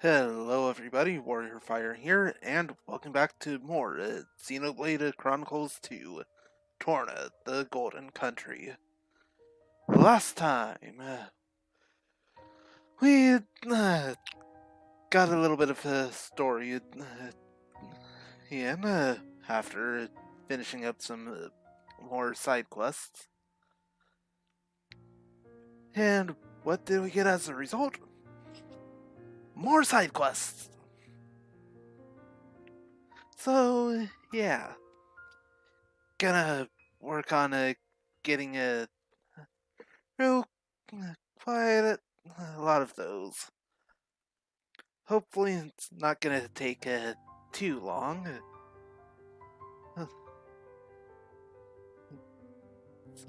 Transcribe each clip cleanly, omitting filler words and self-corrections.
Hello everybody, Warrior Fire here, and welcome back to more Xenoblade Chronicles 2, Torna, the Golden Country. Last time, we got a little bit of a story in, after finishing up some more side quests. And what did we get as a result? More side quests! So, yeah. Gonna work on getting real quite a lot of those. Hopefully it's not gonna take too long.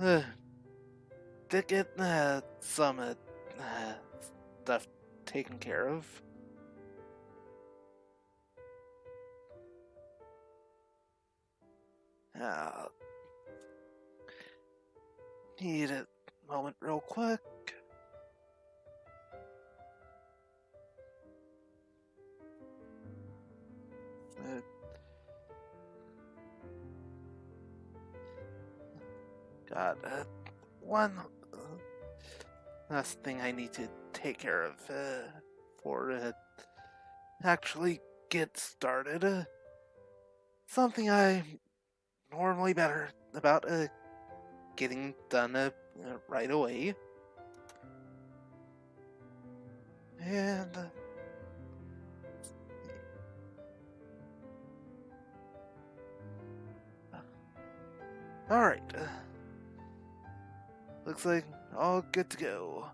Uh, to get some stuff taken care of. Uh, Need a moment real quick. Got one last thing I need to take care of for actually get started. Something I'm normally better about getting done right away. And alright. Looks like all good to go.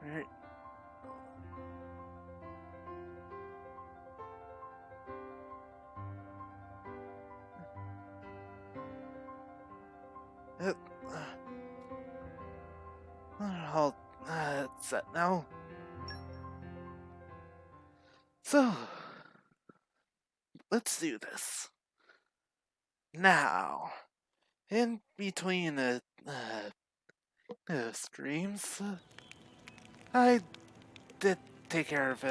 Alright. All set now. So, let's do this. Now, in between streams, I did take care of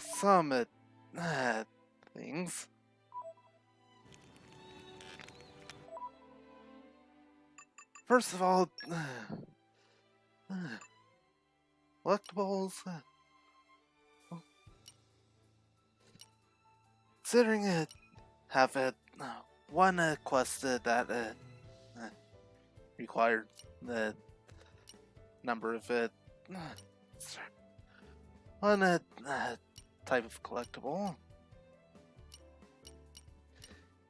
some things. First of all, collectibles. Considering have one quest that required the number of one type of collectible.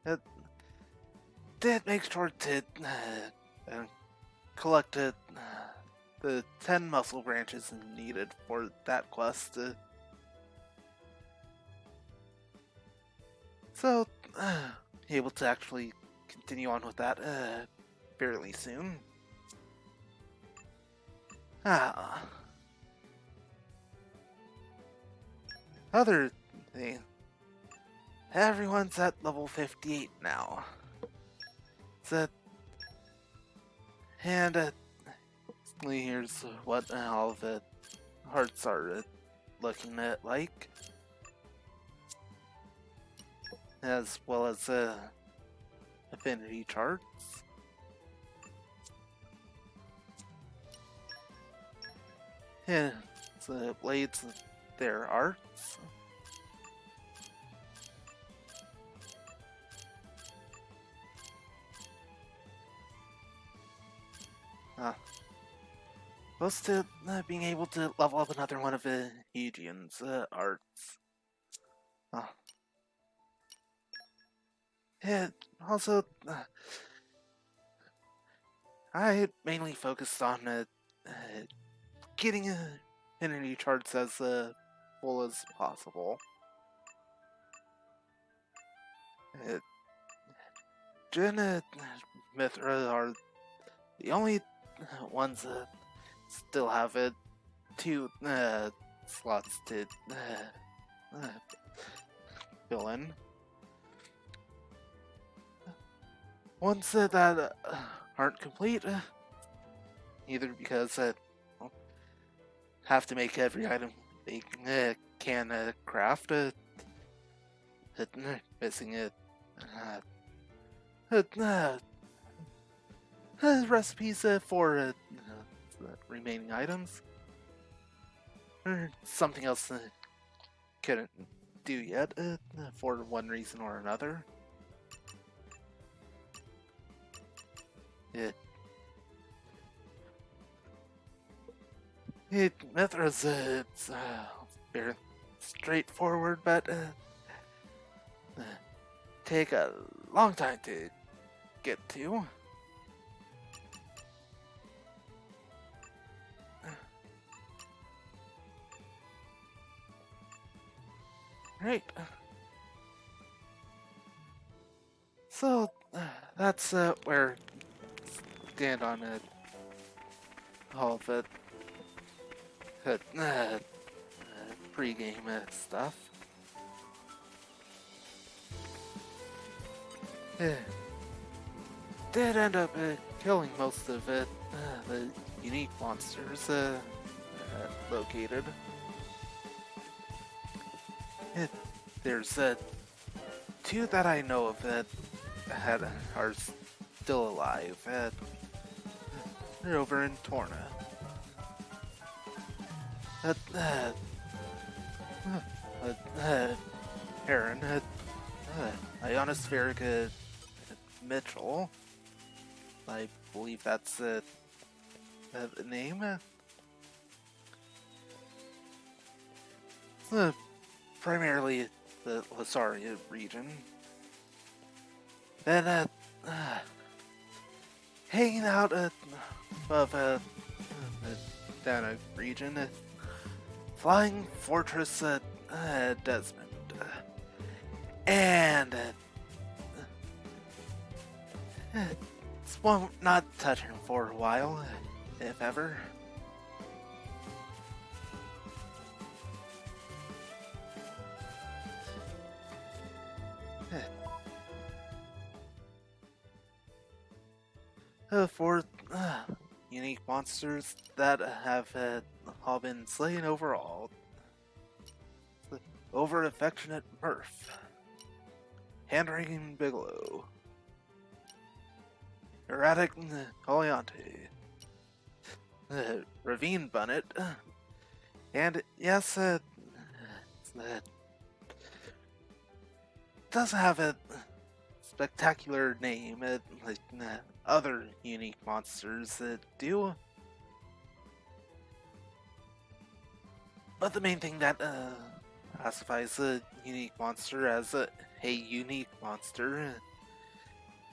It did make sure to collect the 10 muscle branches needed for that quest. So, able to actually continue on with that fairly soon. Other thing, everyone's at level 58 now. So, and here's what all the hearts are looking at like. As well as affinity charts. And the blades, their arts. Close to being able to level up another one of Aegean's arts. And also, I mainly focused on getting affinity charts as full as possible. Jin and Mithra are the only ones that still have 2 slots to fill in. Ones that aren't complete, either because well, have to make every item they can craft, missing it. Recipes for the remaining items, or something else couldn't do yet for one reason or another. Mithra's it's very straightforward, but take a long time to get to. Right. So that's where stand on all of it. Pre-game stuff. Did end up killing most of it, the unique monsters located. There's two that I know of that are still alive. They're over in Torna. Heron, Ionospheric Mitchell. I believe that's the name. Primarily the Lasaria region. Then, hanging out above the Dana region, Flying Fortress Desmond. And won't not touch him for a while, if ever. For unique monsters that have all been slain overall. Over Affectionate Murph, Hand-Wringing Bigelow, Erratic Oleante, Ravine Bunnet, and yes, doesn't have a spectacular name like other unique monsters do. But the main thing that classifies a unique monster as a unique monster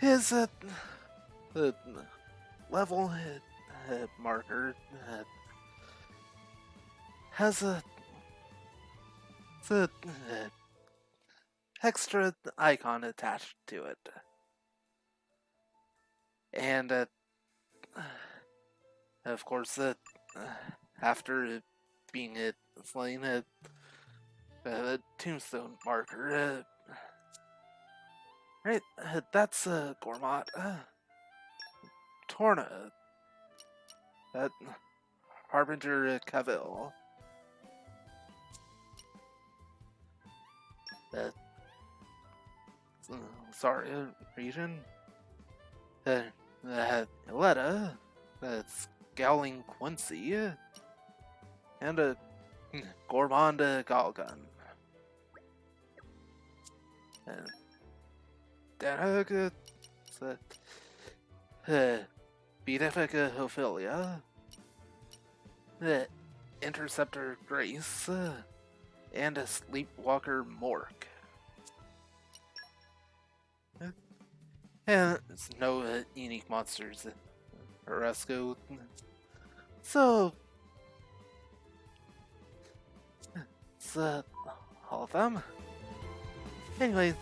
is the level marker has a extra icon attached to it, and of course after being slain, the tombstone marker. Right, that's Gormott. Torna. That Harbinger Cavill. That sorry, region. Letta. That's Scowling Quincy. And a Gourmand Galgun. And Danag, Beatific Ophelia, Interceptor Grace, and a Sleepwalker Mork. And there's no unique monsters Oresco. So it's all of them. Anyway,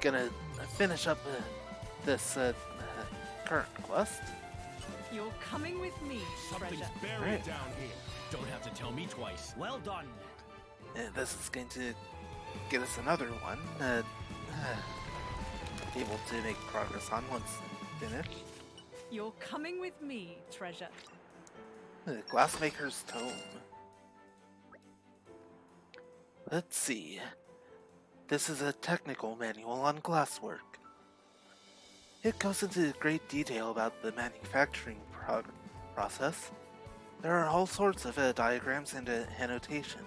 gonna finish up this current quest. You're coming with me, Something's treasure. buried down here. Don't have to tell tell me twice. Well done. This is going to get us another one. Able to make progress on once finished. You're coming with me, treasure. The Glassmaker's Tome. Let's see. This is a technical manual on glasswork. It goes into great detail about the manufacturing process. There are all sorts of diagrams and annotations.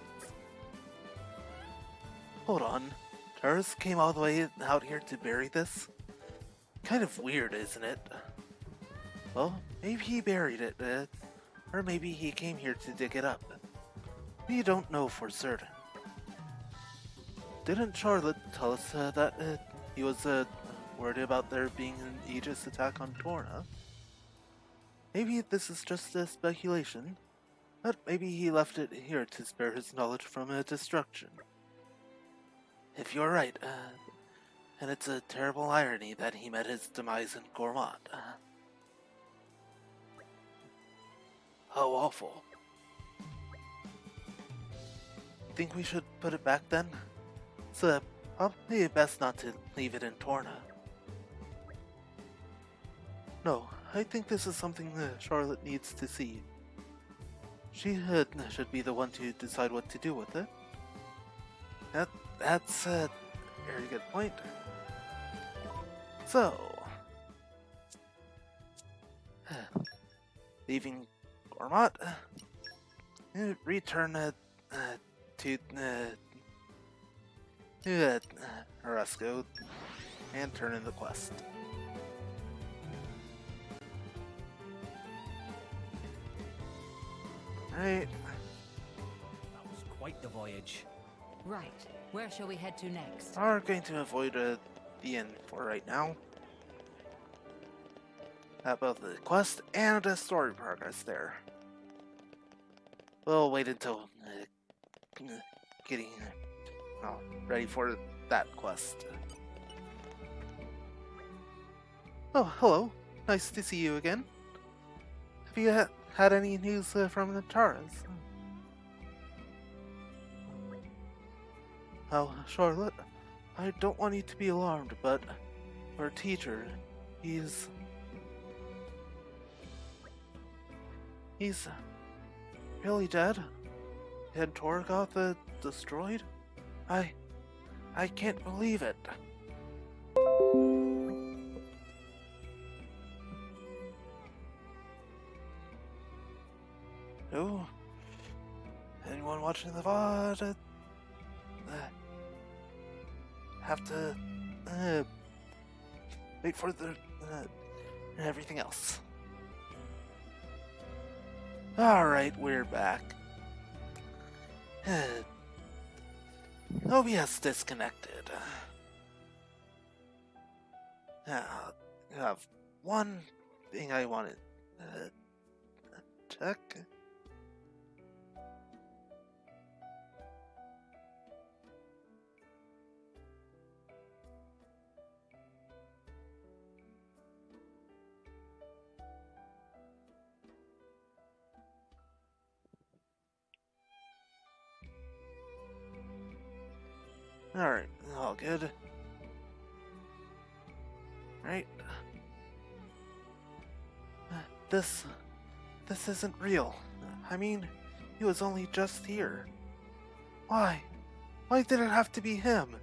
Hold on. Taurus came all the way out here to bury this? Kind of weird, isn't it? Well, maybe he buried it, or maybe he came here to dig it up. We don't know for certain. Didn't Charlotte tell us that he was worried about there being an Aegis attack on Torna? Maybe this is just a speculation, but maybe he left it here to spare his knowledge from destruction. If you're right, and it's a terrible irony that he met his demise in Gourmand. How awful. Think we should put it back then? It's probably best not to leave it in Torna. No, I think this is something Charlotte needs to see. She should be the one to decide what to do with it. That's a very good point. So, leaving Gourmand, return to Orozco and turn in the quest. Right. That was quite the voyage. Right. Where shall we head to next? Are going to avoid the inn for right now. Both the quest and story progress there. We'll wait until getting ready for that quest. Oh, hello. Nice to see you again. Have you had any news from the Taras? Oh, Charlotte, I don't want you to be alarmed, but our teacher, he's really dead? And Torgoth destroyed? I can't believe it. No? Anyone watching the VOD? Have to wait for the everything else. Alright, we're back. OBS disconnected. I have one thing I wanted to check. Alright, all good. Right. This isn't real. I mean, he was only just here. Why? Why did it have to be him?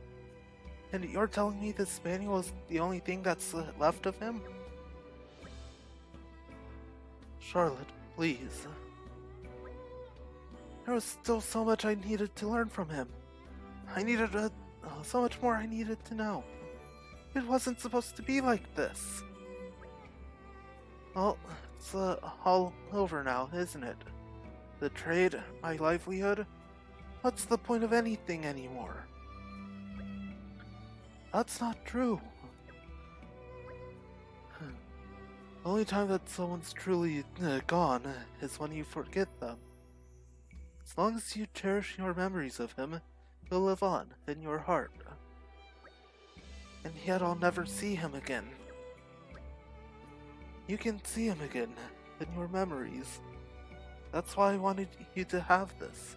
And you're telling me this manual is the only thing that's left of him? Charlotte, please. There was still so much I needed to learn from him. I needed so much more I needed to know. It wasn't supposed to be like this. Well, it's all over now, isn't it? The trade, my livelihood. What's the point of anything anymore? That's not true. The only time that someone's truly gone is when you forget them. As long as you cherish your memories of him, he'll live on in your heart. And yet I'll never see him again. You can see him again in your memories. That's why I wanted you to have this.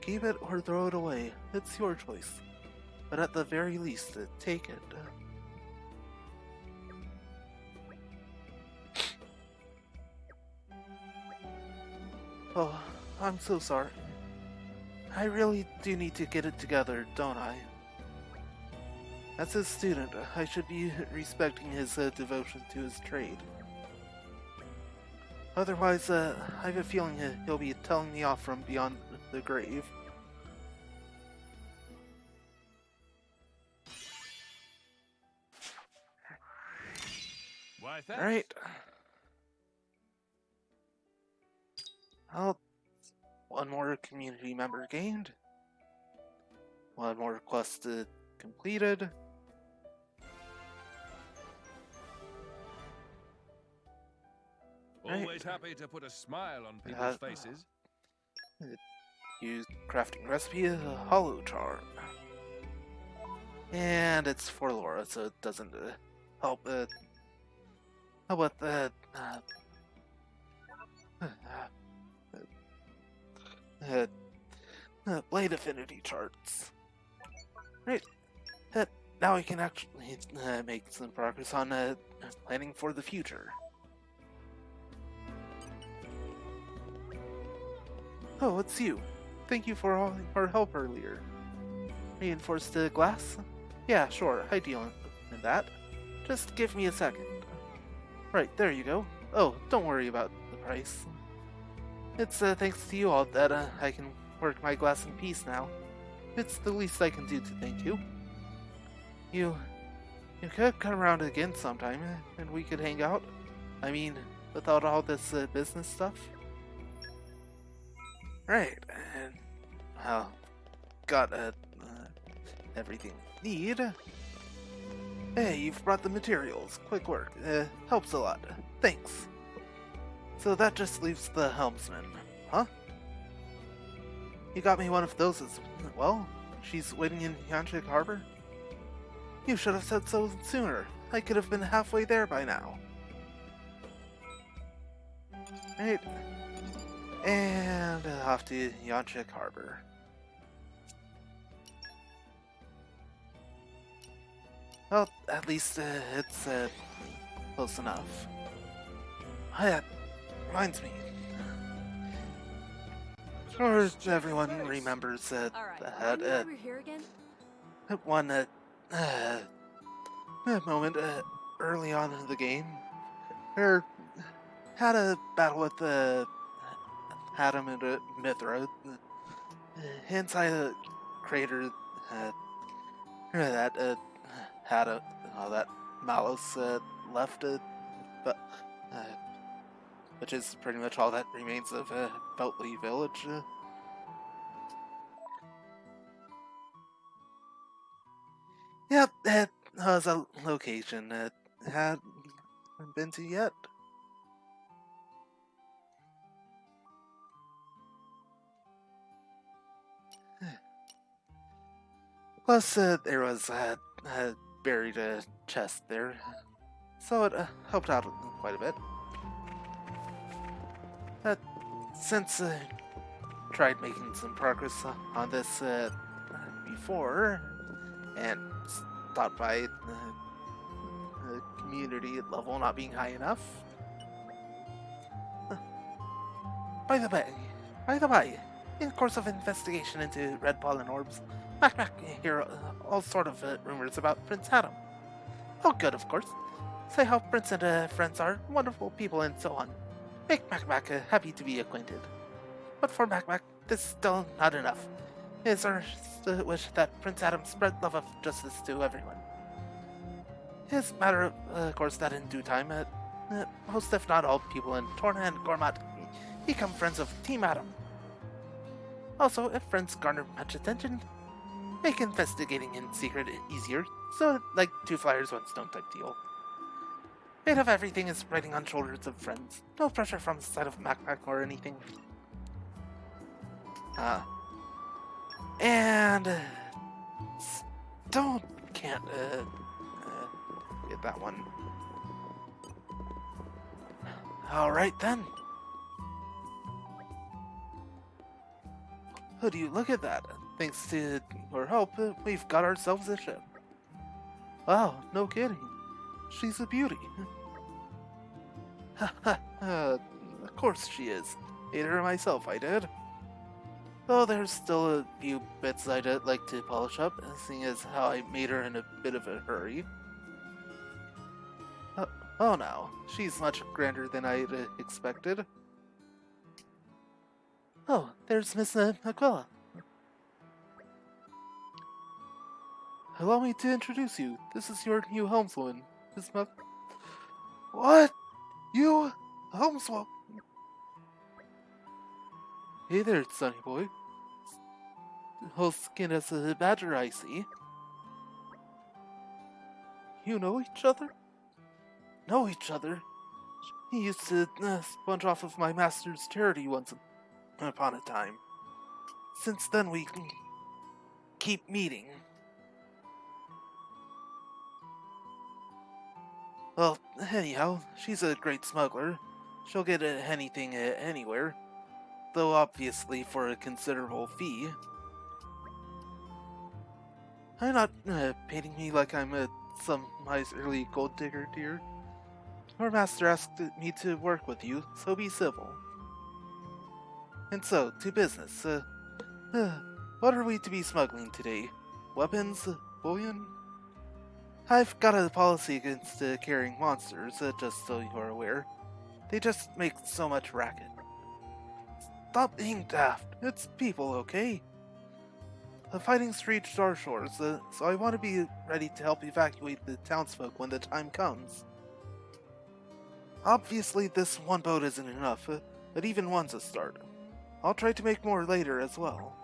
Keep it or throw it away. It's your choice. But at the very least, take it. Oh, I'm so sorry. I really do need to get it together, don't I? As a student, I should be respecting his devotion to his trade. Otherwise, I have a feeling he'll be telling me off from beyond the grave. Why, thanks. Right. Well, one more community member gained. One more quest completed. Always happy to put a smile on people's faces. Use crafting recipe, hollow charm. And it's for Laura, so it doesn't help with blade affinity charts. Right. Now we can actually make some progress on planning for the future. Oh, it's you. Thank you for all your help earlier. Reinforced glass? Yeah, sure, I deal in that. Just give me a second. Right, there you go. Oh, don't worry about the price. It's thanks to you all that I can work my glass in peace now. It's the least I can do to thank you. You could come around again sometime, and we could hang out. I mean, without all this business stuff. Right, and got everything you need. Hey, you've brought the materials. Quick work. Helps a lot. Thanks. So that just leaves the helmsman, huh? You got me one of those as well? She's waiting in Yanchik Harbor? You should have said so sooner. I could have been halfway there by now. Right. And off to Yanchik Harbor. Well, at least it's close enough. That reminds me. Or everyone remembers that we're here again? one moment early on in the game, where had a battle with Adam and Mithra inside a crater that had that Malus left, but which is pretty much all that remains of Beltley Village. Yep, that was a location that hadn't been to yet. Plus, there was a buried chest there, so it helped out quite a bit. Since tried making some progress on this before, and stopped by the community level not being high enough. By the way, in the course of investigation into red pollen orbs, I hear all sort of rumors about Prince Adam. Oh, good, of course. Say how Prince and friends are wonderful people and so on. Make Mac happy to be acquainted. But for Mac, this is still not enough. It is our wish that Prince Adam spread love of justice to everyone. It is a matter of course that in due time, most if not all people in Torna and Gormat become friends of Team Adam. Also, if friends garner much attention, make investigating in secret easier, so like 2 flyers, 1 stone type deal. Weight of everything is riding on shoulders of friends. No pressure from the side of Mac or anything. And can't get that one. Alright then. Oh, do you look at that? Thanks to your help, we've got ourselves a ship. Wow, no kidding. She's a beauty. Of course she is. Ate her myself, I did. Though there's still a few bits I'd like to polish up, seeing as how I made her in a bit of a hurry. Oh no, she's much grander than I'd expected. Oh, there's Miss Aquila. Allow me to introduce you. This is your new helmswoman, Miss What? You? Helmswoman? Hey there, sonny boy. Whole skin as a badger, I see. You know each other? Know each other? He used to sponge off of my master's charity once upon a time. Since then, we keep meeting. Well, anyhow, she's a great smuggler. She'll get anything anywhere, though obviously for a considerable fee. I'm not painting me like I'm some miserly gold digger, dear. Our master asked me to work with you, so be civil. And so, to business. What are we to be smuggling today? Weapons? Bullion? I've got a policy against carrying monsters, just so you're aware. They just make so much racket. Stop being daft. It's people, okay? The fighting's reached our shores, so I want to be ready to help evacuate the townsfolk when the time comes. Obviously, this one boat isn't enough, but even one's a start. I'll try to make more later as well.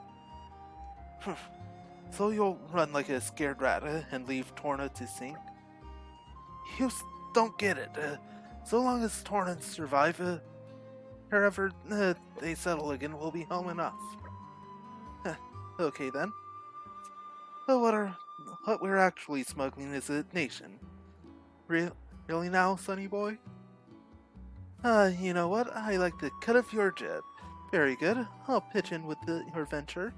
So you'll run like a scared rat and leave Torna to sink? You don't get it. So long as Tornans survive, wherever they settle again will be home enough. Okay then. But what we're actually smuggling is a nation. Really now, sonny boy? You know what? I like the cut of your jib. Very good. I'll pitch in with your venture.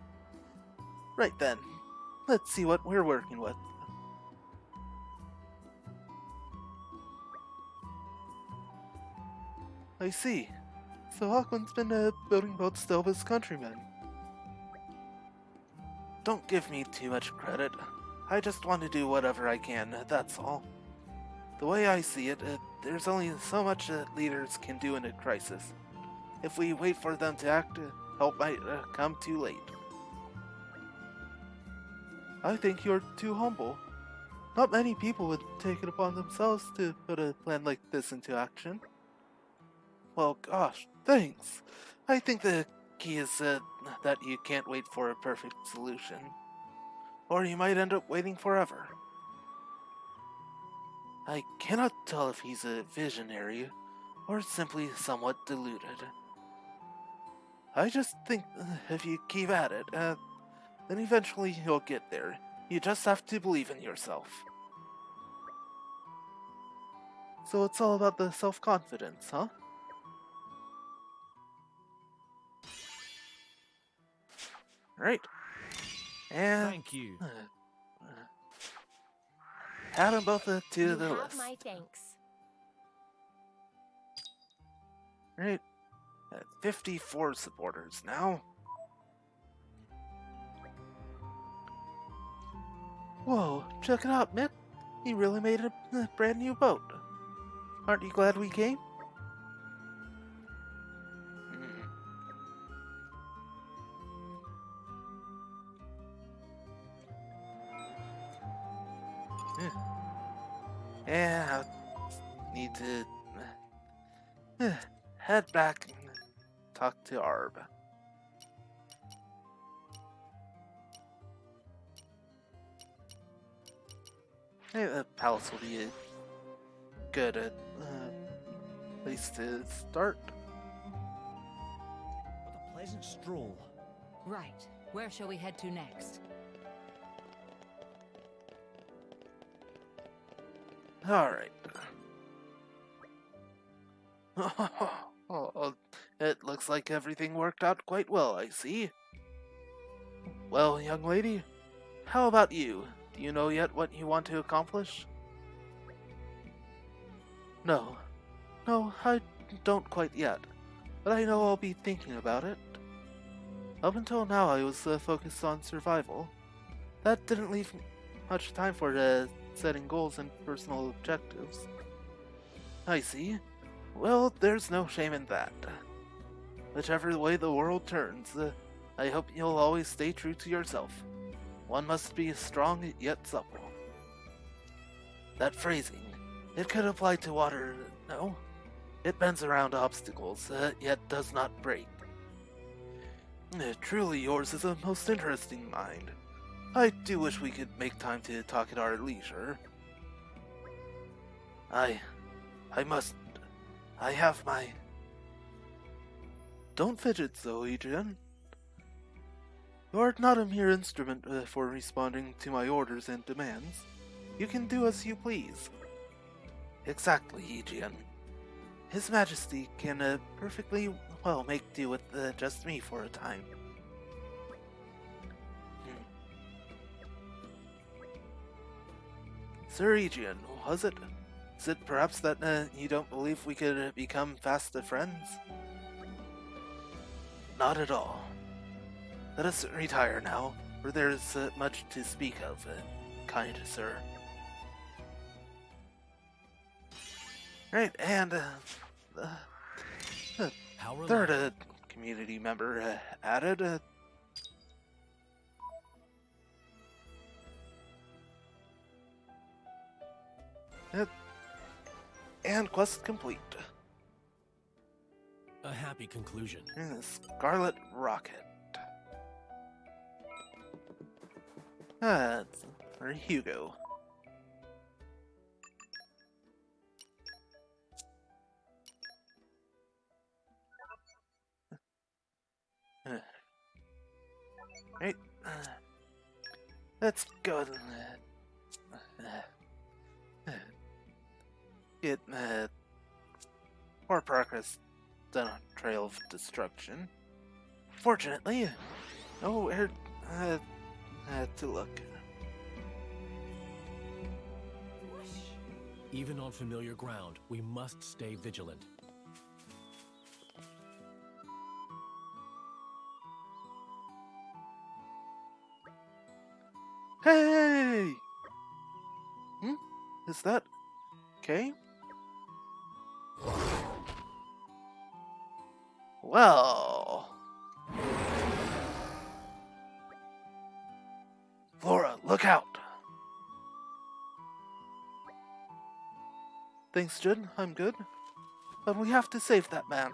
Right then. Let's see what we're working with. I see. So Hawkland's been building boats to help his countrymen. Don't give me too much credit. I just want to do whatever I can, that's all. The way I see it, there's only so much leaders can do in a crisis. If we wait for them to act, help might come too late. I think you're too humble. Not many people would take it upon themselves to put a plan like this into action. Well, gosh, thanks. I think the key is that you can't wait for a perfect solution. Or you might end up waiting forever. I cannot tell if he's a visionary, or simply somewhat deluded. I just think if you keep at it, then eventually you'll get there. You just have to believe in yourself. So it's all about the self-confidence, huh? Right. And Thank you. add them both to You the have list. my thanks. Right. 54 supporters now. Whoa, check it out, Mick. He really made a brand new boat. Aren't you glad we came? Yeah, I need to head back and talk to Arb. Maybe the palace will be a good place to start. What a pleasant stroll. Right. Where shall we head to next? Alright. Oh, it looks like everything worked out quite well, I see. Well, young lady, how about you? Do you know yet what you want to accomplish? No. No, I don't quite yet. But I know I'll be thinking about it. Up until now, I was focused on survival. That didn't leave much time for setting goals and personal objectives. I see. Well, there's no shame in that. Whichever way the world turns, I hope you'll always stay true to yourself. One must be strong yet supple. That phrasing, it could apply to water, no? It bends around obstacles, yet does not break. Truly yours is a most interesting mind. I do wish we could make time to talk at our leisure. I have my... Don't fidget, Zoe-Jin. You are not a mere instrument for responding to my orders and demands. You can do as you please. Exactly, Yijian. His Majesty can perfectly well make do with just me for a time. Sir Yijian, was it? Is it perhaps that you don't believe we could become fast friends? Not at all. Let us retire now, for there is much to speak of, kind sir. Right, and third community member added. And quest complete. A happy conclusion. Scarlet Rocket. It's for Hugo. Right. Let's go. Get more progress done on Trail of Destruction. Fortunately, nowhere to look. Even on familiar ground, we must stay vigilant. Hey! Is that okay? Well... Flora, look out! Thanks, Jin. I'm good. But we have to save that man.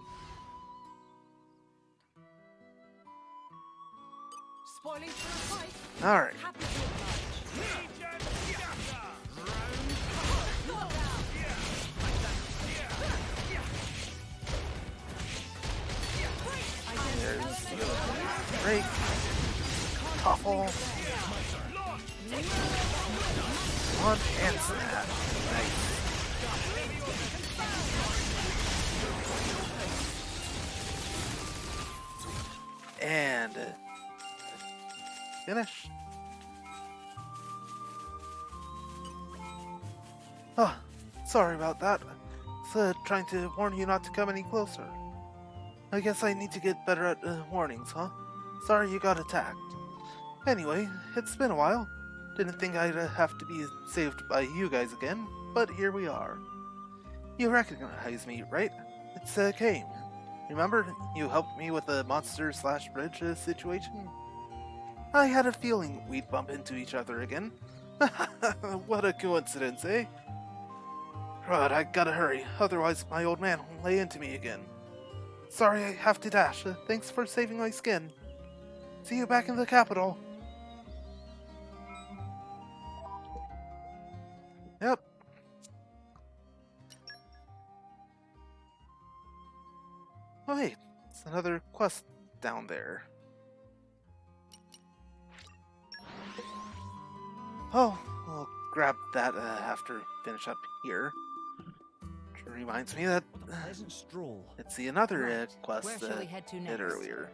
Spoiling for a fight. Alright. Happy to oblige. There's break. Topple. Launch and snap. Nice. And finish. Oh, sorry about that. Trying to warn you not to come any closer. I guess I need to get better at warnings, huh? Sorry you got attacked. Anyway, it's been a while. Didn't think I'd have to be saved by you guys again, but here we are. You recognize me, right? It's Kane. Remember, you helped me with the monster/bridge situation? I had a feeling we'd bump into each other again. What a coincidence, eh? Right, I gotta hurry, otherwise my old man will lay into me again. Sorry I have to dash. Thanks for saving my skin. See you back in the capital. Yep. Oh, wait, it's another quest down there. Oh, I'll grab that after finish up here. Which reminds me that Pleasant stroll. let's see another Right. quest Where shall we head to did next? earlier.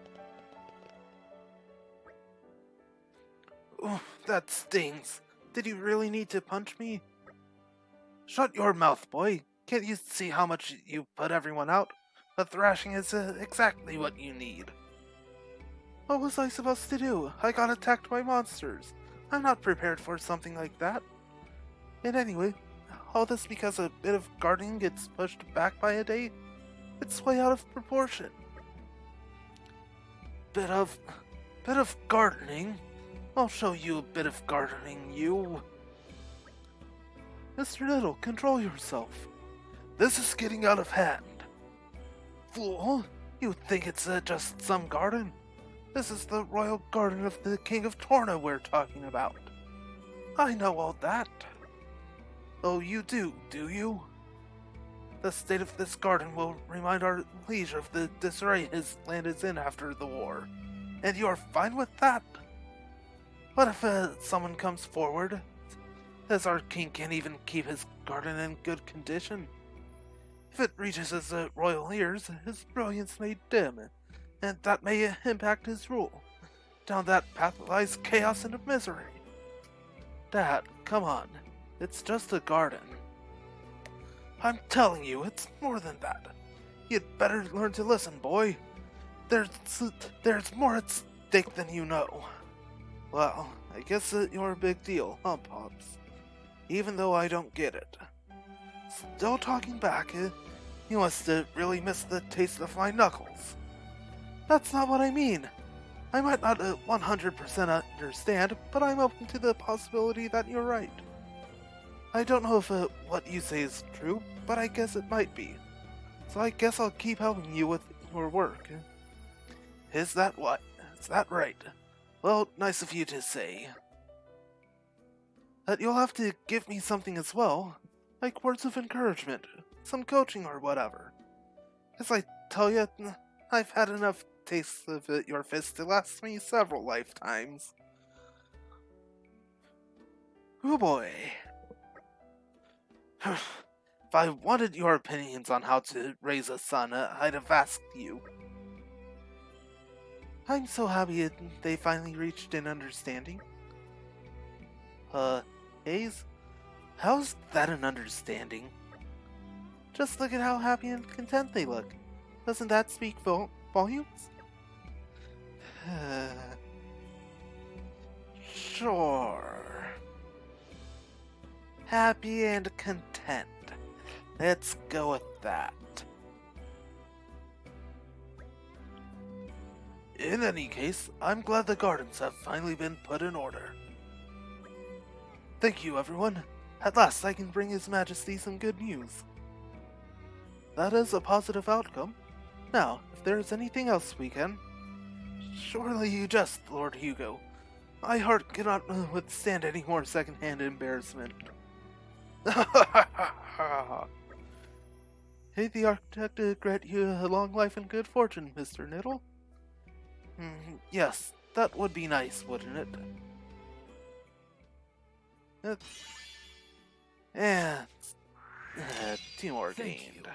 that stings. Did you really need to punch me? Shut your mouth, boy. Can't you see how much you put everyone out? A thrashing is exactly what you need. What was I supposed to do? I got attacked by monsters. I'm not prepared for something like that. And anyway, all this because a bit of gardening gets pushed back by a day? It's way out of proportion. Bit of gardening? I'll show you a bit of gardening, you. Mr. Little, control yourself. This is getting out of hand. Fool, you think it's just some garden? This is the royal garden of the King of Torna we're talking about. I know all that. Oh, you do you? The state of this garden will remind our liege of the disarray his land is in after the war. And you're fine with that? What if someone comes forward, says our king can't even keep his garden in good condition? If it reaches his royal ears, his brilliance may dim, and that may impact his rule. Down that path lies chaos and misery. Dad, come on. It's just a garden. I'm telling you, it's more than that. You'd better learn to listen, boy. There's more at stake than you know. Well, I guess you're a big deal, huh, Pops? Even though I don't get it. Still talking back, you must really miss the taste of my knuckles. That's not what I mean. I might not 100% understand, but I'm open to the possibility that you're right. I don't know if what you say is true, but I guess it might be. So I guess I'll keep helping you with your work. Is that what? Is that right? Well, nice of you to say. But you'll have to give me something as well, like words of encouragement, some coaching or whatever. As I tell you, I've had enough tastes of your fist to last me several lifetimes. Oh boy. If I wanted your opinions on how to raise a son, I'd have asked you. I'm so happy they finally reached an understanding. Hayes? How's that an understanding? Just look at how happy and content they look. Doesn't that speak volumes? Sure. Happy and content. Let's go with that. In any case, I'm glad the gardens have finally been put in order. Thank you, everyone. At last I can bring His Majesty some good news. That is a positive outcome. Now, if there is anything else we can... Surely you jest, Lord Hugo. My heart cannot withstand any more second-hand embarrassment. May the architect grant you a long life and good fortune, Mr. Niddle. Yes, that would be nice, wouldn't it? And 2 more Thank gained. you.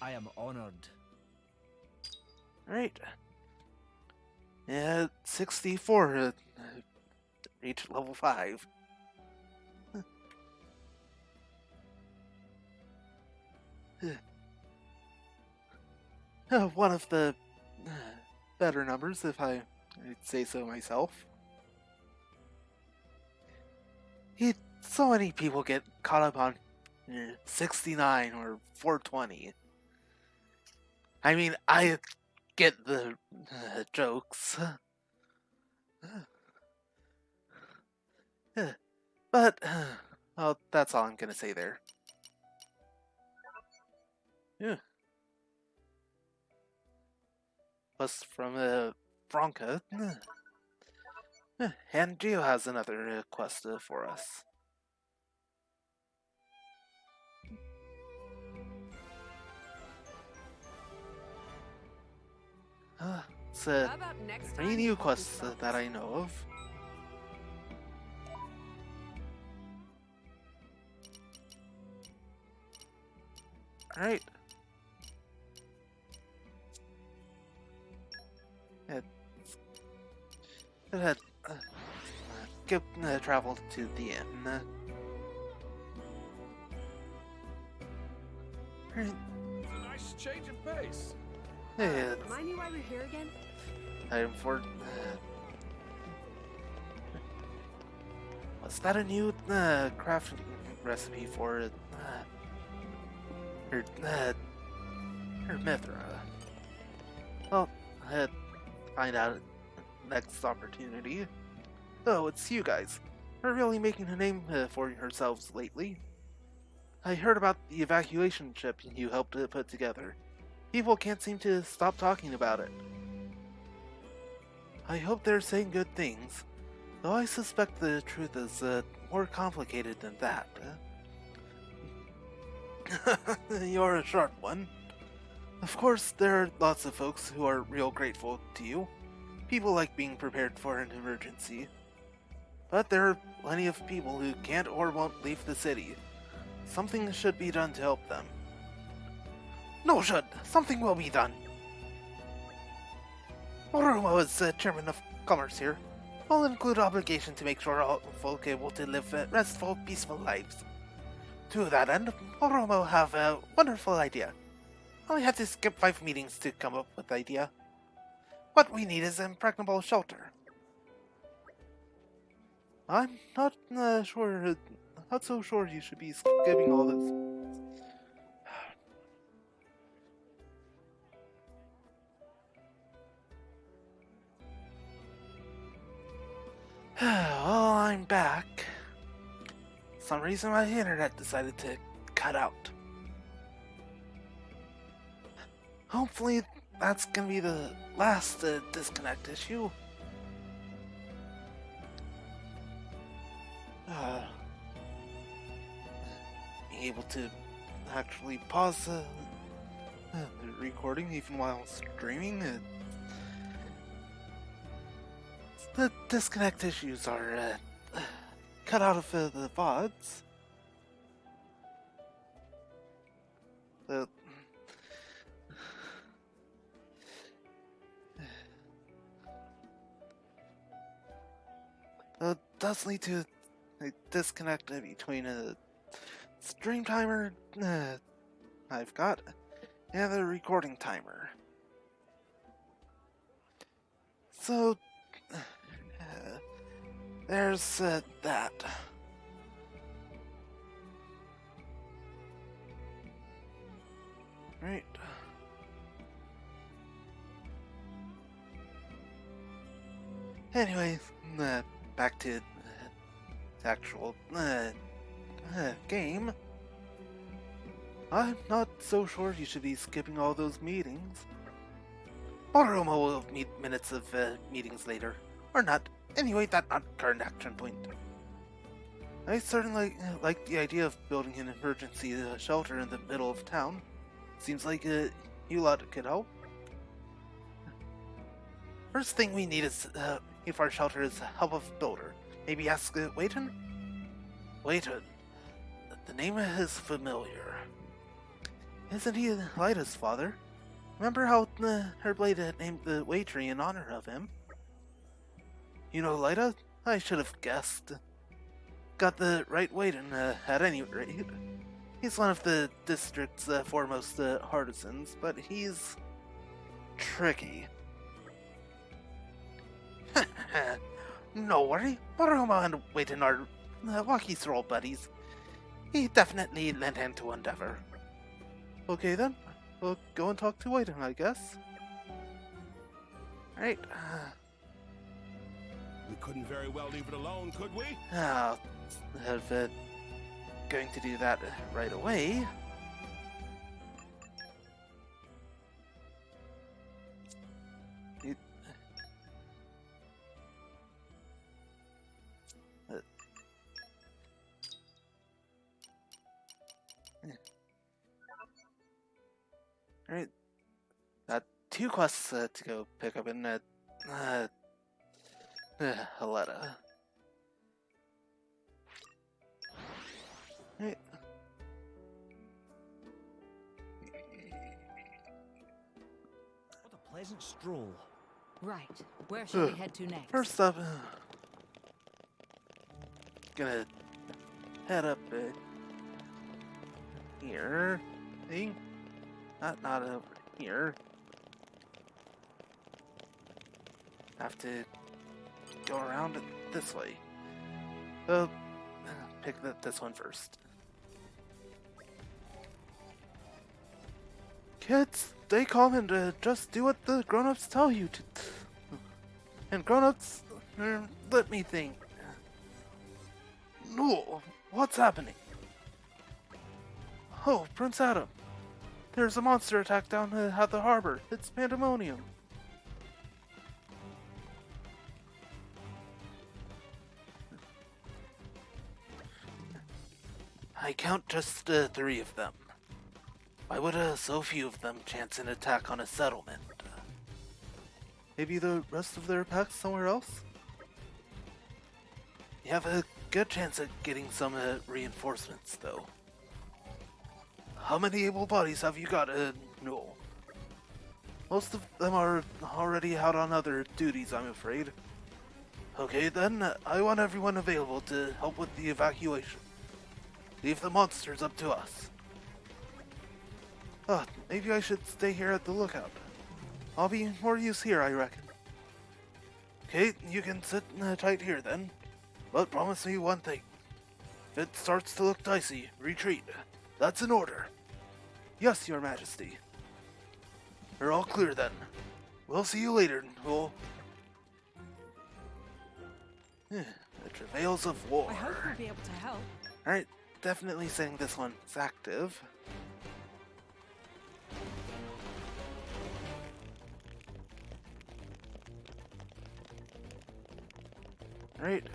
I am honored. Right. 64 reach level 5. One of the better numbers, if I'd say so myself. So many people get caught up on 69 or 420. I mean, I get the jokes. But, well, that's all I'm gonna say there. Yeah. Plus from Bronca. And Geo has another quest for us. It's How about next 3 time? new Focus quests focus. that I know of. Alright. Let's It had traveled to the inn. Right. It's a nice change of pace. It's Remind me why we're here again? item 4. Was that a new crafting recipe for her Mithra? Well, I'd find out next opportunity. Oh, it's you guys. Are really making a name for yourselves lately. I heard about the evacuation ship you helped put together. People can't seem to stop talking about it. I hope they're saying good things, though I suspect the truth is more complicated than that. You're a sharp one. Of course, there are lots of folks who are real grateful to you. People like being prepared for an emergency. But there are plenty of people who can't or won't leave the city. Something should be done to help them. No should. Something will be done. Morumo is chairman of commerce here. I'll include obligation to make sure all folk able to live restful, peaceful lives. To that end, Morumo have a wonderful idea. Only had to skip 5 meetings to come up with the idea. What we need is an impregnable shelter. I'm not sure, not so sure you should be skipping all this. Well, I'm back. Some reason my internet decided to cut out. Hopefully that's gonna be the last disconnect issue. Being able to actually pause the recording even while streaming. The disconnect issues are cut out of the VODs. Does need to disconnect between a stream timer I've got and the recording timer. So there's that. Right. Anyway, back to the actual game. I'm not so sure you should be skipping all those meetings. Morumo will need minutes of meetings later. Or not. Anyway, that's not current action point. I certainly like the idea of building an emergency shelter in the middle of town. Seems like you lot could help. First thing we need is, if our shelter is help of builder. Maybe ask Wayton? Wayton. The name is familiar. Isn't he Lyda's father? Remember how her blade had named the Way Tree in honor of him? You know Lyda? I should have guessed. Got the right Wayton at any rate. He's one of the district's foremost artisans, but he's tricky. No worry, Morumo and Wayton are walkie stroll buddies. He definitely lent hand to endeavor. Okay then, we'll go and talk to Wayton, I guess. Right. We couldn't very well leave it alone, could we? I'll have going to do that right away. Alright, got 2 quests to go pick up in Haletta. Right. What a pleasant stroll. Right. Where shall we head to next? First up, gonna head up here. See? Not over here. Have to go around it this way. Pick this one first. Kids, stay calm and just do what the grown-ups tell you to. And grown-ups, let me think. No, what's happening? Oh, Prince Adam. There's a monster attack down at the harbor. It's pandemonium. I count just 3 of them. Why would so few of them chance an attack on a settlement? Maybe the rest of their packs somewhere else? You have a good chance at getting some reinforcements, though. How many able bodies have you got? No. Most of them are already out on other duties, I'm afraid. Okay, then, I want everyone available to help with the evacuation. Leave the monsters up to us. Maybe I should stay here at the lookout. I'll be more use here, I reckon. Okay, you can sit tight here then. But promise me one thing. If it starts to look dicey, retreat. That's an order. Yes, Your Majesty. We're all clear then. We'll see you later, Noel. The travails of war. I hope we'll be able to help. Alright, definitely saying this one's active. Alright.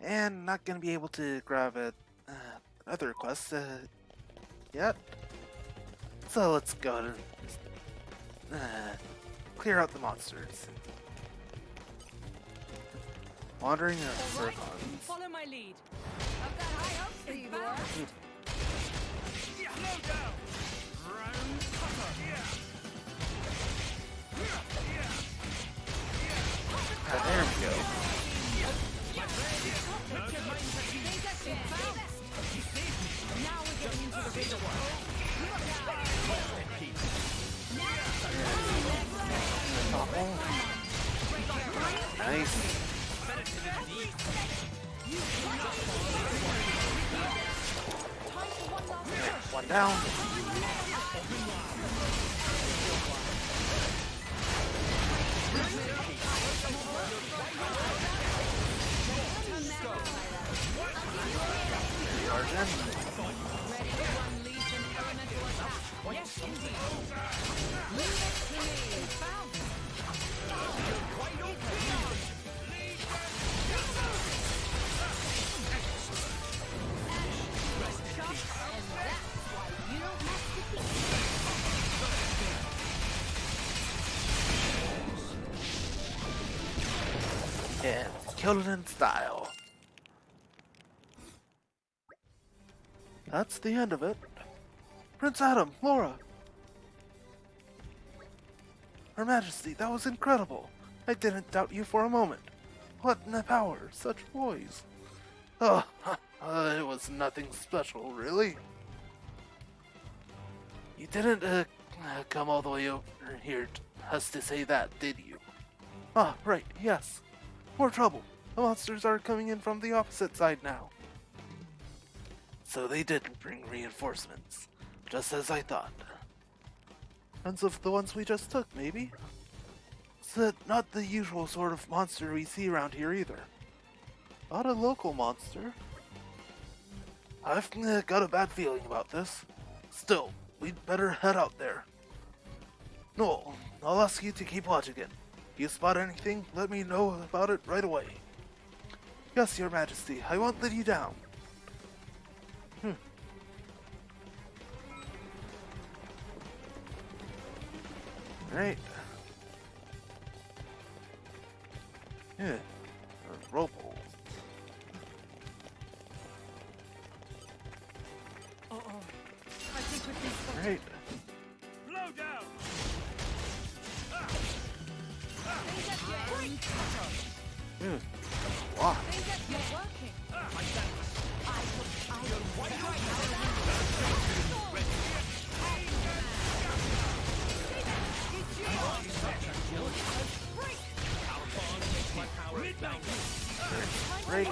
And not gonna be able to grab other quests yet. So let's go and clear out the monsters. Wandering All right, circles. follow my lead. I've got high hopes for you, Laura. There we go. Now we're getting into the bigger one. Nice. One down. There you are, Jen. Ready to unleash an elemental attack. Yes, indeed. Leave it to me. Found it. You don't mess with me. Yeah, killed it in style. That's the end of it. Prince Adam, Laura. Her Majesty, that was incredible. I didn't doubt you for a moment. What in the power, such poise. Oh, it was nothing special, really. You didn't come all the way over here just to say that, did you? Ah, right, yes. More trouble. The monsters are coming in from the opposite side now. So they didn't bring reinforcements, just as I thought. Friends of the ones we just took, maybe? It's not the usual sort of monster we see around here either. Not a local monster. I've got a bad feeling about this. Still, we'd better head out there. Noel, I'll ask you to keep watch again. If you spot anything, let me know about it right away. Yes, Your Majesty, I won't let you down. Right. Yeah. Robo. Alright. Blow down. Ooh, wow. Right.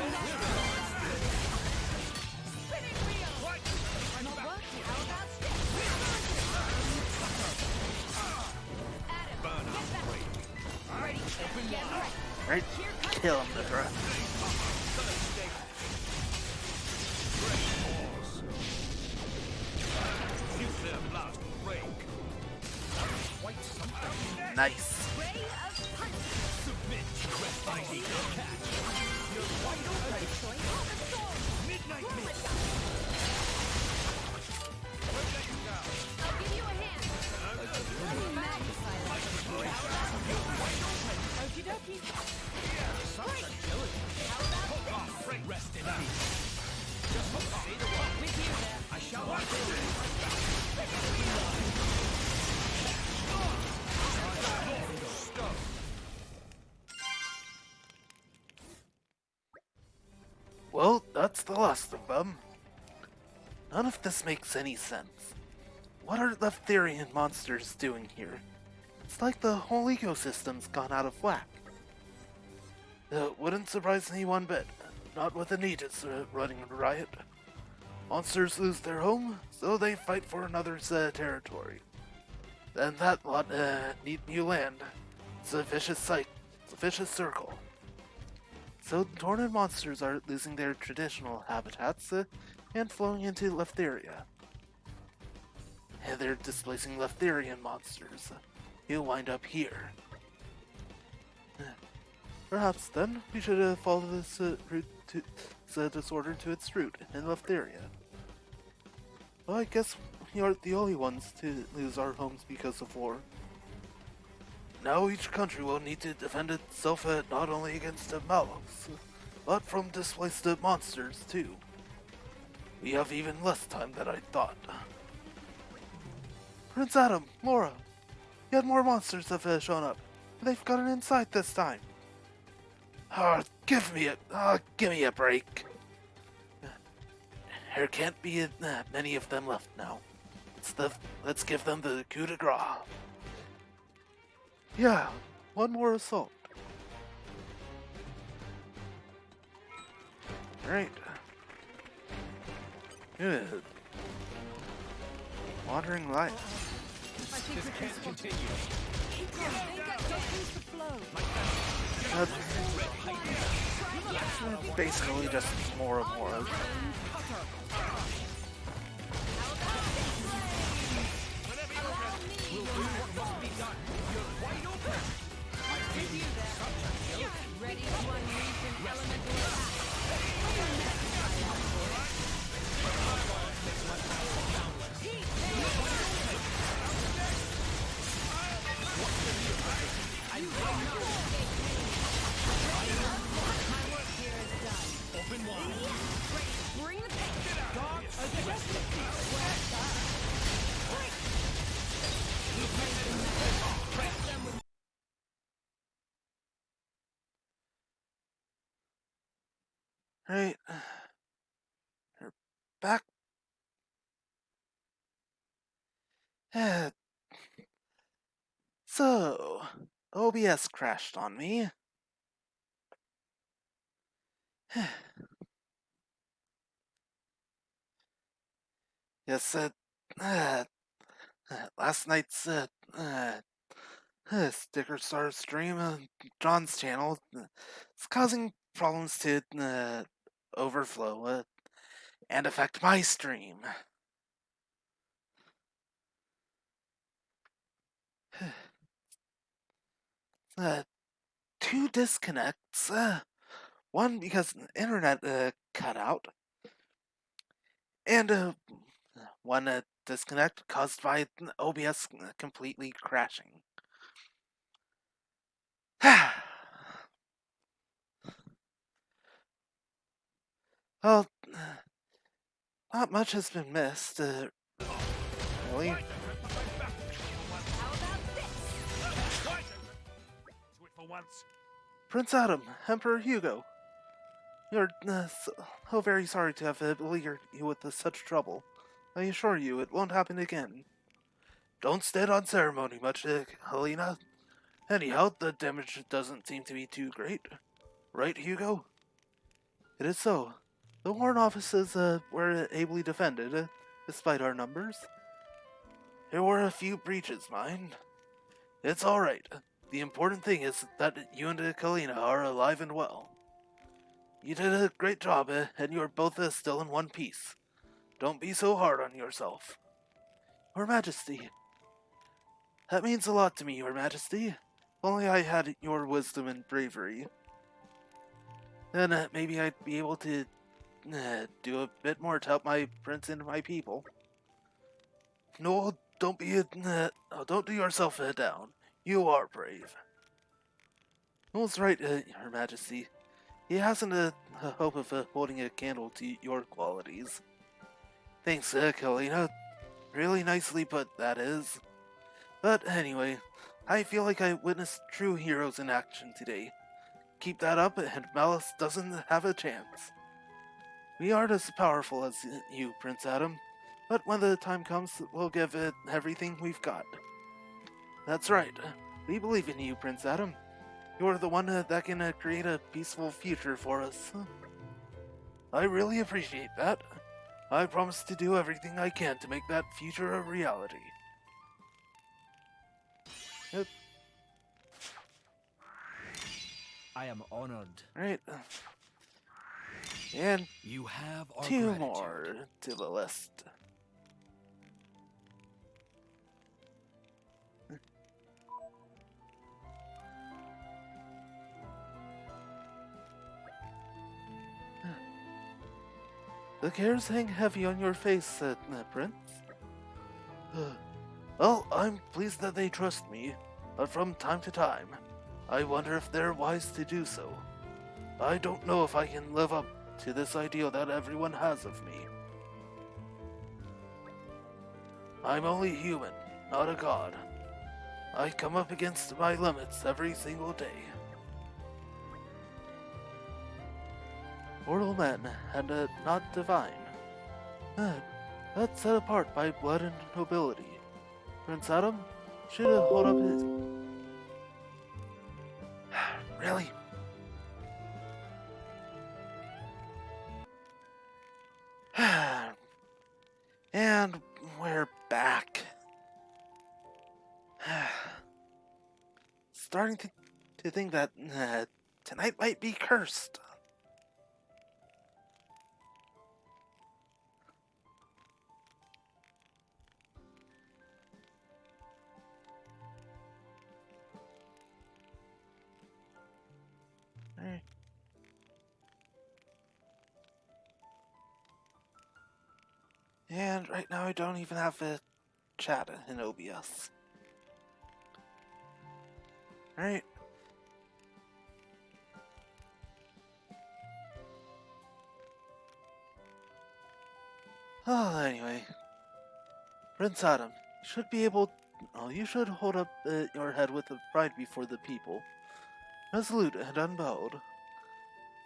Right. Kill him, the Nice. Rest in peace. I shall not Well, that's the last of them. None of this makes any sense. What are Leftherian monsters doing here? It's like the whole ecosystem's gone out of whack. Wouldn't surprise me one bit. Not with the Aegis running riot. Monsters lose their home, so they fight for another's territory. Then that lot need new land. It's a vicious cycle. It's a vicious circle. So Torna monsters are losing their traditional habitats and flowing into Leftheria. And they're displacing Leftherian monsters. He'll wind up here. Perhaps then we should follow this disorder to its root in Leftheria. Well, I guess we aren't the only ones to lose our homes because of war. Now each country will need to defend itself not only against the Malos, but from displaced monsters too. We have even less time than I thought. Prince Adam, Laura, yet more monsters have shown up. They've gotten inside this time. Give me a break. There can't be many of them left now. Let's give them the coup de grace. Yeah, one more assault. Alright. Good. Wandering light. This can't continue. That's basically just more and more. Ready to unleash an elemental attack. Open wide. Bring the pain. Right. They're back. So, OBS crashed on me. Yes, last night's Sticker Star stream on John's channel is causing problems to overflow and affect my stream. Two disconnects. One because the internet cut out, and one disconnect caused by OBS completely crashing. Well, not much has been missed. Really? How about this? Do it for once. Prince Adam, Emperor Hugo. You're so very sorry to have beleaguered you with such trouble. I assure you it won't happen again. Don't stand on ceremony much, Helena. Anyhow, the damage doesn't seem to be too great. Right, Hugo? It is so. The Warren offices were ably defended, despite our numbers. There were a few breaches, mind. It's alright. The important thing is that you and Kalina are alive and well. You did a great job, and you are both still in one piece. Don't be so hard on yourself. Your Majesty. That means a lot to me, Your Majesty. If only I had your wisdom and bravery. Then maybe I'd be able to do a bit more to help my prince and my people. No, don't be don't do yourself down. You are brave. Noel's right, Your Majesty. He hasn't a hope of holding a candle to your qualities. Thanks, Kalina. Really nicely put, that is. But anyway, I feel like I witnessed true heroes in action today. Keep that up, and Malice doesn't have a chance. We aren't as powerful as you, Prince Adam, but when the time comes, we'll give it everything we've got. That's right. We believe in you, Prince Adam. You're the one that can create a peaceful future for us. I really appreciate that. I promise to do everything I can to make that future a reality. Yep. I am honored. Right. And You have our 2 gratitude. more to the list. The cares hang heavy on your face, Prince. Well, I'm pleased that they trust me, but from time to time, I wonder if they're wise to do so. I don't know if I can live up to this ideal that everyone has of me. I'm only human, not a god. I come up against my limits every single day. Mortal men, and not divine. That's set apart by blood and nobility. Prince Adam should hold up his... Really? And we're back. Starting to think that tonight might be cursed. Alright. And right now I don't even have a chat in OBS. Alright. Oh, anyway. Prince Adam, you should be able... Oh, you should hold up your head with pride before the people. Resolute and unbowed.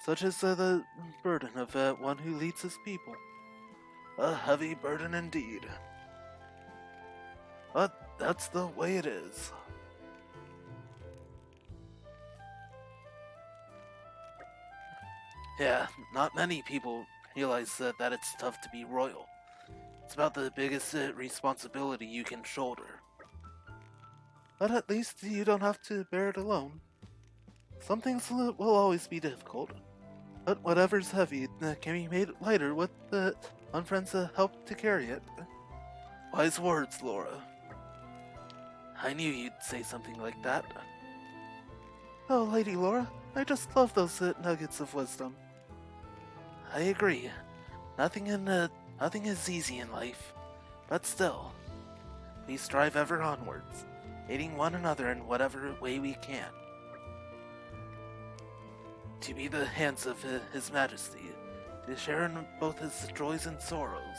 Such is the burden of one who leads his people. A heavy burden indeed. But that's the way it is. Yeah, not many people realize that it's tough to be royal. It's about the biggest responsibility you can shoulder. But at least you don't have to bear it alone. Some things will always be difficult, but whatever's heavy can be made lighter with one friend's help to carry it. Wise words, Laura. I knew you'd say something like that. Oh, Lady Laura, I just love those nuggets of wisdom. I agree. Nothing is easy in life, but still, we strive ever onwards, aiding one another in whatever way we can. To be the hands of His Majesty, to share in both his joys and sorrows,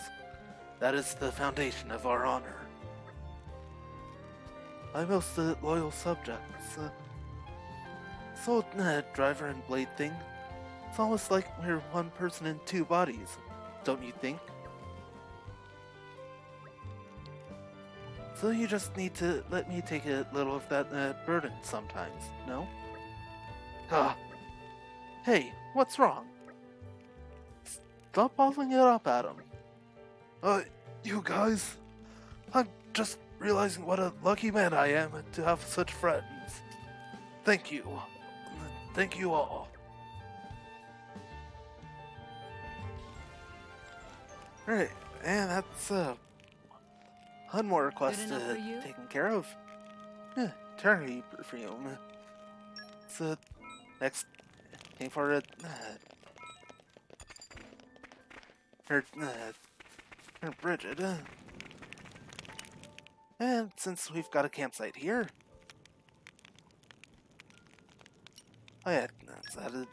that is the foundation of our honor. my most loyal subjects. This old driver and blade thing, it's almost like we're one person in two bodies, don't you think? So you just need to let me take a little of that burden sometimes, no? Ah. Hey, what's wrong? Stop bottling it up, Adam. You guys, I'm just realizing what a lucky man I am to have such friends. Thank you. Thank you all. Alright, and that's one more request enough for you? taken care of. Eternity perfume. It's next thing for it. Bridget. And since we've got a campsite here. Oh yeah, is that a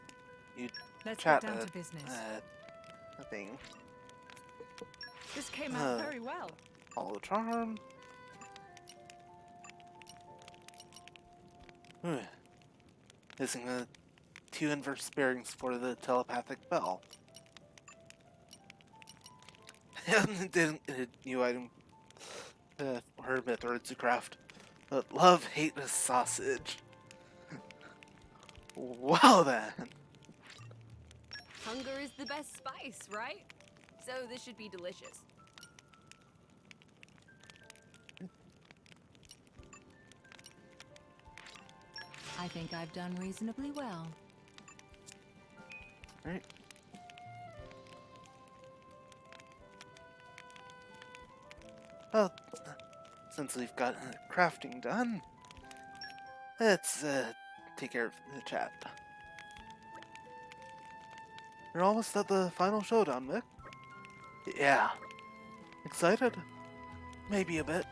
you Let's chat get down to business. a thing. This came out very well. Hollow charm. Missing the 2 inverse bearings for the telepathic bell. And didn't new item her methods to craft. But love hate a sausage. Wow then. Hunger is the best spice, right? So this should be delicious. I think I've done reasonably well. Right. Well, since we've got crafting done, let's take care of the chat. We're almost at the final showdown, Mick. Yeah. Excited? Maybe a bit.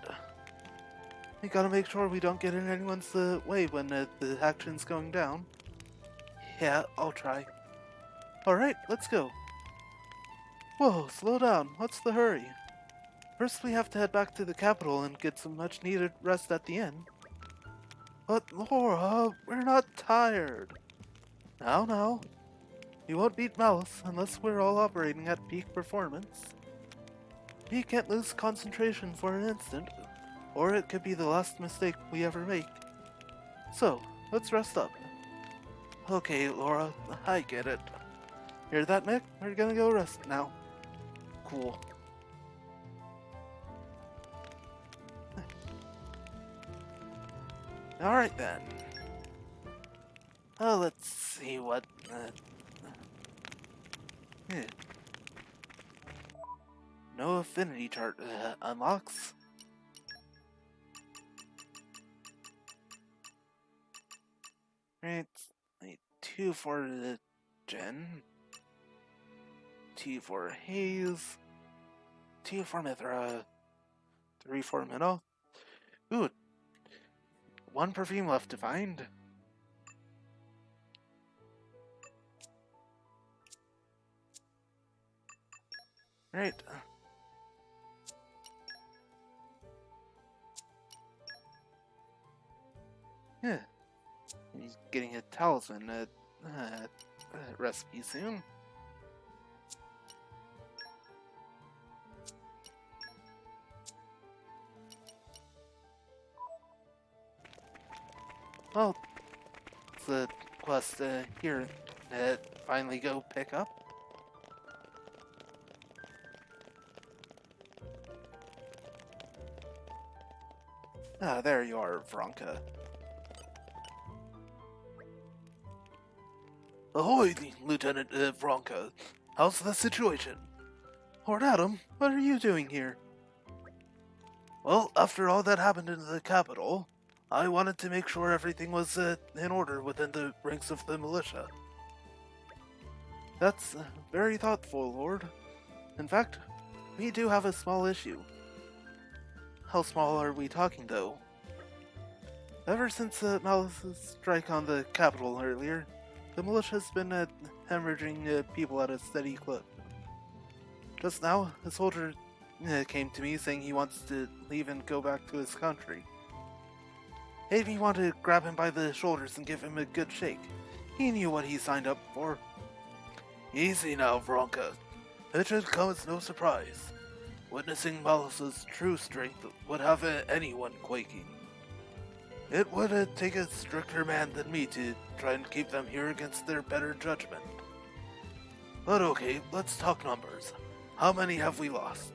We gotta make sure we don't get in anyone's way when the action's going down. Yeah, I'll try. Alright, let's go. Whoa, slow down. What's the hurry? First we have to head back to the capital and get some much needed rest at the inn. But Laura, we're not tired. Now. You won't beat Malice unless we're all operating at peak performance. We can't lose concentration for an instant, or it could be the last mistake we ever make. So, let's rest up. Okay, Laura, I get it. Hear that, Mick? We're gonna go rest now. Cool. Alright then. Let's see what... No affinity chart unlocks. Right, 2 for the Gen, 2 for Haze, 2 for Mithra, 3 for Minnow. Ooh, 1 perfume left to find. Right. Yeah. He's getting a talisman recipe soon. Well, it's a quest here finally go pick up. Ah, there you are, Vronka. Ahoy, Lieutenant Vronka. How's the situation? Lord Adam, what are you doing here? Well, after all that happened in the capital, I wanted to make sure everything was in order within the ranks of the militia. That's very thoughtful, Lord. In fact, we do have a small issue. How small are we talking, though? Ever since Malice's strike on the capital earlier, the militia's been hemorrhaging people at a steady clip. Just now, a soldier came to me saying he wants to leave and go back to his country. made me want to grab him by the shoulders and give him a good shake. He knew what he signed up for. Easy now, Veronica. It should come as no surprise. Witnessing Malice's true strength would have anyone quaking. It would take a stricter man than me to try and keep them here against their better judgment. But okay, let's talk numbers. How many have we lost?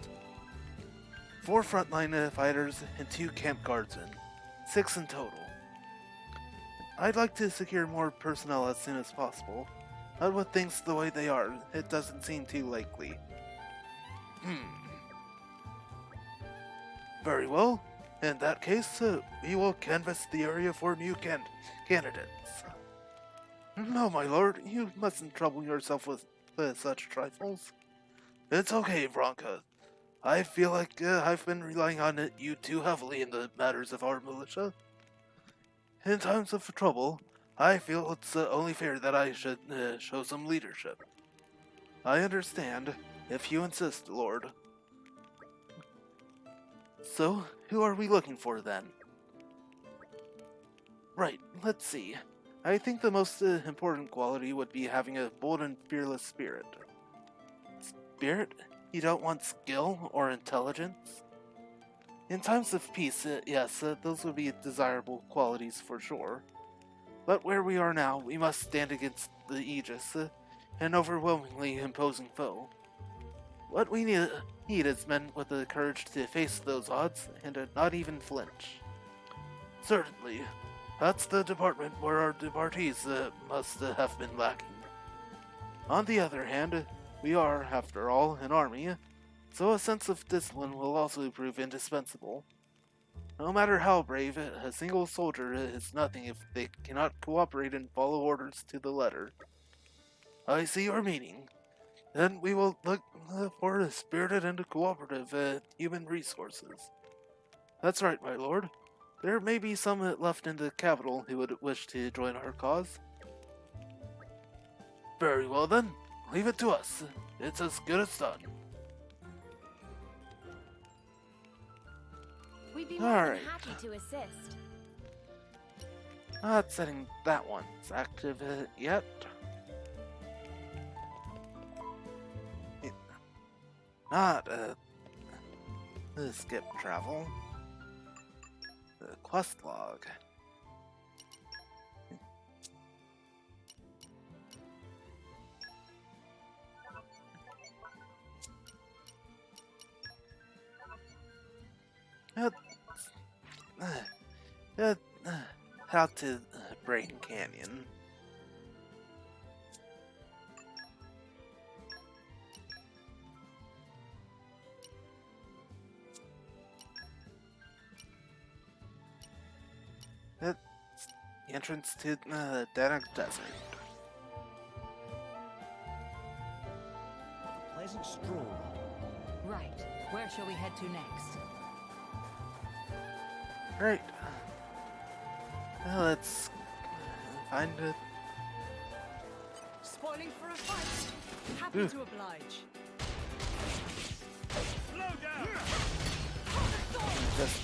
4 frontline fighters and 2 camp guardsmen. 6 in total. I'd like to secure more personnel as soon as possible, but with things the way they are, it doesn't seem too likely. Very well. In that case, we will canvass the area for new candidates. No, my lord, you mustn't trouble yourself with such trifles. It's okay, Veronica. I feel like I've been relying on you too heavily in the matters of our militia. In times of trouble, I feel it's only fair that I should show some leadership. I understand, if you insist, Lord. So, who are we looking for then? Right, let's see. I think the most important quality would be having a bold and fearless spirit. Spirit? You don't want skill or intelligence? In times of peace, yes, those would be desirable qualities for sure. But where we are now, we must stand against the Aegis, an overwhelmingly imposing foe. What we need is men with the courage to face those odds and not even flinch. Certainly, that's the department where our departees must have been lacking. On the other hand, we are, after all, an army, so a sense of discipline will also prove indispensable. No matter how brave, a single soldier is nothing if they cannot cooperate and follow orders to the letter. I see your meaning. Then we will look for a spirited and cooperative human resources. That's right, my lord. There may be some left in the capital who would wish to join our cause. Very well then, leave it to us. It's as good as done. We'd be more Alright. than happy to assist. Not setting that one's active yet. Not skip travel. The quest log. Out to Brain Canyon. It's the entrance to the Danag Desert. Pleasant stroll. Right. Where shall we head to next? Great. Well, let's find it. Spoiling for a fight. Happy Ooh. to oblige. Slow down! Just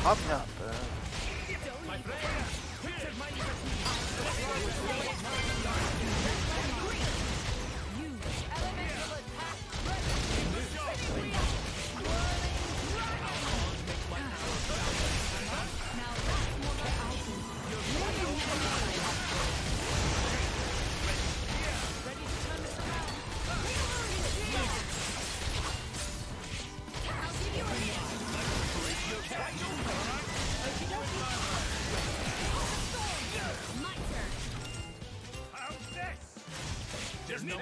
pop up. My friend! Use elemental attack. Ready. Now that's what I do. Ready to turn this around. I'll give you a my turn. How's this? There's no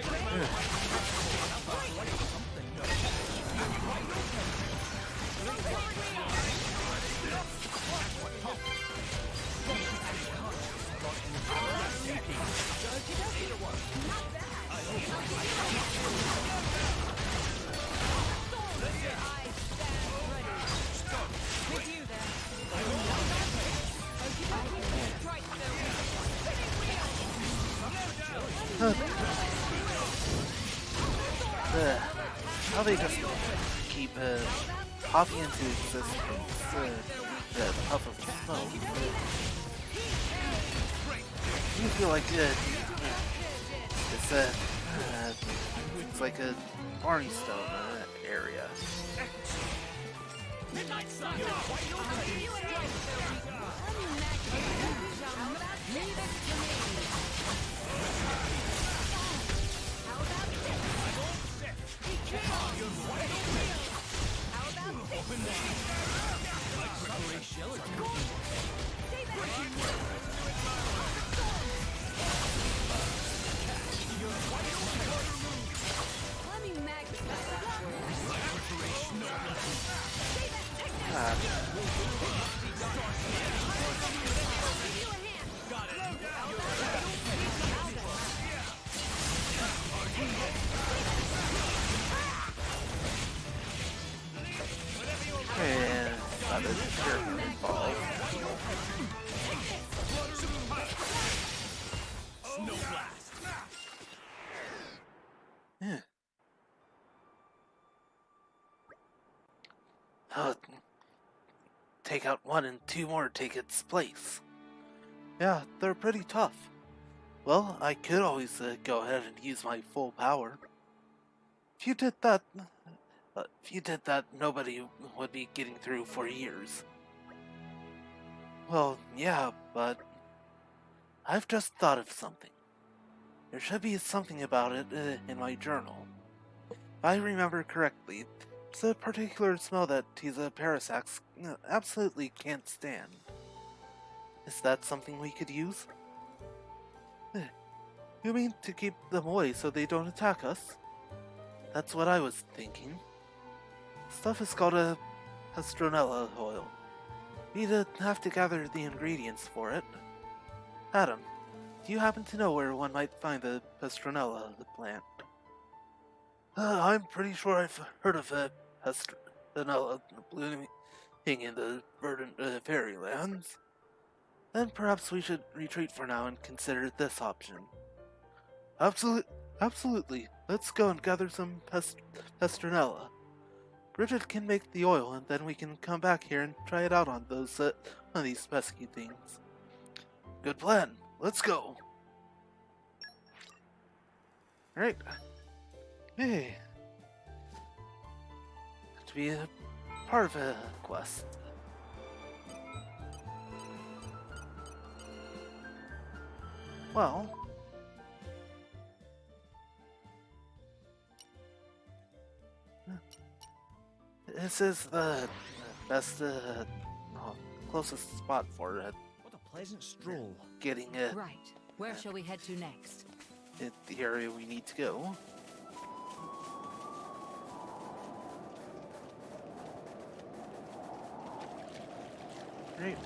With you then. Strike How they just keep popping into existence. the puff of smoke. You feel like it's like a Barney Stone area. Midnight Sun! Leave it to me. How about this? How about this? Stay back. Let me magnify that for you. Stay back. Take that. Ah, Give you a hand. and not a German involved. Snow Blast! Yeah. Oh, take out one and two more take its place. Yeah, they're pretty tough. Well, I could always go ahead and use my full power. If you did that, nobody would be getting through for years. Well, yeah, but I've just thought of something. There should be something about it in my journal. If I remember correctly, it's a particular smell that Tiza Parasax absolutely can't stand. Is that something we could use? You mean to keep them away so they don't attack us? That's what I was thinking. Stuff is called a Pestronella oil. We'd have to gather the ingredients for it. Adam, do you happen to know where one might find the Pestronella, the plant? I'm pretty sure I've heard of Pestronella blooming in the verdant fairylands. Then perhaps we should retreat for now and consider this option. Absolutely. Let's go and gather some Pestronella. Bridget can make the oil, and then we can come back here and try it out on these pesky things. Good plan. Let's go. Alright. Hey. To be a part of a quest. Well. This is the best, closest spot for What a pleasant stroll. getting Right. Where shall we head to next? the area we need to go. Right.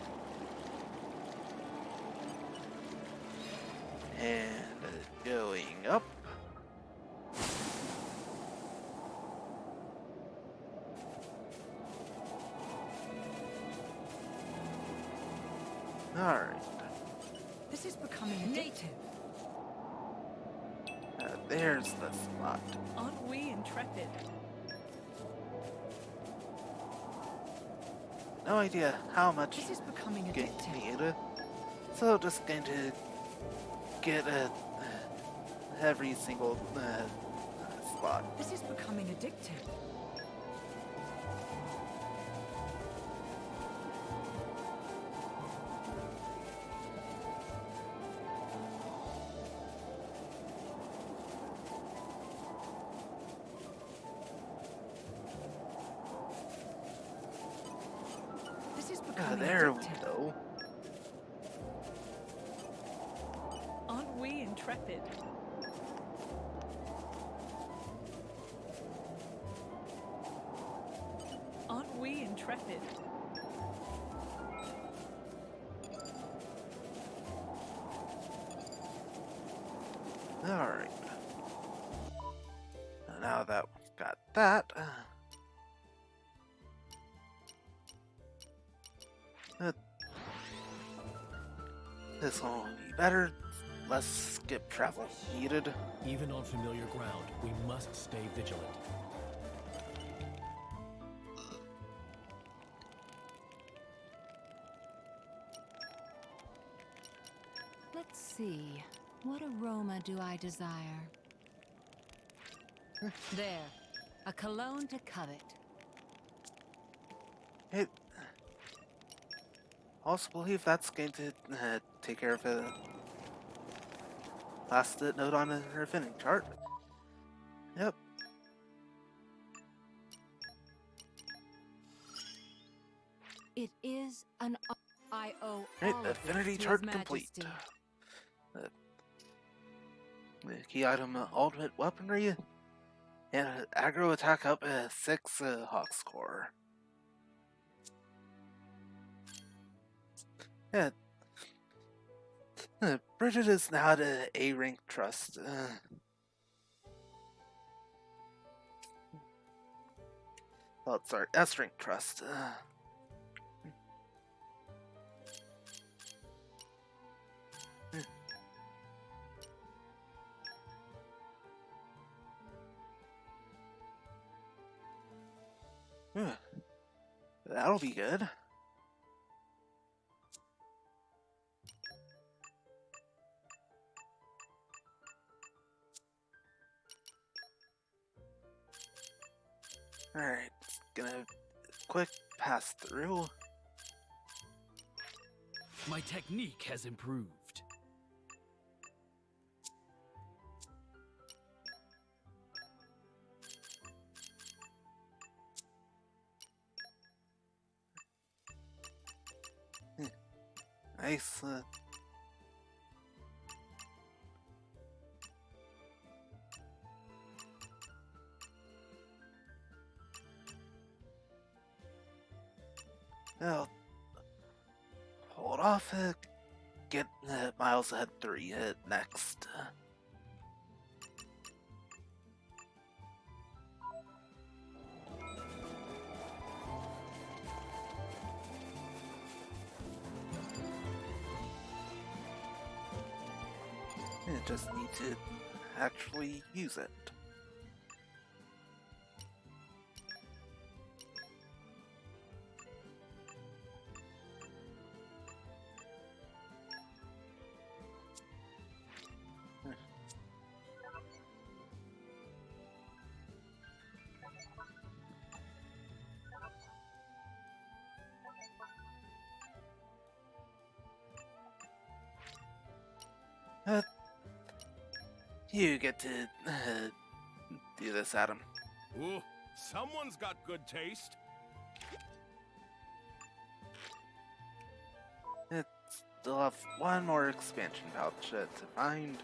And going up. Alright. This is becoming a native. There's the spot. Aren't we intrepid? No idea how much This is becoming getting addictive. need. So just going to get every single spot. This is becoming addictive. This is becoming There we addictive. go. Aren't we intrepid? Aren't we intrepid? Alright. Now that we've got that, this one will be better. Less skip travel needed. Even on familiar ground, we must stay vigilant. Let's see. What aroma do I desire? There. A cologne to covet. I also believe that's going to take care of the last note on her affinity chart. Yep. It is an I owe Right, all of affinity this to chart His complete. Majesty. The key item, ultimate weaponry, and aggro attack up 6 Hawk's Core. Yeah. Bridget is now at A rank trust. Oh, sorry, S rank trust. That'll be good. Alright, gonna quick pass through. My technique has improved. Nice. Well, hold off. Get Miles ahead 3 next. You just need to actually use it. You get to do this, Adam. Ooh, someone's got good taste. Still have one more expansion pouch to find.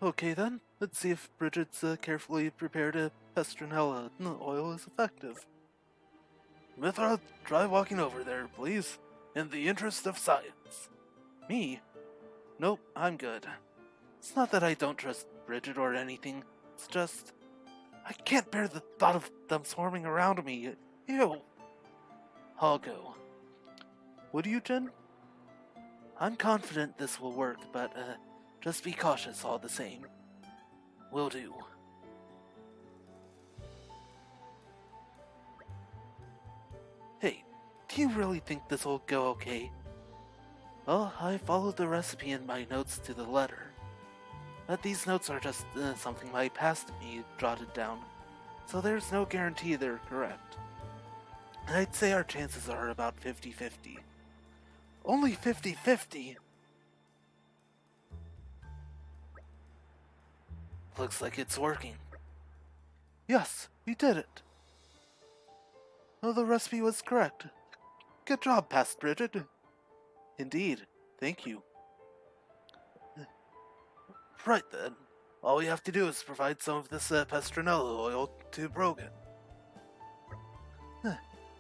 Okay then, let's see if Bridget's carefully prepared a Pestronella oil is effective. Mithra, try walking over there, please. In the interest of science. Me? Nope, I'm good. It's not that I don't trust Bridget or anything. It's just... I can't bear the thought of them swarming around me. Ew. I'll go. Would you, Jen? I'm confident this will work, but, just be cautious all the same. Will do. Hey, do you really think this will go okay? Well, I followed the recipe in my notes to the letter. But these notes are just something my past me jotted down, so there's no guarantee they're correct. I'd say our chances are about 50-50. Only 50-50? Looks like it's working. Yes, we did it. Oh, the recipe was correct. Good job, Past Bridget. Indeed, thank you. Right then, all we have to do is provide some of this Pestronella oil to Brogan.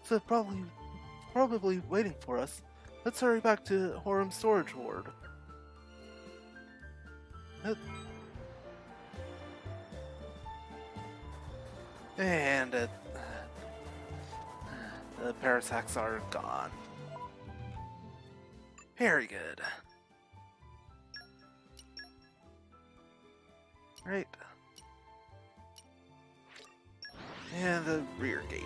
So probably waiting for us. Let's hurry back to Horum's storage ward. And the Parasacs are gone. Very good. Right. and the rear gate.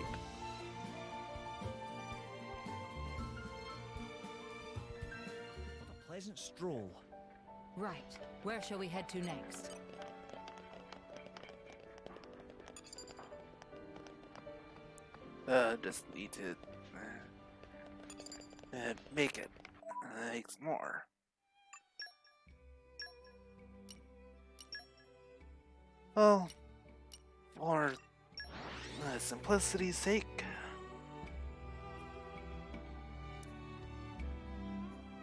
What a pleasant stroll. Right. Where shall we head to next? Just need to make it more. Well, for simplicity's sake.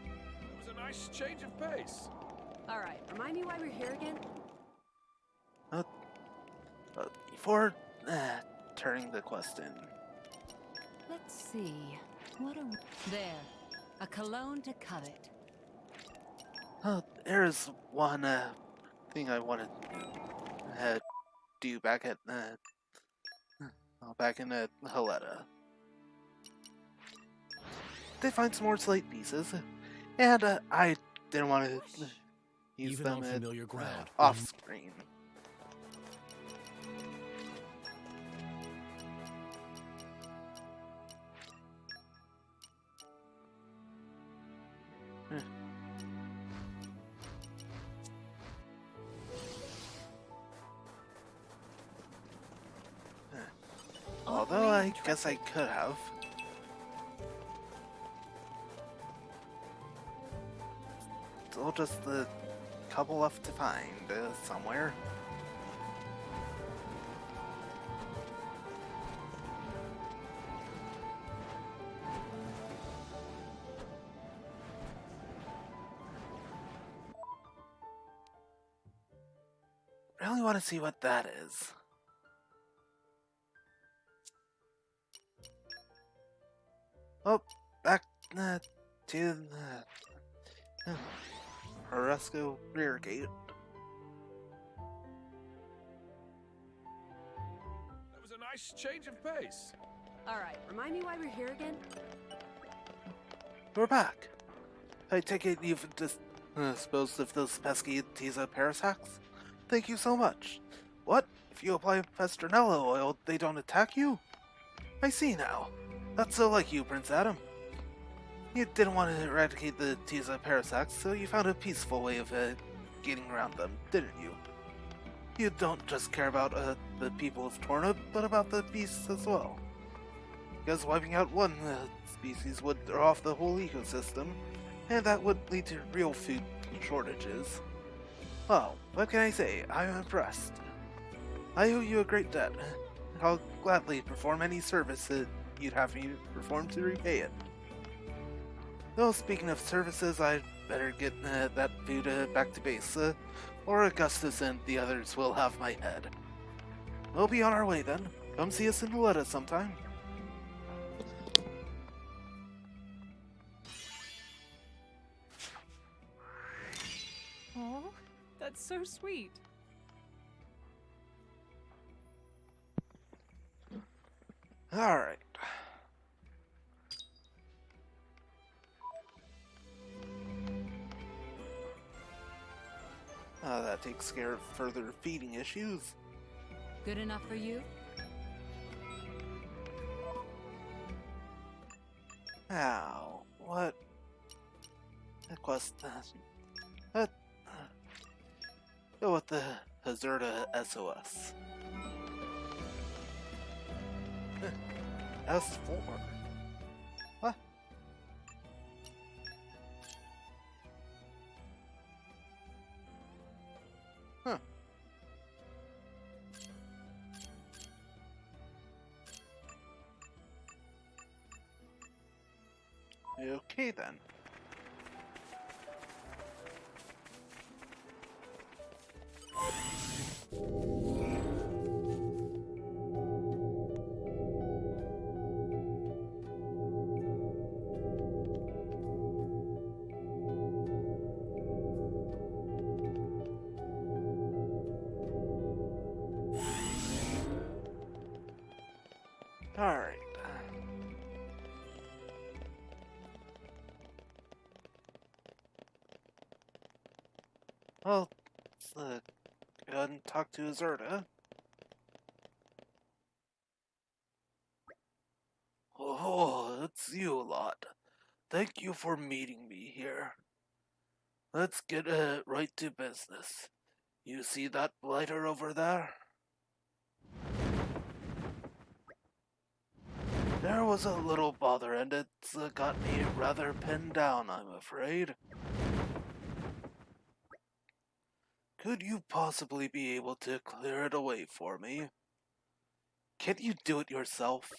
It was a nice change of pace. Alright, remind me why we're here again? Before turning the quest in. Let's see. What a... There. A cologne to covet. There's one thing I wanted to do back at back in Heleta. They find some more slate pieces, and I didn't want to use Even them on familiar ground. off screen. Although I guess I could have. Still just a couple left to find somewhere. Really want to see what that is. Oh, back to the Horesco rear gate. It was a nice change of pace. Alright, remind me why we're here again? We're back. I take it you've disposed of those pesky Tiza parasacks? Thank you so much. What? If you apply Festernella oil, they don't attack you? I see now. That's so like you, Prince Adam. You didn't want to eradicate the Tiza parasacks, so you found a peaceful way of getting around them, didn't you? You don't just care about the people of Torna, but about the beasts as well. Because wiping out one species would throw off the whole ecosystem, and that would lead to real food shortages. Well, what can I say? I'm impressed. I owe you a great debt. I'll gladly perform any service that you'd have me perform to repay it. Though, speaking of services, I'd better get that food back to base, or Augustus and the others will have my head. We'll be on our way then. Come see us in Heleta sometime. Oh, that's so sweet. Alright. That takes care of further feeding issues. Good enough for you? Now, what? That quest. Go with the Hazurda SOS. S4. What? Huh. Okay then. Alright. Well, let's go ahead and talk to Azurda. it's you lot. Thank you for meeting me here. Let's get right to business. You see that blighter over there? There was a little bother and it's got me rather pinned down, I'm afraid. Could you possibly be able to clear it away for me? Can't you do it yourself?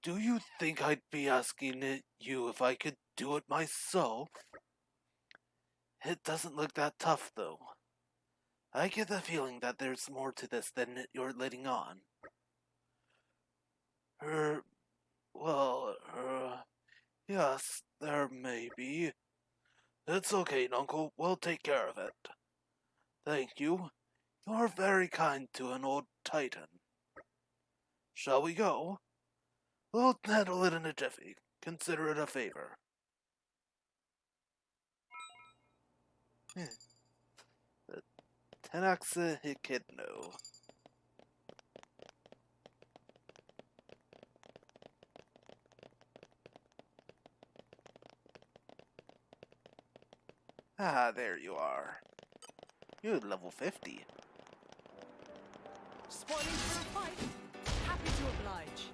Do you think I'd be asking you if I could do it myself? It doesn't look that tough, though. I get the feeling that there's more to this than you're letting on. Yes, there may be. It's okay, Uncle. We'll take care of it. Thank you. You're very kind to an old titan. Shall we go? We'll handle it in a jiffy. Consider it a favor. Tenaxa Hikidno. Ah, there you are. You're level 50. Spoiling for a fight? Happy to oblige.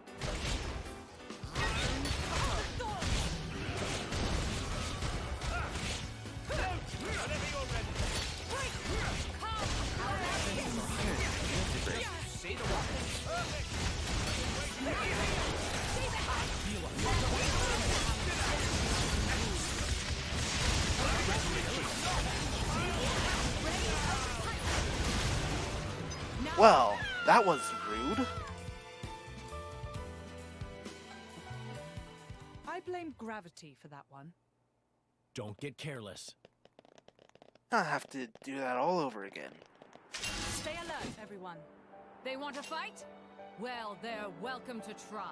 Well, that was rude. I blame gravity for that one. Don't get careless. I'll have to do that all over again. Stay alert, everyone. They want to fight? Well, they're welcome to try.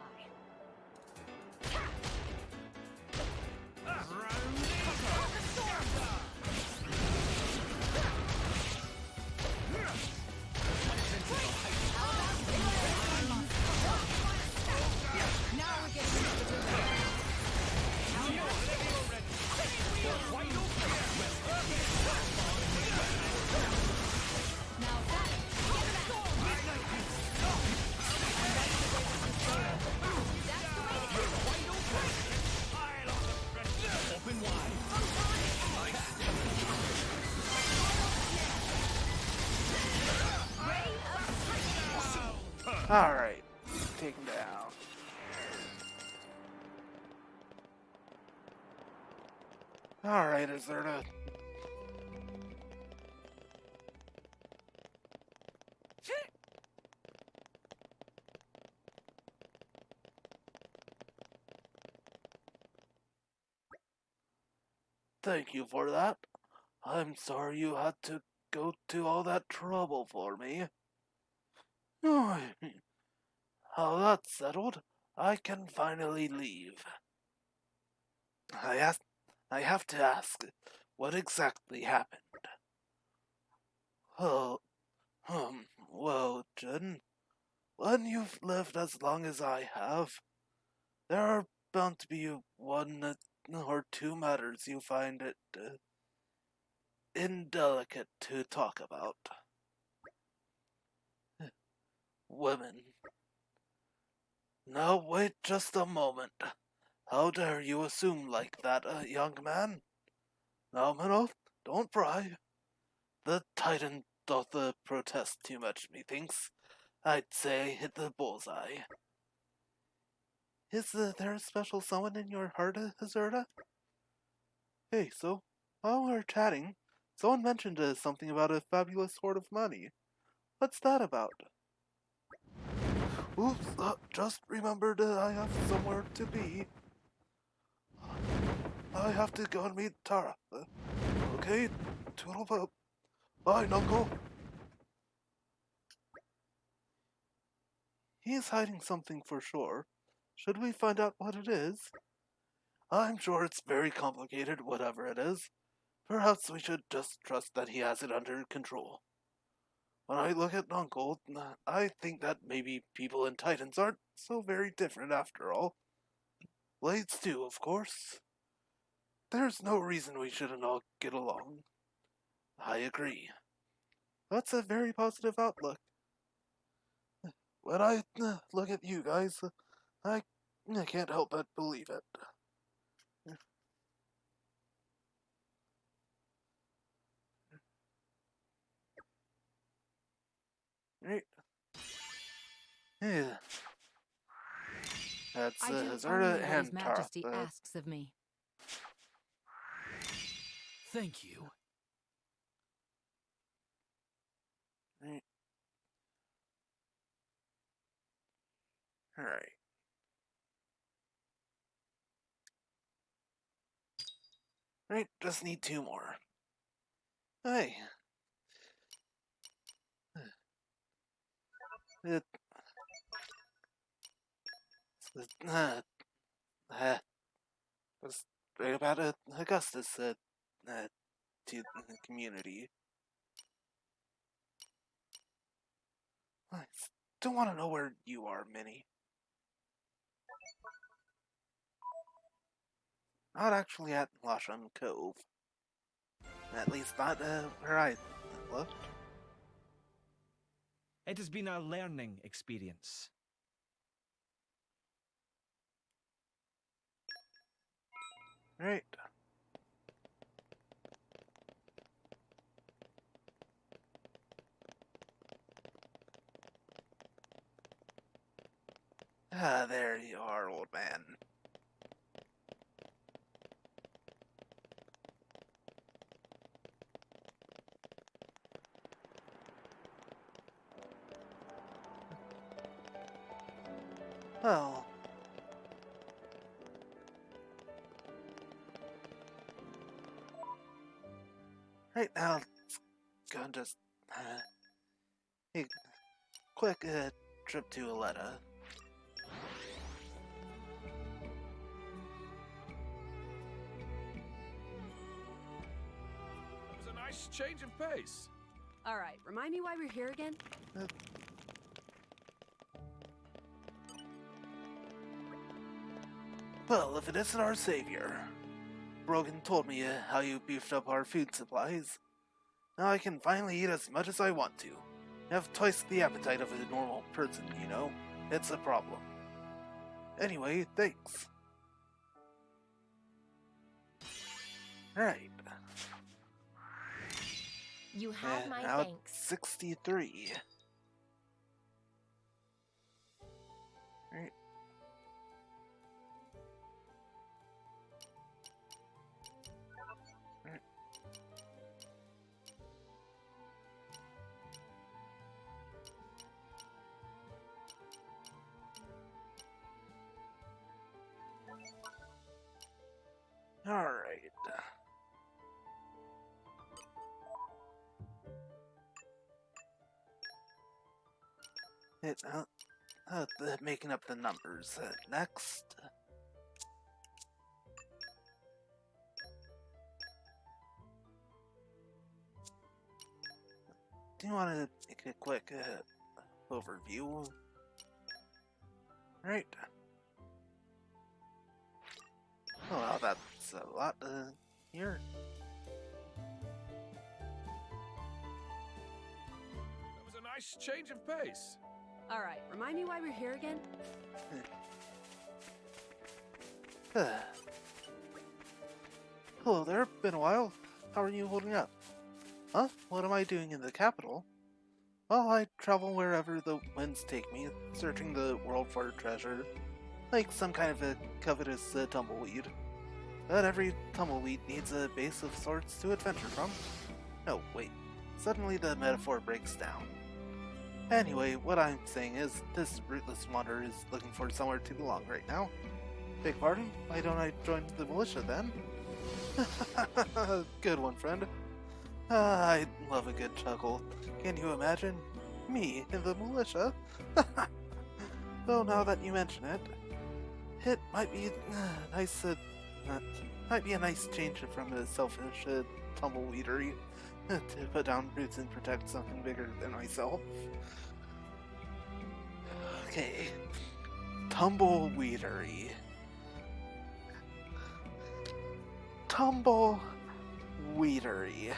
Now we're getting into the business. Now that Open wide. Alright, take him down. Alright, Azerta. Thank you for that. I'm sorry you had to go to all that trouble for me. Now that's settled, I can finally leave. I have to ask, what exactly happened? Oh, well, Jin, when you've lived as long as I have, there are bound to be one or two matters you find it indelicate to talk about. Women. Now wait just a moment. How dare you assume like that, young man? Now, Minnow, don't pry. The Titan doth protest too much, methinks. I'd say I hit the bullseye. Is there a special someone in your heart, Azerta? Hey, so, while we're chatting, someone mentioned something about a fabulous hoard of money. What's that about? Oops, just remembered I have somewhere to be. I have to go and meet Tara. Okay, toodle up. Bye, Knuckle. He's hiding something for sure. Should we find out what it is? I'm sure it's very complicated, whatever it is. Perhaps we should just trust that he has it under control. When I look at Uncle, I think that maybe people and Titans aren't so very different after all. Blades too, of course. There's no reason we shouldn't all get along. I agree. That's a very positive outlook. When I look at you guys, I can't help but believe it. Right. Yeah. That's I do Hazarda only what His and Majesty Tara. asks of me. Thank you. Right. Alright. Right, just need 2 more. Hey. It, was right about Augustus to the community. I still want to know where you are, Minnie. Not actually at Lasham Cove. At least not where I looked. It has been a learning experience. Right. Ah, there you are, old man. Well, right now, let's go and just a quick trip to Aletta. It was a nice change of pace. All right, remind me why we're here again? Well, if it isn't our savior. Brogan told me how you beefed up our food supplies. Now I can finally eat as much as I want to. I have twice the appetite of a normal person, you know. It's a problem. Anyway, thanks. Right. You have my now thanks. 63. Right. Right. All right. It's making up the numbers. Next. Do you want to make a quick overview? Right. Oh, well, that's a lot here. That was a nice change of pace. All right, remind me why we're here again? Hello there, been a while. How are you holding up? Huh? What am I doing in the capital? Well, I travel wherever the winds take me, searching the world for treasure. Like some kind of a covetous tumbleweed. But every tumbleweed needs a base of sorts to adventure from. No, wait. Suddenly the metaphor breaks down. Anyway, what I'm saying is, this rootless wanderer is looking for somewhere to belong right now. Beg pardon? Why don't I join the militia then? Good one, friend. I love a good chuckle. Can you imagine? Me in the militia? Though now that you mention it, it might be nice. Might be a nice change from a selfish tumbleweedery to put down roots and protect something bigger than myself. Okay, tumbleweedery. tumbleweedery.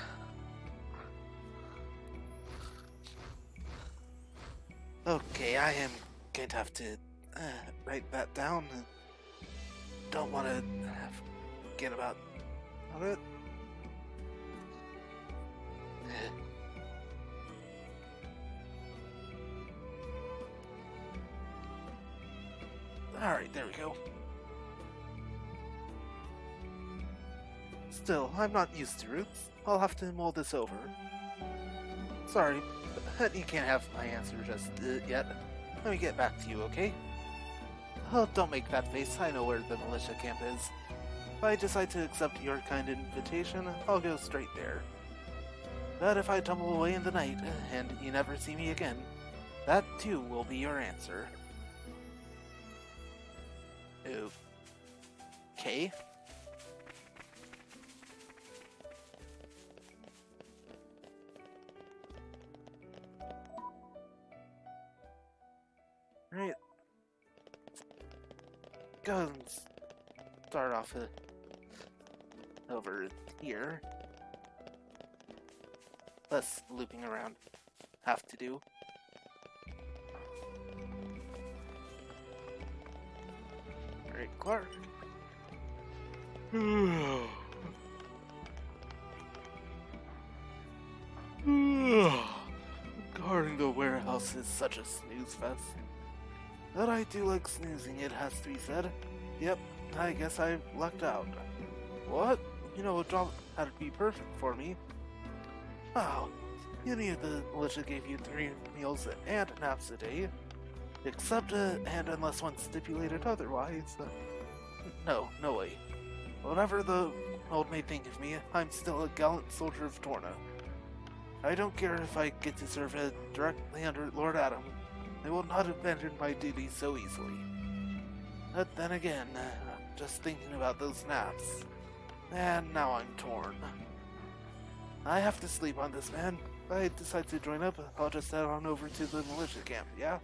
Okay, I am going to have to write that down. Don't want to forget about it. Alright, there we go. Still, I'm not used to roots. I'll have to mull this over. Sorry, but you can't have my answer just yet. Let me get back to you, okay? Oh, don't make that face. I know where the militia camp is. If I decide to accept your kind invitation, I'll go straight there. But if I tumble away in the night, and you never see me again, that too will be your answer. Okay. Right. Go and start off over here. Less looping around have to do. Alright, Clark. Guarding the warehouse is such a snooze fest. But I do like snoozing, it has to be said. Yep, I guess I lucked out. What? You know, a job had to be perfect for me. Oh, you knew the militia gave you 3 meals and naps a day. Except, and unless one stipulated otherwise. No way. Whatever the old may think of me, I'm still a gallant soldier of Torna. I don't care if I get to serve directly under Lord Adam. I will not abandon my duties so easily. But then again, just thinking about those naps, and now I'm torn. I have to sleep on this, man. If I decide to join up, I'll just head on over to the militia camp, yeah?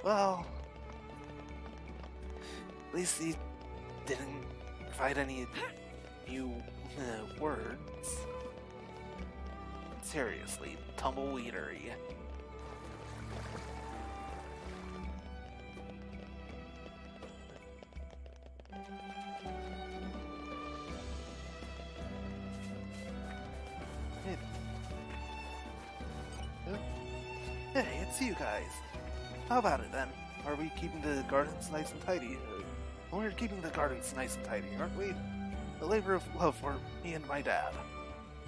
Well, at least he didn't provide any new words. Seriously, tumbleweedery. Hey, it's you guys. How about it then? Are we keeping the gardens nice and tidy? Well, we're keeping the gardens nice and tidy, aren't we? A labor of love for me and my dad.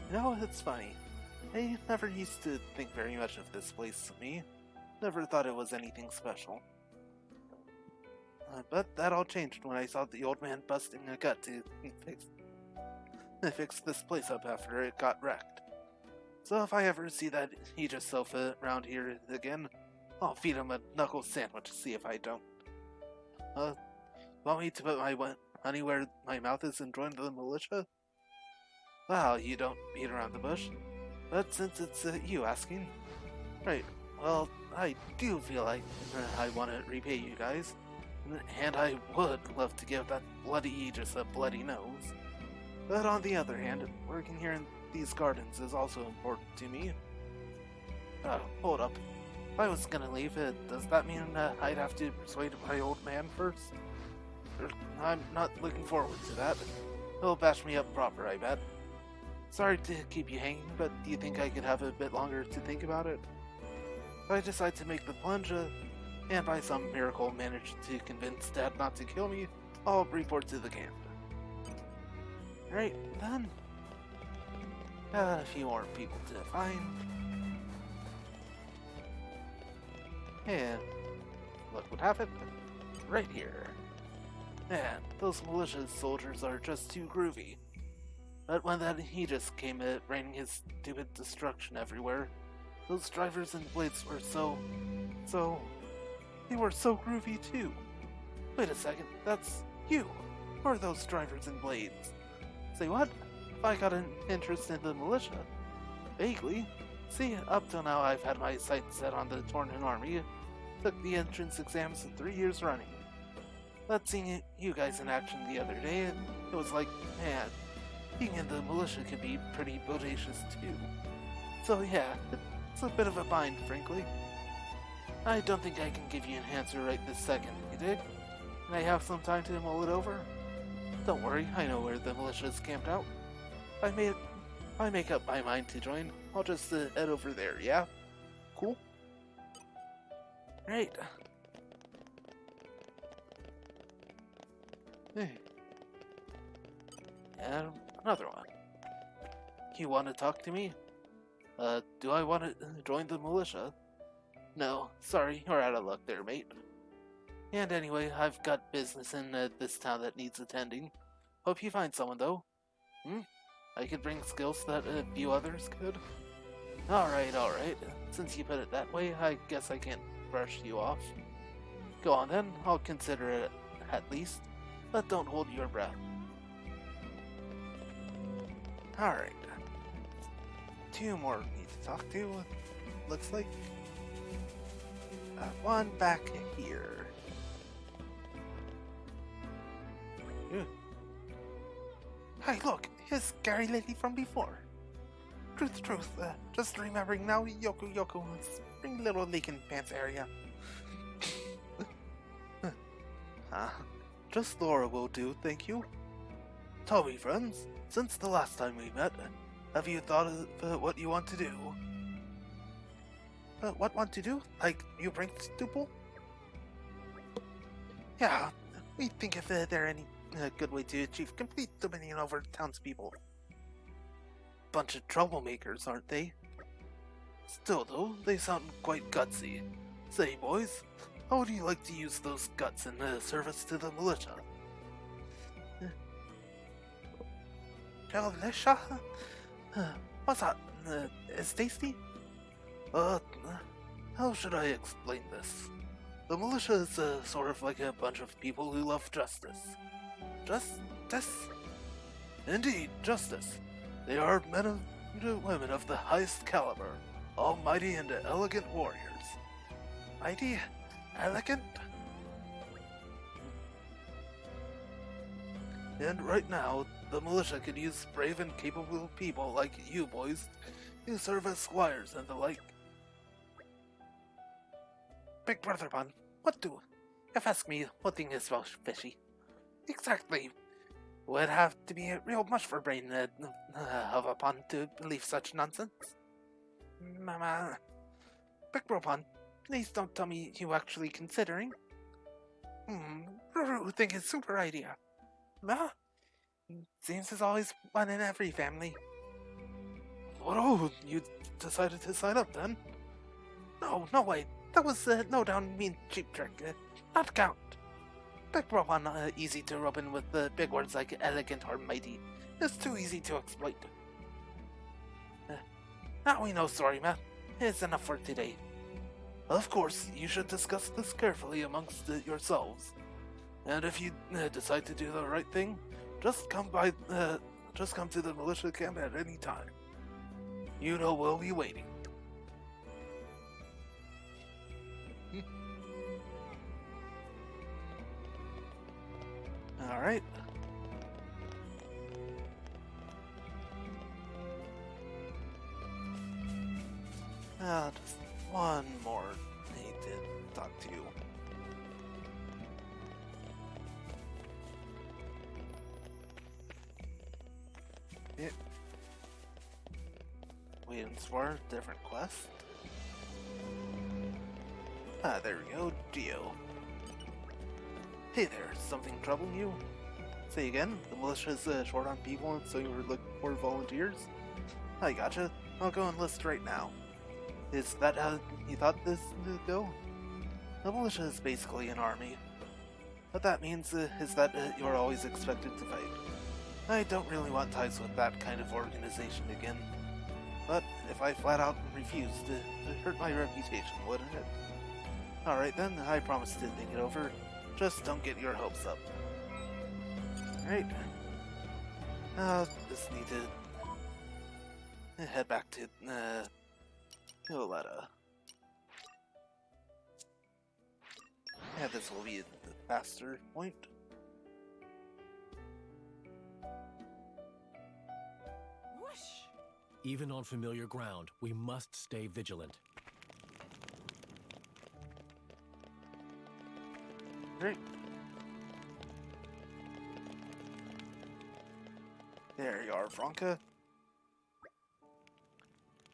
You know, it's funny. I never used to think very much of this place to me. Never thought it was anything special. But that all changed when I saw the old man busting a gut to fix this place up after it got wrecked. So if I ever see that Aegis sofa around here again, I'll feed him a knuckle sandwich to see if I don't. Want me to put my money where my mouth is and join the militia? Well, you don't beat around the bush. But since it's you asking, right, well, I do feel like I want to repay you guys. And I would love to give that bloody Aegis a bloody nose. But on the other hand, working here in these gardens is also important to me. Hold up. If I was gonna leave, does that mean I'd have to persuade my old man first? I'm not looking forward to that. He'll bash me up proper, I bet. Sorry to keep you hanging, but do you think I could have a bit longer to think about it? If I decide to make the plunge, and by some miracle manage to convince Dad not to kill me, I'll report to the camp. Right, then. A few more people to find. And look what happened. Right here. Man, those militia soldiers are just too groovy. But when that Aegis came raining his stupid destruction everywhere, those drivers and blades were they were so groovy too. Wait a second, that's you. Who are those drivers and blades? Say what? I got an interest in the militia. Vaguely. See, up till now I've had my sights set on the Tornan army. took the entrance exams 3 years running. But seeing you guys in action the other day, it was like, man, being in the militia can be pretty bodacious too. So yeah, it's a bit of a bind, frankly. I don't think I can give you an answer right this second, you dig? And I have some time to mull it over? Don't worry, I know where the militia is camped out. If I make up my mind to join, I'll just head over there, yeah? Cool? Right. Hey. And another one. You want to talk to me? Do I want to join the militia? No, sorry, you're out of luck there, mate. And anyway, I've got business in this town that needs attending. Hope you find someone, though. I could bring skills that a few others could. Alright. Since you put it that way, I guess I can't brush you off. Go on then, I'll consider it at least, but don't hold your breath. Alright. 2 more need to talk to, looks like. One back here. Hey, look, here's Gary Lady from before. Truth, just remembering now, Yoku, spring little leak in pants area. Just Laura will do, thank you. Tell me, friends, since the last time we met, have you thought of what you want to do? What want to do? Like, you bring stupid? Yeah, we think if there any good way to achieve complete dominion over townspeople. Bunch of troublemakers, aren't they? Still though, they sound quite gutsy. Say boys, how would you like to use those guts in service to the militia? Militia? What's that? Is tasty? How should I explain this? The militia is sort of like a bunch of people who love justice. Justice? Indeed, justice. They are men and women of the highest caliber, almighty and elegant warriors. Mighty? Elegant? And right now, the militia could use brave and capable people like you boys who serve as squires and the like. Big brother pun, what do? If ask me, what thing is Welsh fishy? Exactly. Would have to be a real mush for brain of a pun to believe such nonsense. Mama. Big bro pun, please don't tell me you actually considering. Ruru think it's super idea. Ma? Seems there's always one in every family. Oh, you decided to sign up then? No way. That was no down mean cheap trick. Not count. Big bro one easy to rub in with big words like elegant or mighty. It's too easy to exploit. Now we know, sorry, man. It's enough for today. Of course, you should discuss this carefully amongst yourselves. And if you decide to do the right thing, just come to the militia camp at any time. You know we'll be waiting. Alright. Just one more need to talk to you. Yeah. Waiting for a different quest. There we go, Geo. Hey there, something troubling you? Say again, the militia's short on people, and so you were looking for volunteers? I gotcha. I'll go enlist right now. Is that how you thought this would go? The militia is basically an army. What that means is that you're always expected to fight. I don't really want ties with that kind of organization again. But if I flat out refused, it hurt my reputation, wouldn't it? Alright then, I promise to think it over. Just don't get your hopes up. Alright. Just need to head back to Violetta. Yeah, this will be the faster point. Whoosh! Even on familiar ground, we must stay vigilant. Great. There you are, Franca.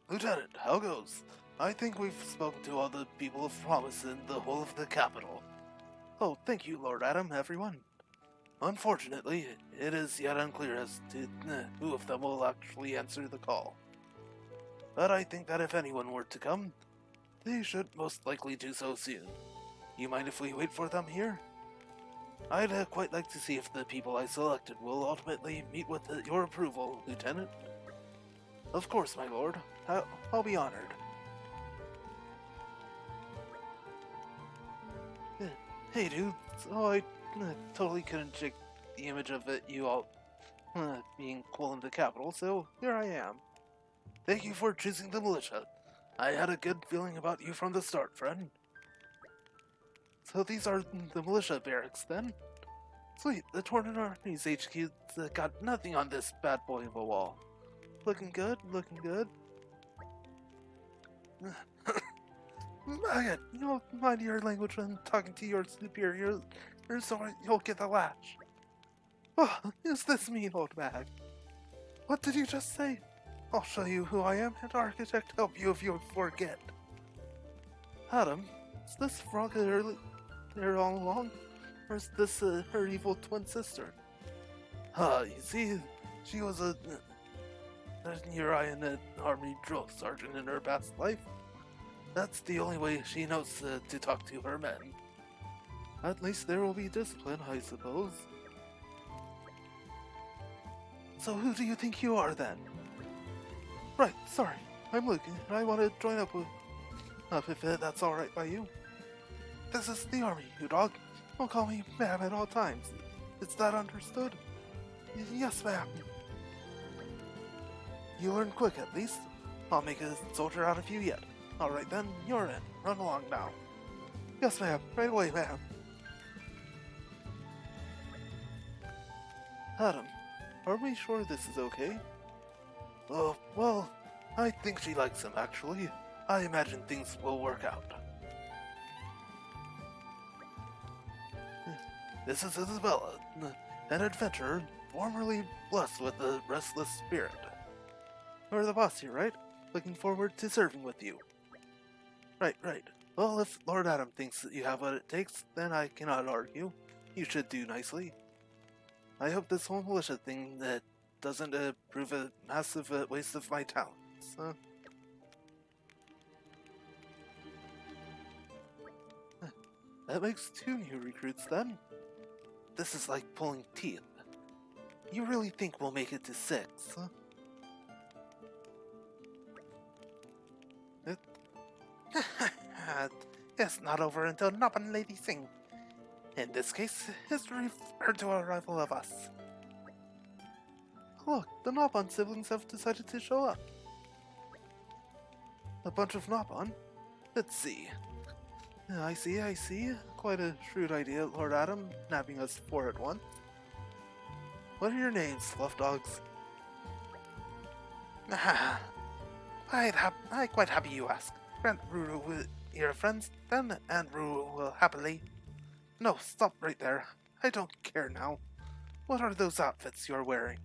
Lieutenant, how goes? I think we've spoken to all the people of promise in the whole of the capital. Oh, thank you, Lord Adam, everyone. Unfortunately, it is yet unclear as to who of them will actually answer the call. But I think that if anyone were to come, they should most likely do so soon. You mind if we wait for them here? I'd quite like to see if the people I selected will ultimately meet with your approval, Lieutenant. Of course, my lord. I'll be honored. Hey, dude. So I totally couldn't shake the image of you all being cool in the capital, so here I am. Thank you for choosing the militia. I had a good feeling about you from the start, friend. So these are the militia barracks, then? Sweet, the Torna Army's HQ got nothing on this bad boy of a wall. Looking good, looking good. Maggot, you'll mind your language when talking to your superiors, or so you'll get the lash. Oh, is this mean, old bag? What did you just say? I'll show you who I am, and Architect help you if you forget. Adam, is this Franca there all along? Or is this her evil twin sister? You see, she was a Urian army drill sergeant in her past life. That's the only way she knows to talk to her men. At least there will be discipline, I suppose. So who do you think you are, then? Right, sorry. I'm Luke, and I want to join up if that's alright by you. This is the army, you dog. Don't call me ma'am at all times. Is that understood? Yes, ma'am. You learn quick, at least. I'll make a soldier out of you yet. Alright then, you're in. Run along now. Yes, ma'am. Right away, ma'am. Adam, are we sure this is okay? Oh, well, I think she likes him, actually. I imagine things will work out. This is Isabella, an adventurer formerly blessed with a restless spirit. You're the boss here, right? Looking forward to serving with you. Right. Well, if Lord Adam thinks that you have what it takes, then I cannot argue. You should do nicely. I hope this whole militia thing doesn't prove a massive waste of my talents. That makes 2 new recruits then. This is like pulling teeth. You really think we'll make it to 6, huh? It's not over until Noppan Lady sing. In this case, history referred to a rival of us. Look, the Noppan siblings have decided to show up. A bunch of Noppan? Let's see. I see. Quite a shrewd idea, Lord Adam, nabbing us 4 at once. What are your names, fluff dogs? I'm quite happy you ask. Grant Ruru with your friends, then, and Ruru will happily... No, stop right there. I don't care now. What are those outfits you're wearing?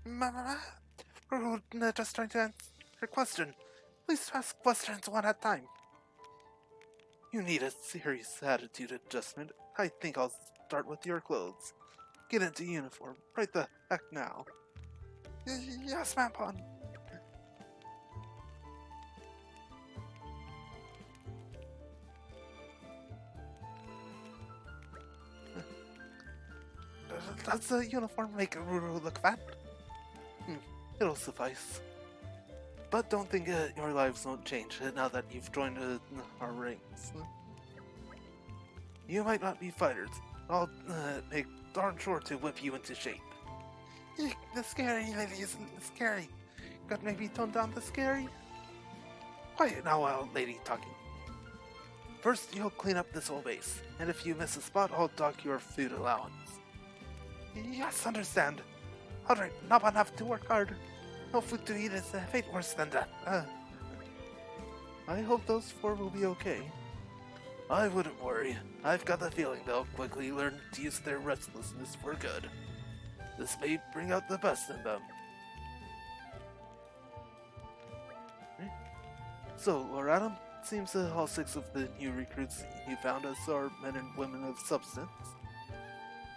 Ruru, just trying to answer your question. Please ask questions one at a time. You need a serious attitude adjustment. I think I'll start with your clothes. Get into uniform, right the heck now. Yes, ma'am, Pon. Does the uniform make Ruru look fat? It'll suffice. But don't think your lives won't change now that you've joined our ranks. You might not be fighters. I'll make darn sure to whip you into shape. The scary lady isn't scary. Could maybe tone down the scary? Quiet now, lady talking. First, you'll clean up this whole base, and if you miss a spot, I'll dock your food allowance. Yes, understand. Alright, now I have to work hard. No food to eat is a fate worse than death. I hope those four will be okay. I wouldn't worry. I've got the feeling they'll quickly learn to use their restlessness for good. This may bring out the best in them. So, Lord Adam, seems all 6 of the new recruits you found us are men and women of substance.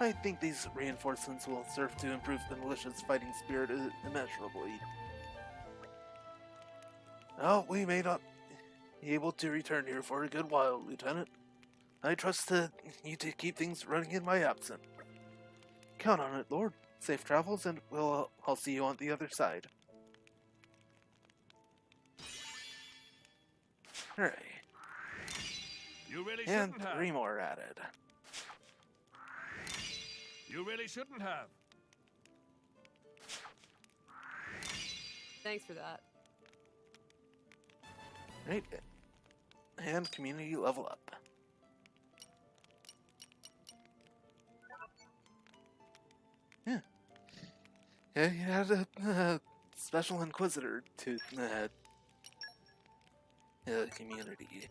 I think these reinforcements will serve to improve the militia's fighting spirit immeasurably. Now, we may not be able to return here for a good while, Lieutenant. I trust you to keep things running in my absence. Count on it, Lord. Safe travels, and I'll see you on the other side. Hooray. You really And shouldn't have. 3 more added. You really shouldn't have. Thanks for that. Right. And community level up. Yeah. Yeah, you had a special inquisitor to community.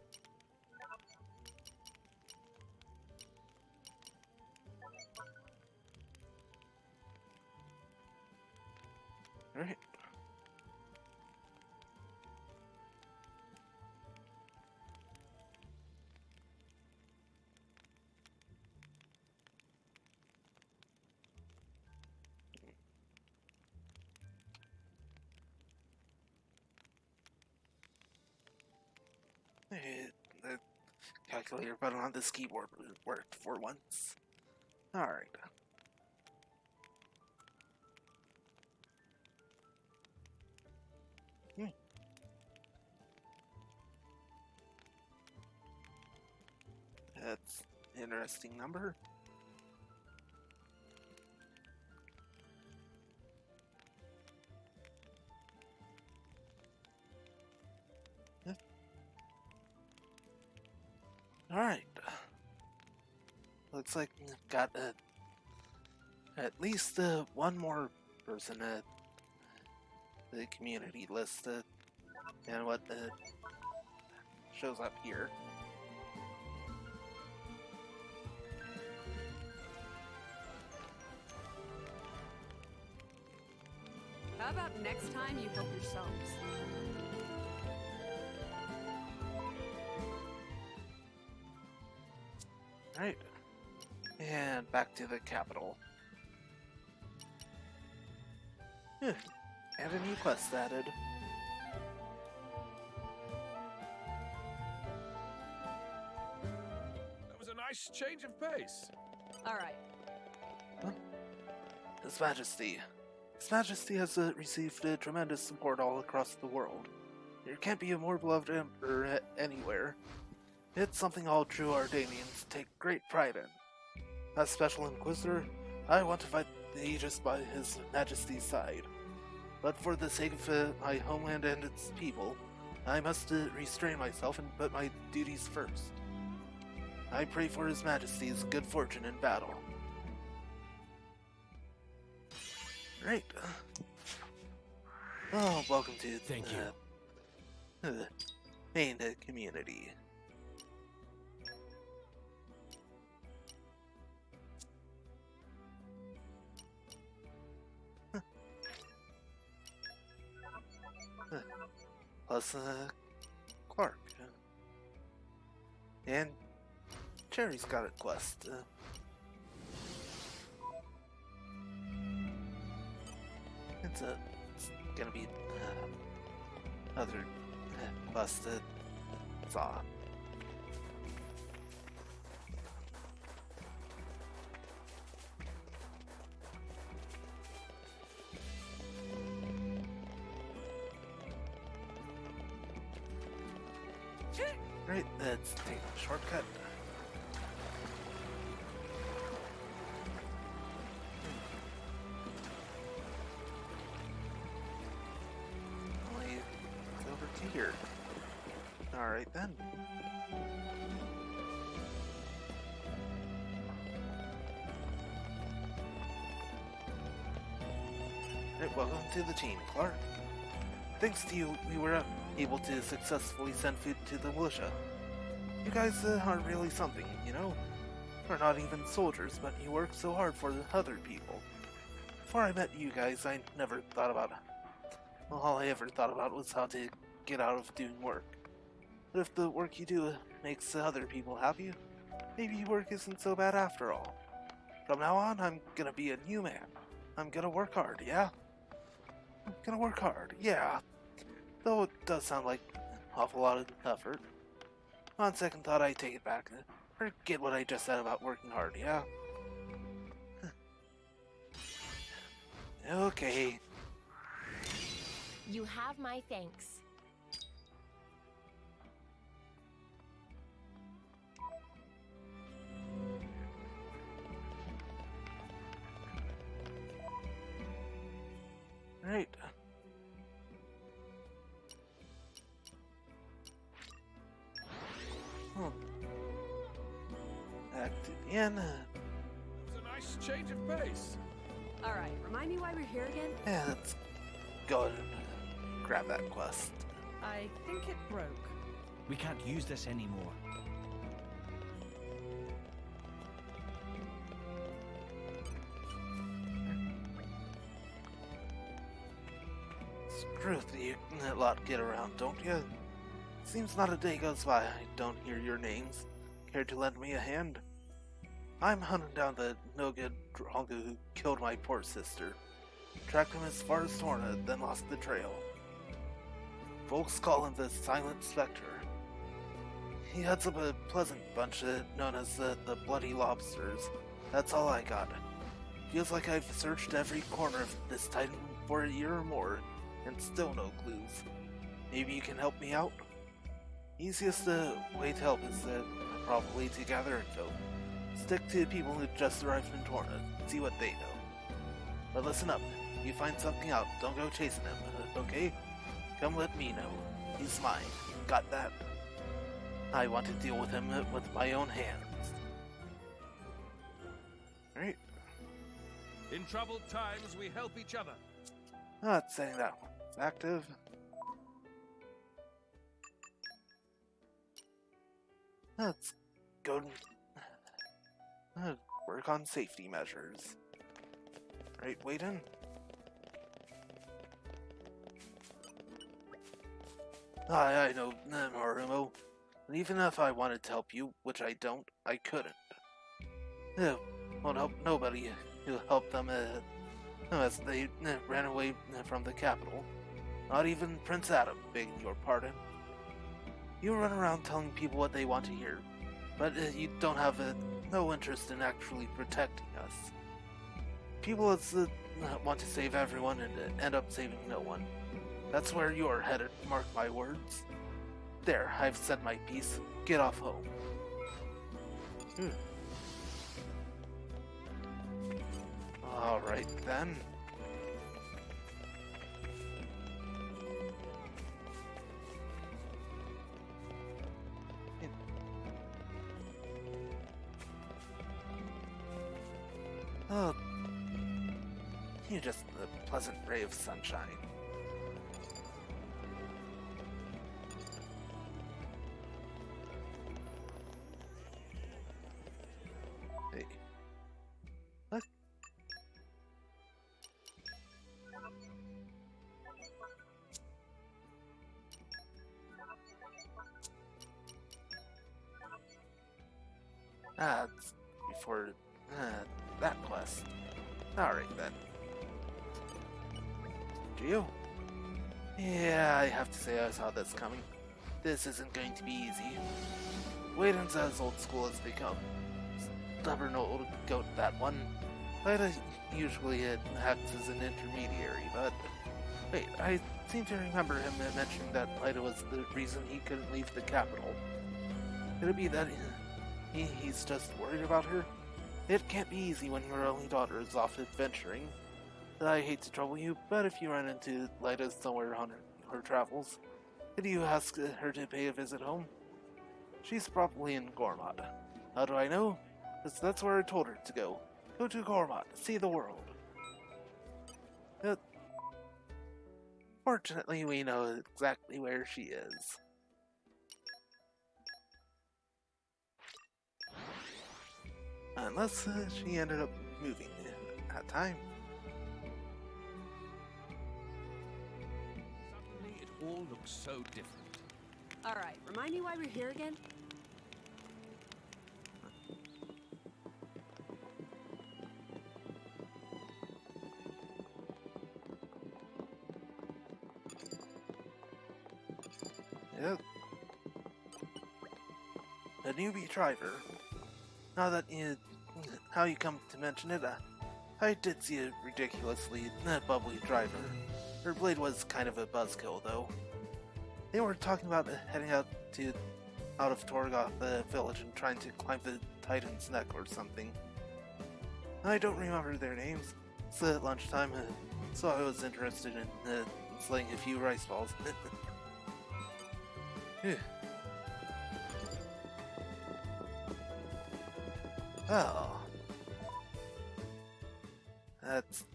Alright. The calculator button on this keyboard worked for once. Alright. That's an interesting number. Alright. Looks like we've got at least one more person at the community list and what shows up here. How about next time you help yourselves? Right. And back to the capital. And a new quest added. That was a nice change of pace. All right. His Majesty. His Majesty has received tremendous support all across the world. There can't be a more beloved emperor anywhere. It's something all true Ardanians take great pride in. As Special Inquisitor, I want to fight the Aegis by His Majesty's side. But for the sake of my homeland and its people, I must restrain myself and put my duties first. I pray for His Majesty's good fortune in battle. Right. Oh, welcome to Thank you. the main community. Plus Clark. And Cherry's got a quest. It's gonna be other busted saw. Right, let's take a shortcut. Only it's over to here. Alright then. Right, welcome to the team, Clark. Thanks to you, we were able to successfully send food to the militia. You guys are really something, you know? We're not even soldiers, but you work so hard for the other people. Before I met you guys, I never thought about... Well, all I ever thought about was how to get out of doing work. But if the work you do makes other people happy, maybe work isn't so bad after all. From now on, I'm gonna be a new man. I'm gonna work hard, yeah? I'm gonna work hard, yeah. Though it does sound like an awful lot of effort. On second thought, I take it back. Forget what I just said about working hard, yeah? Okay. You have my thanks. Right. Oh. Back to the inn. It was a nice change of pace. Alright, remind me why we're here again? Yeah, let's go ahead and grab that quest. I think it broke. We can't use this anymore. Screw you lot get around, don't you? Seems not a day goes by I don't hear your names. Care to lend me a hand? I'm hunting down the no-good Drongo who killed my poor sister. Tracked him as far as Torna, then lost the trail. Folks call him the Silent Spectre. He heads up a pleasant bunch known as the Bloody Lobsters. That's all I got. Feels like I've searched every corner of this titan for a year or more, and still no clues. Maybe you can help me out? Easiest way to help is probably to gather info. Stick to people who just arrived in Torna, see what they know. But listen up, if you find something out, don't go chasing him, okay? Come let me know. He's mine. Got that? I want to deal with him with my own hands. Alright. In troubled times, we help each other. Not saying that one's active. Let's go work on safety measures. Right, Wayden? I know, Marumo. And even if I wanted to help you, which I don't, I couldn't. Won't help nobody who helped them as they ran away from the capital. Not even Prince Adam, begging your pardon. You run around telling people what they want to hear, but you don't have no interest in actually protecting us. People want to save everyone and end up saving no one. That's where you're headed, mark my words. There, I've said my piece. Get off home. Alright then. Oh, you're just a pleasant ray of sunshine. Hey. What? It's before that quest. Alright then. Do you? Yeah, I have to say I saw this coming. This isn't going to be easy. Wayden's as old school as they come. Stubborn old goat, that one. Lyda usually acts as an intermediary, but... Wait, I seem to remember him mentioning that Lyda was the reason he couldn't leave the capital. Could it be that he's just worried about her? It can't be easy when your only daughter is off adventuring. I hate to trouble you, but if you run into Lyda somewhere on her travels, could you ask her to pay a visit home? She's probably in Gormod. How do I know? Because that's where I told her to go. Go to Gormod, see the world. Fortunately, we know exactly where she is. Unless she ended up moving at that time. Suddenly, it all looks so different. Alright, remind me why we're here again? Yep. A newbie driver. Now that how you come to mention it, I did see a ridiculously bubbly driver. Her blade was kind of a buzzkill, though. They were talking about heading out of Torgoth village and trying to climb the Titan's neck or something. I don't remember their names. It's at lunchtime, so I was interested in slaying a few rice balls. Phew. Oh. That's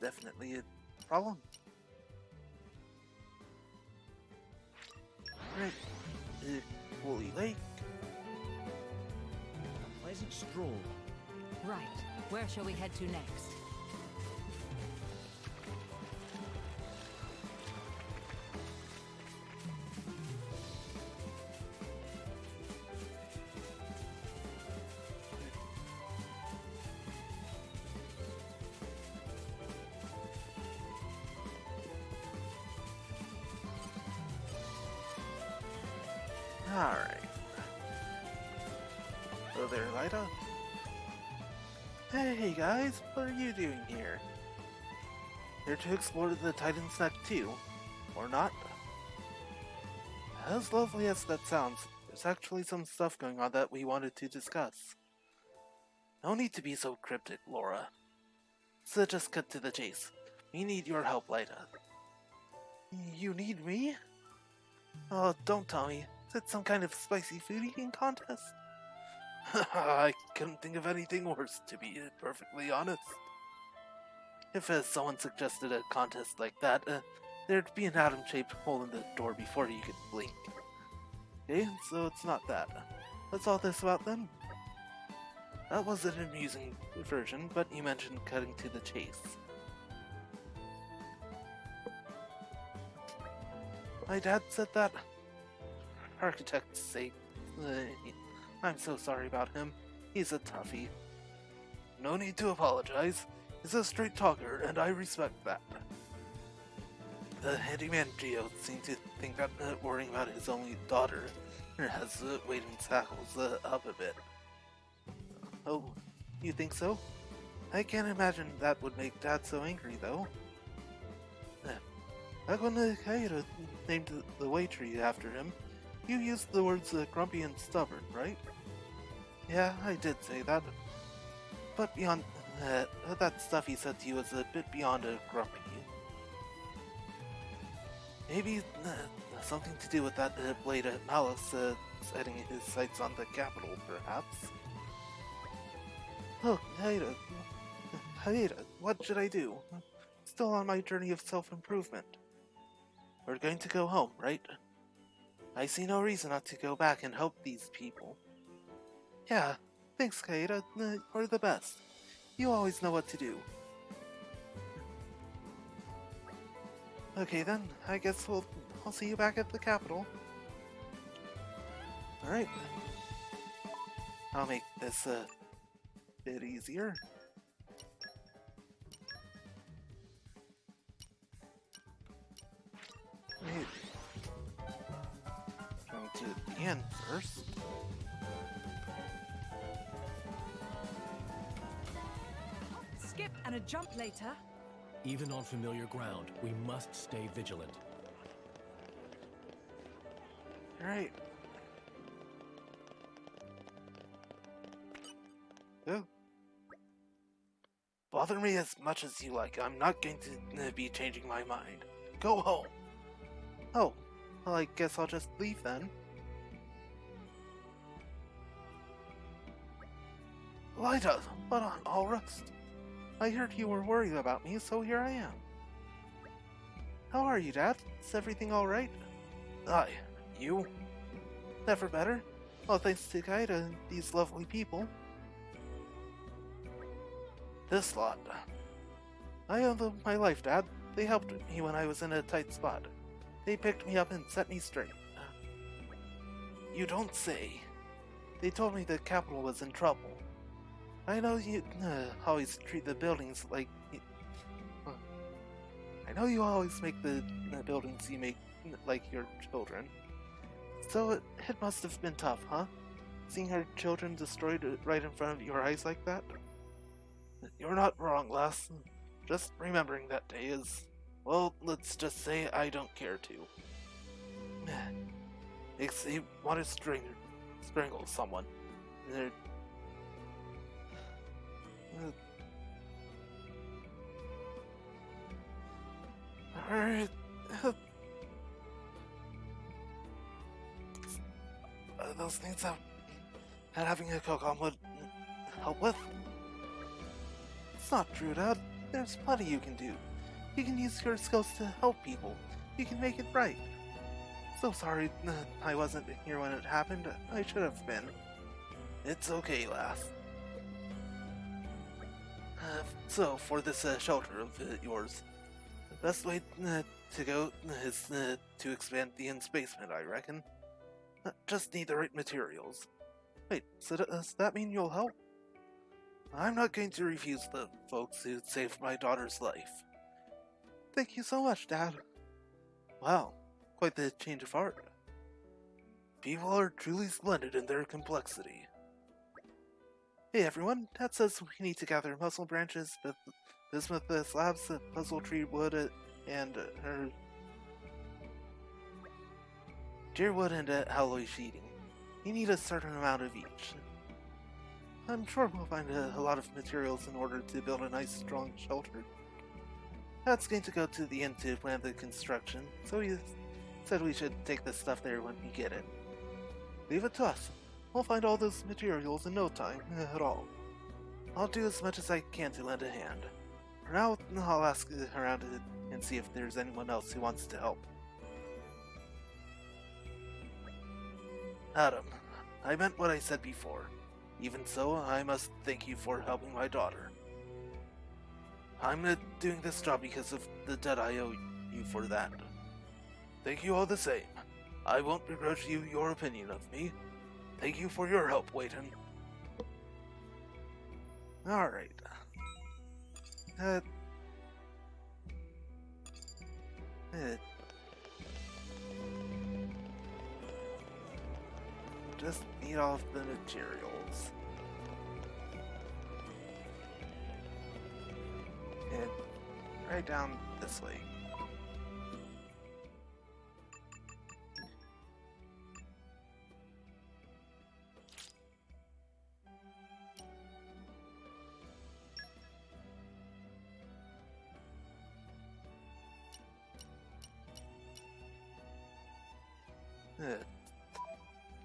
definitely a problem. Right. Woolly Lake. A pleasant stroll. Right. Where shall we head to next? Alright. Hello there, Lyda. Hey guys, what are you doing here? Here to explore the Titan's Neck too, or not? As lovely as that sounds, there's actually some stuff going on that we wanted to discuss. No need to be so cryptic, Laura. So just cut to the chase. We need your help, Lyda. You need me? Oh, don't tell me. Is it some kind of spicy food eating contest? I couldn't think of anything worse, to be perfectly honest. If someone suggested a contest like that, there'd be an atom-shaped hole in the door before you could blink. Okay, so it's not that. What's all this about then? That was an amusing version, but you mentioned cutting to the chase. My dad said that. Architect's sake. I'm so sorry about him. He's a toughie. No need to apologize. He's a straight talker, and I respect that. The handyman Geo seemed to think that worrying about his only daughter has weighted Sackles up a bit. Oh, you think so? I can't imagine that would make Dad so angry, though. Back when Kaida named the way tree after him, you used the words grumpy and stubborn, right? Yeah, I did say that. But beyond that stuff he said to you was a bit beyond grumpy. Maybe something to do with that blade at Malice setting his sights on the capital, perhaps. Look, Haida, what should I do? Still on my journey of self-improvement. We're going to go home, right? I see no reason not to go back and help these people. Yeah, thanks, Kaida. You're the best. You always know what to do. Okay then, I guess I'll see you back at the capital. Alright. I'll make this a bit easier. Wait. Going to the end first. Skip and a jump later. Even on familiar ground, we must stay vigilant. Alright. Oh. Bother me as much as you like. I'm not going to be changing my mind. Go home. Oh, well, I guess I'll just leave then. Lyda, but on all rest. I heard you were worried about me, so here I am. How are you, Dad? Is everything alright? Aye. You? Never better. All thanks to Gaida and these lovely people. This lot. I owe them my life, Dad. They helped me when I was in a tight spot. They picked me up and set me straight. You don't say. They told me the capital was in trouble. I know you always treat the buildings like... I know you always make the buildings you make like your children. So it must have been tough, huh? Seeing your children destroyed right in front of your eyes like that? You're not wrong, lass. Just remembering that day is... well, let's just say I don't care to. Makes me want to strangle someone. Alright. Those things that having a Kokon would help with? It's not true, Dad. There's plenty you can do. You can use your skills to help people. You can make it right. So sorry I wasn't here when it happened. I should have been. It's okay, lass. So, for this shelter of yours, the best way to go is to expand the inn basement, I reckon. Just need the right materials. Wait, so does that mean you'll help? I'm not going to refuse the folks who saved my daughter's life. Thank you so much, Dad. Wow, quite the change of heart. People are truly splendid in their complexity. Hey everyone, Dad says we need to gather muscle branches, bismuth slabs, puzzle tree wood, and deer wood and alloy sheeting. You need a certain amount of each. I'm sure we'll find a lot of materials in order to build a nice, strong shelter. Dad's going to go to the inn to plan the construction, so he said we should take the stuff there when we get it. Leave it to us. We'll find all those materials in no time at all. I'll do as much as I can to lend a hand. For now, I'll ask around and see if there's anyone else who wants to help. Adam, I meant what I said before. Even so, I must thank you for helping my daughter. I'm doing this job because of the debt I owe you for that. Thank you all the same. I won't begrudge you your opinion of me. Thank you for your help, Wayton. Alright. Just need all of the materials. And right down this way.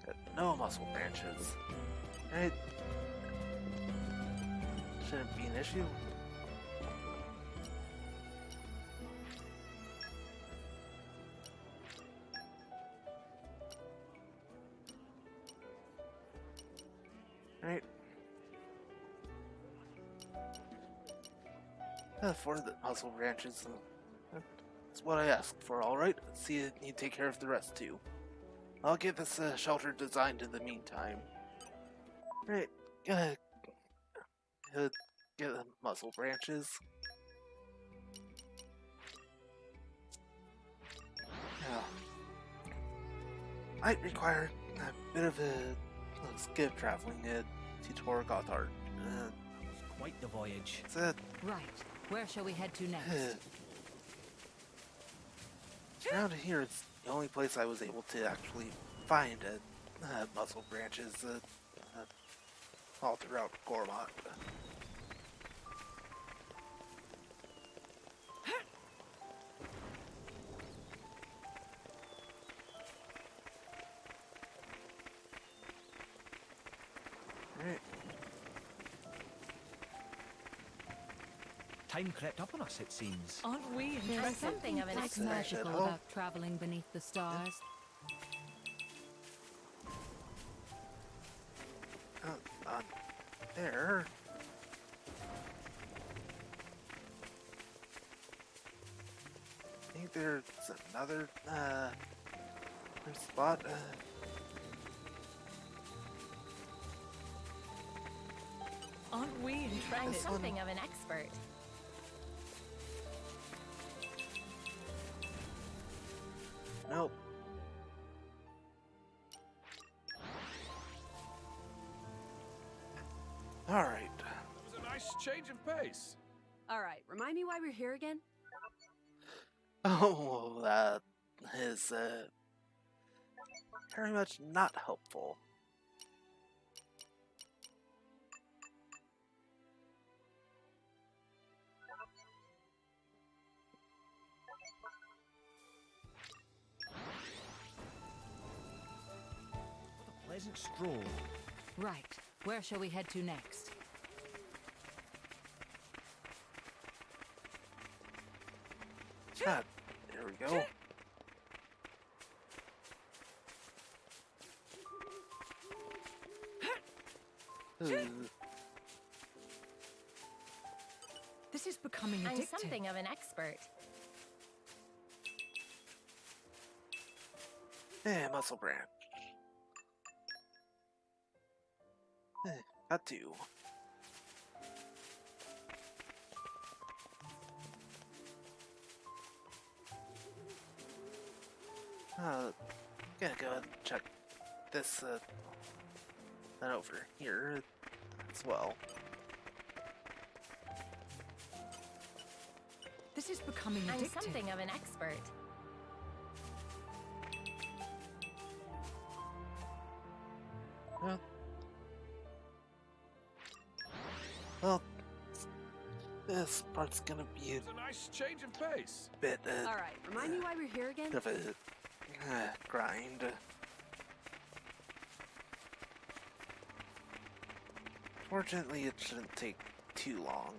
Got no muscle branches. Right? Shouldn't be an issue. Right. For the muscle branches, that's what I asked for, alright? See you take care of the rest too. I'll get this shelter designed in the meantime. Right, get the muscle branches. Might require a bit of a skip traveling to Torna. Quite the voyage. Right. Where shall we head to next? Around here, it's the only place I was able to actually find muscle branches all throughout Gormott. time crept up on us, it seems. Aren't we There's interested? something of an What's expert. magical Oh. about traveling beneath the stars? On there. I think there's another spot. Aren't we I'm interested? This one- something of an expert. Nope. All right. It was a nice change of pace. All right, remind me why we're here again? Oh, that is very much not helpful. What a pleasant stroll. Right. Where shall we head to next? Ah, there we go. This is becoming I'm addictive. something of an expert. Muscle branch. Got two. Gonna go ahead and check this that over here as well. This is becoming I'm addictive. something of an expert. Well, this part's gonna be It was a nice change of pace. a bit All right, remind me why we're here again? of a grind. Fortunately, it shouldn't take too long.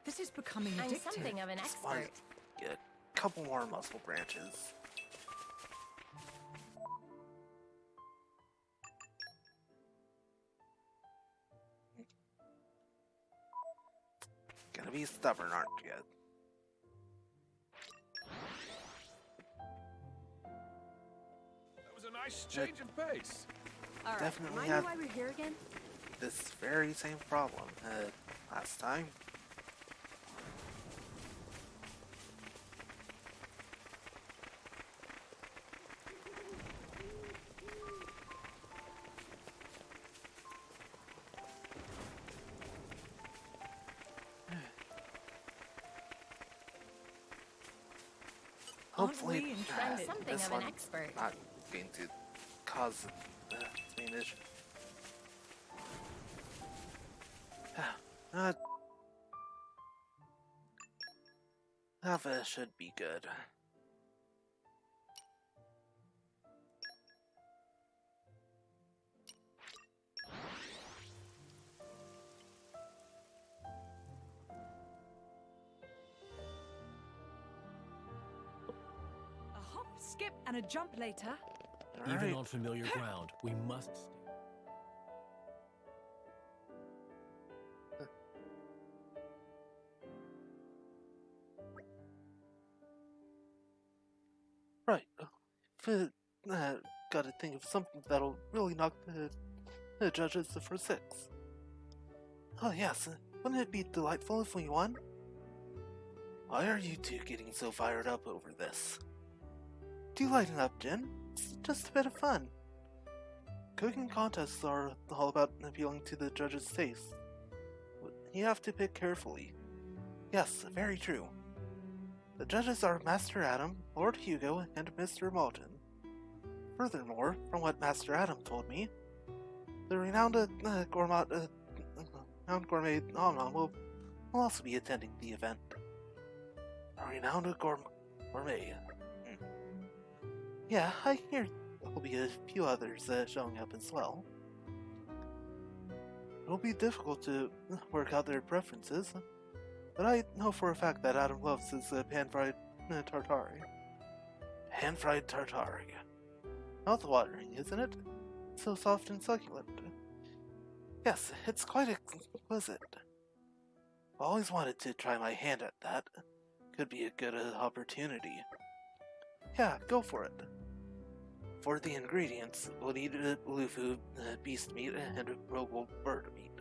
This is becoming I'm addictive. something of an Just want expert. to get a couple more muscle branches. Gonna be stubborn, aren't you? That was a nice change of pace. All right, Definitely remind me had- why we're here again? This very same problem last time. Hopefully, we interested? I'm something this of an one expert. not going to cause the main issue. Alpha should be good. A hop, skip, and a jump later. Even Alright. on familiar ground, we must stay. Right. Gotta think of something that'll really knock the judges for 6. Oh yes, wouldn't it be delightful if we won? Why are you two getting so fired up over this? Do lighten up, Jin. It's just a bit of fun. Cooking contests are all about appealing to the judges' taste. You have to pick carefully. Yes, very true. The judges are Master Adam, Lord Hugo, and Mr. Malton. Furthermore, from what Master Adam told me, the renowned gourmet renowned gourmet Nom will also be attending the event. A renowned gourmet. Yeah, I hear there'll be a few others showing up as well. It'll be difficult to work out their preferences, but I know for a fact that Adam loves his pan-fried tartare. Pan-fried tartare. Mouth-watering, isn't it? So soft and succulent. Yes, it's quite exquisite. I've always wanted to try my hand at that. Could be a good opportunity. Yeah, go for it. For the ingredients, we'll need bluefu beast meat and rogal bird meat.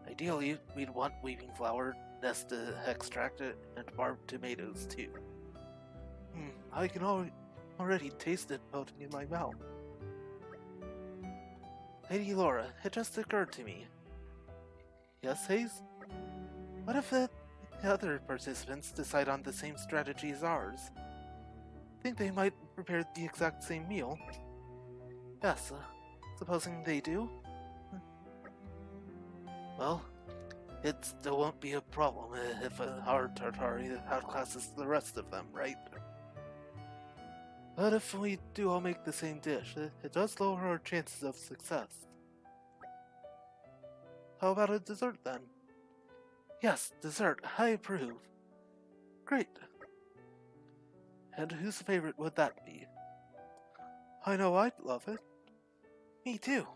Ideally, we'd want weeping flower, nest extract, and barbed tomatoes too. I can already taste it melting in my mouth. Lady Laura, it just occurred to me. Yes, Hayes? What if the other participants decide on the same strategy as ours? Think they might prepare the exact same meal? Yes, supposing they do? Well, it still won't be a problem if our tartare outclasses the rest of them, right? But if we do all make the same dish, it does lower our chances of success. How about a dessert then? Yes, dessert, I approve. Great. And whose favorite would that be? I know I'd love it. Me too.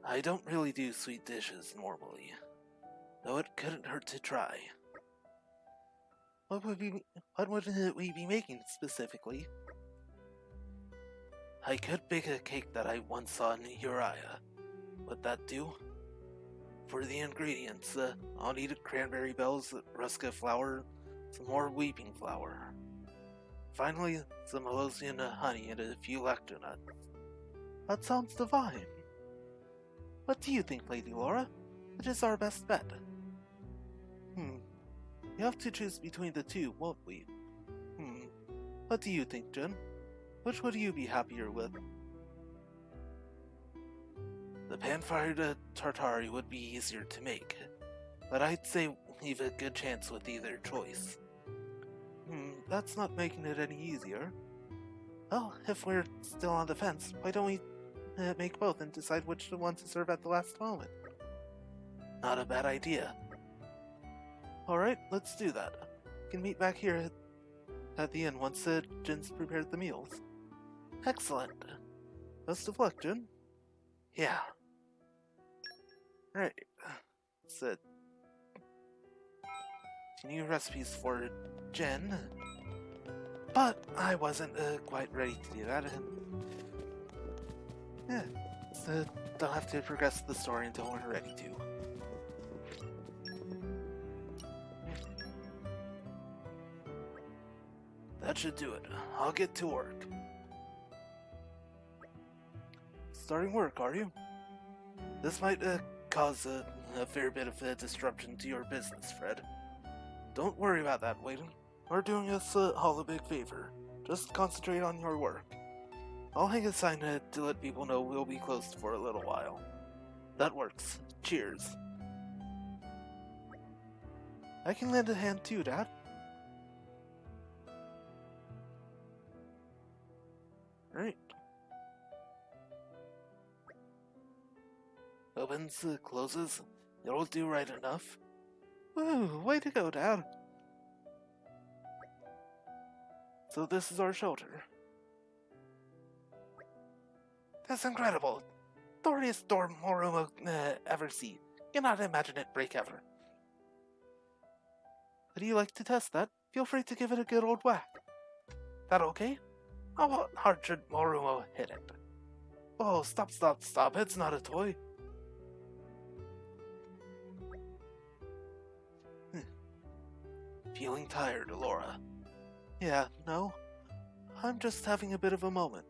I don't really do sweet dishes normally, though it couldn't hurt to try. What would we be making specifically? I could bake a cake that I once saw in Uriah. Would that do? For the ingredients, I'll need cranberry bells, rusca flour, some more weeping flour. Finally, some Melosian honey and a few lactonuts. That sounds divine. What do you think, Lady Laura? It is our best bet. We have to choose between the two, won't we? What do you think, Jen? Which would you be happier with? The pan-fired tartare would be easier to make, but I'd say we've a good chance with either choice. That's not making it any easier. Well, if we're still on the fence, why don't we make both and decide which one to serve at the last moment? Not a bad idea. Alright, let's do that. We can meet back here at the inn once Jin's prepared the meals. Excellent. Best of luck, Jin. Yeah. Right. So, new recipes for Jen. But I wasn't quite ready to do that. Yeah, so don't have to progress the story until we're ready to. That should do it. I'll get to work. Starting work, are you? This might cause a fair bit of disruption to your business, Fred. Don't worry about that, Wayden. We're doing us all a big favor. Just concentrate on your work. I'll hang a sign to let people know we'll be closed for a little while. That works. Cheers. I can lend a hand too, Dad. Right. Opens, closes. It'll do right enough. Woo, way to go, Dad. So this is our shelter. That's incredible. Thoriest door Moromo ever see. Cannot imagine it break ever. Would you like to test that? Feel free to give it a good old whack. That okay? How hard should Moromo hit it? Oh, stop. It's not a toy. Feeling tired, Laura? Yeah, no. I'm just having a bit of a moment.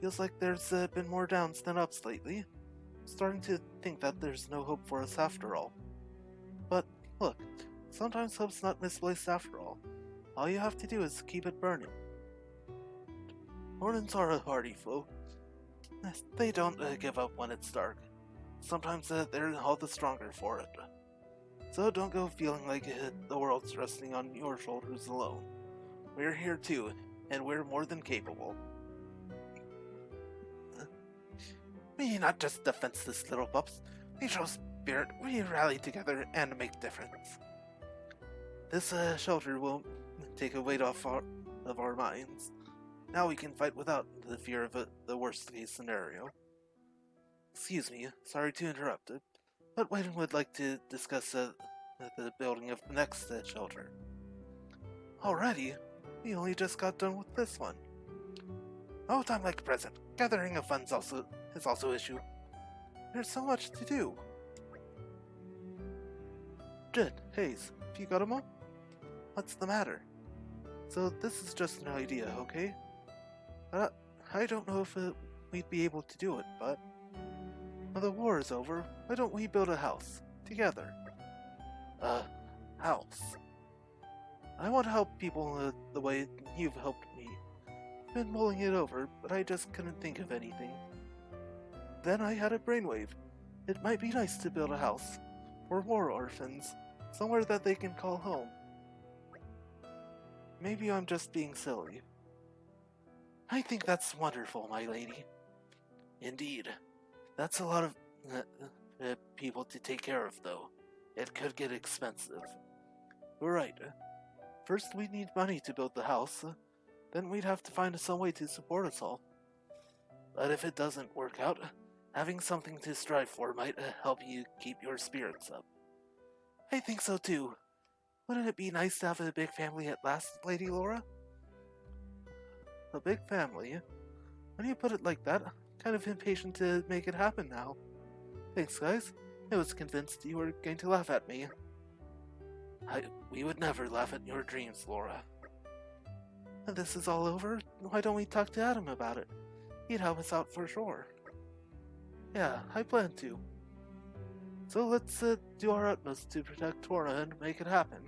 Feels like there's been more downs than ups lately. Starting to think that there's no hope for us after all. But, look, sometimes hope's not misplaced after all. All you have to do is keep it burning. Mornings are a hardy folk. They don't give up when it's dark. Sometimes they're all the stronger for it. So don't go feeling like the world's resting on your shoulders alone. We're here too, and we're more than capable. We not just defenseless little pups. We show spirit, we rally together and make difference. This shelter will take a weight off of our minds. Now we can fight without the fear of the worst case scenario. Excuse me, sorry to interrupt, but Wayden would like to discuss the building of the next shelter. Already? We only just got done with this one. No time like the present. Gathering of funds is also issue. There's so much to do. Jin, Hayes, have you got a mom? What's the matter? So this is just an idea, okay? I don't know if we'd be able to do it, but when the war is over, why don't we build a house together? House. I want to help people the way you've helped me. I've been mulling it over, but I just couldn't think of anything. Then I had a brainwave. It might be nice to build a house for war orphans, somewhere that they can call home. Maybe I'm just being silly. I think that's wonderful, my lady. Indeed. That's a lot of people to take care of, though. It could get expensive. You're right. First we need money to build the house, then we'd have to find some way to support us all. But if it doesn't work out, having something to strive for might help you keep your spirits up. I think so too. Wouldn't it be nice to have a big family at last, Lady Laura? A big family? When you put it like that, I'm kind of impatient to make it happen now. Thanks, guys. I was convinced you were going to laugh at me. We would never laugh at your dreams, Laura. When this is all over, why don't we talk to Adam about it? He'd help us out for sure. Yeah, I plan to. So let's do our utmost to protect Torna and make it happen.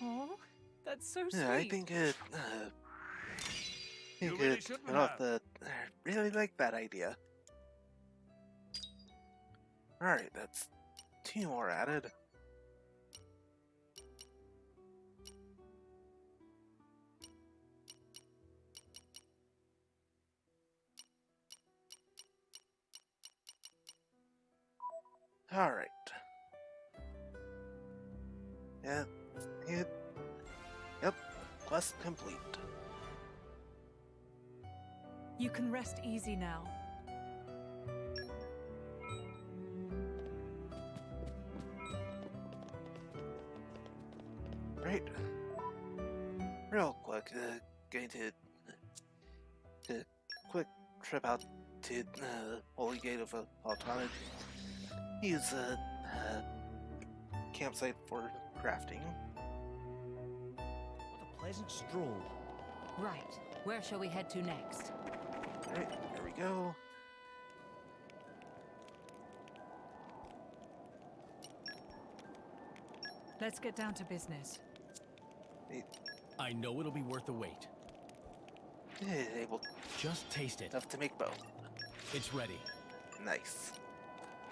Oh, that's so sweet. Yeah, I think it. You really shouldn't have. Really like that idea. Alright, that's 2 more added. Alright. Yep, quest complete. You can rest easy now. Right. Real quick, going to quick trip out to Holy Gate of Autonomy. Use a campsite for crafting. What a pleasant stroll. Right. Where shall we head to next? Alright, here we go. Let's get down to business. I know it'll be worth the wait. Able Just taste it. enough to make both. It's ready. Nice.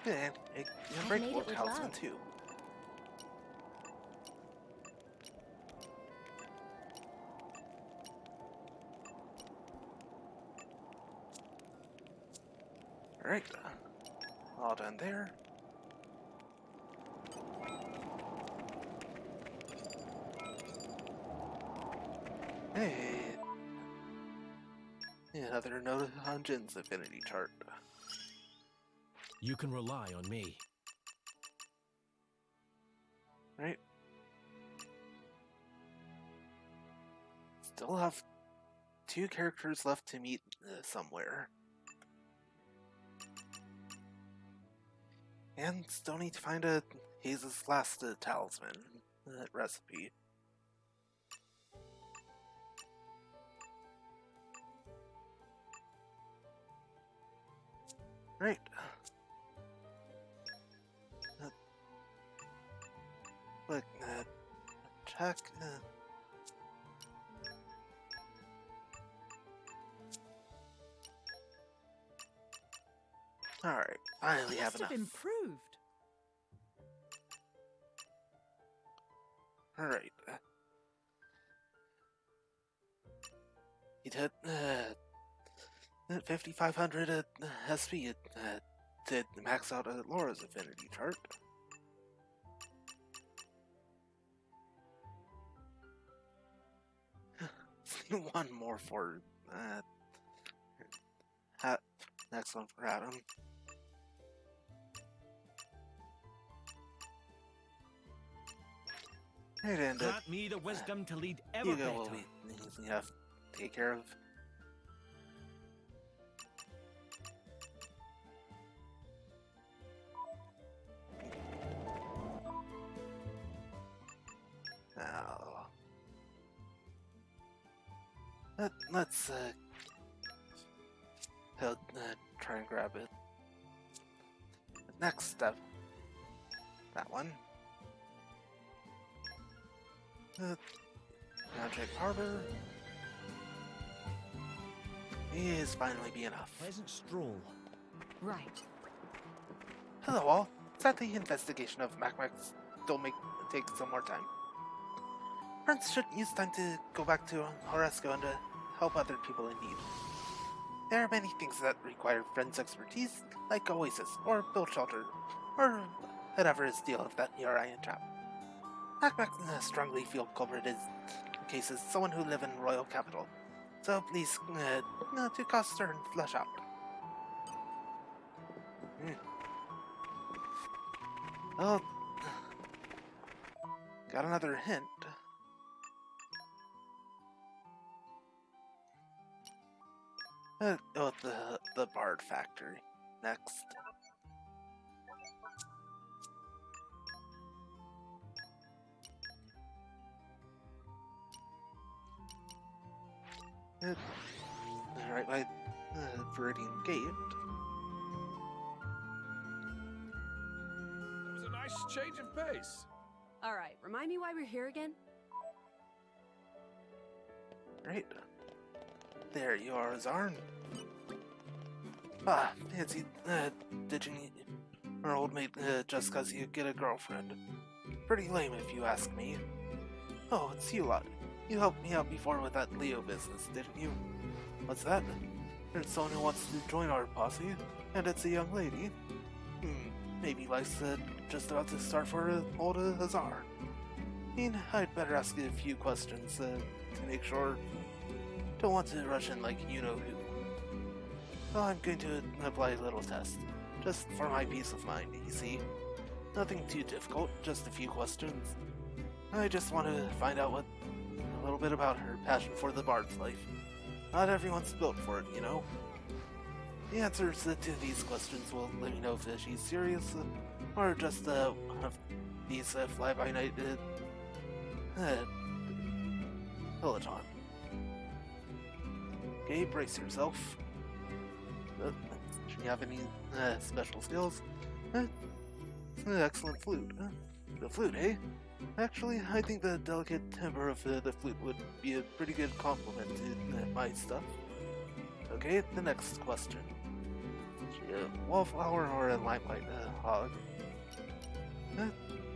And I've break made it with talisman love. too. Alright, all done there. Hey, another note on Jin's affinity chart. You can rely on me. Right. Still have 2 characters left to meet somewhere. And still need to find Hayes' last talisman recipe. Right. Look, check. Alright, finally have Must have enough. improved. Alright. He did 5,500 SP to max out Laura's affinity chart. One more for next one for Adam. Right, and Grant me the wisdom to lead ever Hugo better. will be easy enough to take care of. Now, let's try and grab it. Next step, that one. Magic Harbor is finally be enough. Pleasant stroll. Right. Hello all. Sad the investigation of Macmac still take some more time. Friends should use time to go back to Horesco and to help other people in need. There are many things that require friends' expertise, like Oasis, or build shelter, or whatever is deal of that Urian trap. Macmac strongly feel culprit is cases someone who live in royal capital, so please to cost her and flesh out. Oh, got another hint. The Bard Factory next. Right by Viridian Gate. It was a nice change of pace. All right, remind me why we're here again? Right. There you are, Zarn. Ah, fancy ditching her old mate just cause you get a girlfriend. Pretty lame if you ask me. Oh, it's you lot. You helped me out before with that Leo business, didn't you? What's that? There's someone who wants to join our posse, and it's a young lady. Maybe life's just about to start for old Hazar. I mean, I'd better ask you a few questions to make sure. Don't want to rush in like you-know-who. Well, I'm going to apply a little test, just for my peace of mind, you see. Nothing too difficult, just a few questions. I just want to find out a little bit about her passion for the bard's life. Not everyone's built for it, you know. The answers to these questions will let me know if she's serious, or just one of these fly-by-night peloton. Okay, brace yourself. Do you have any special skills? Excellent flute. The flute, eh? Actually, I think the delicate timbre of the flute would be a pretty good compliment to my stuff. Okay, the next question. Is she a wallflower or a limelight hog?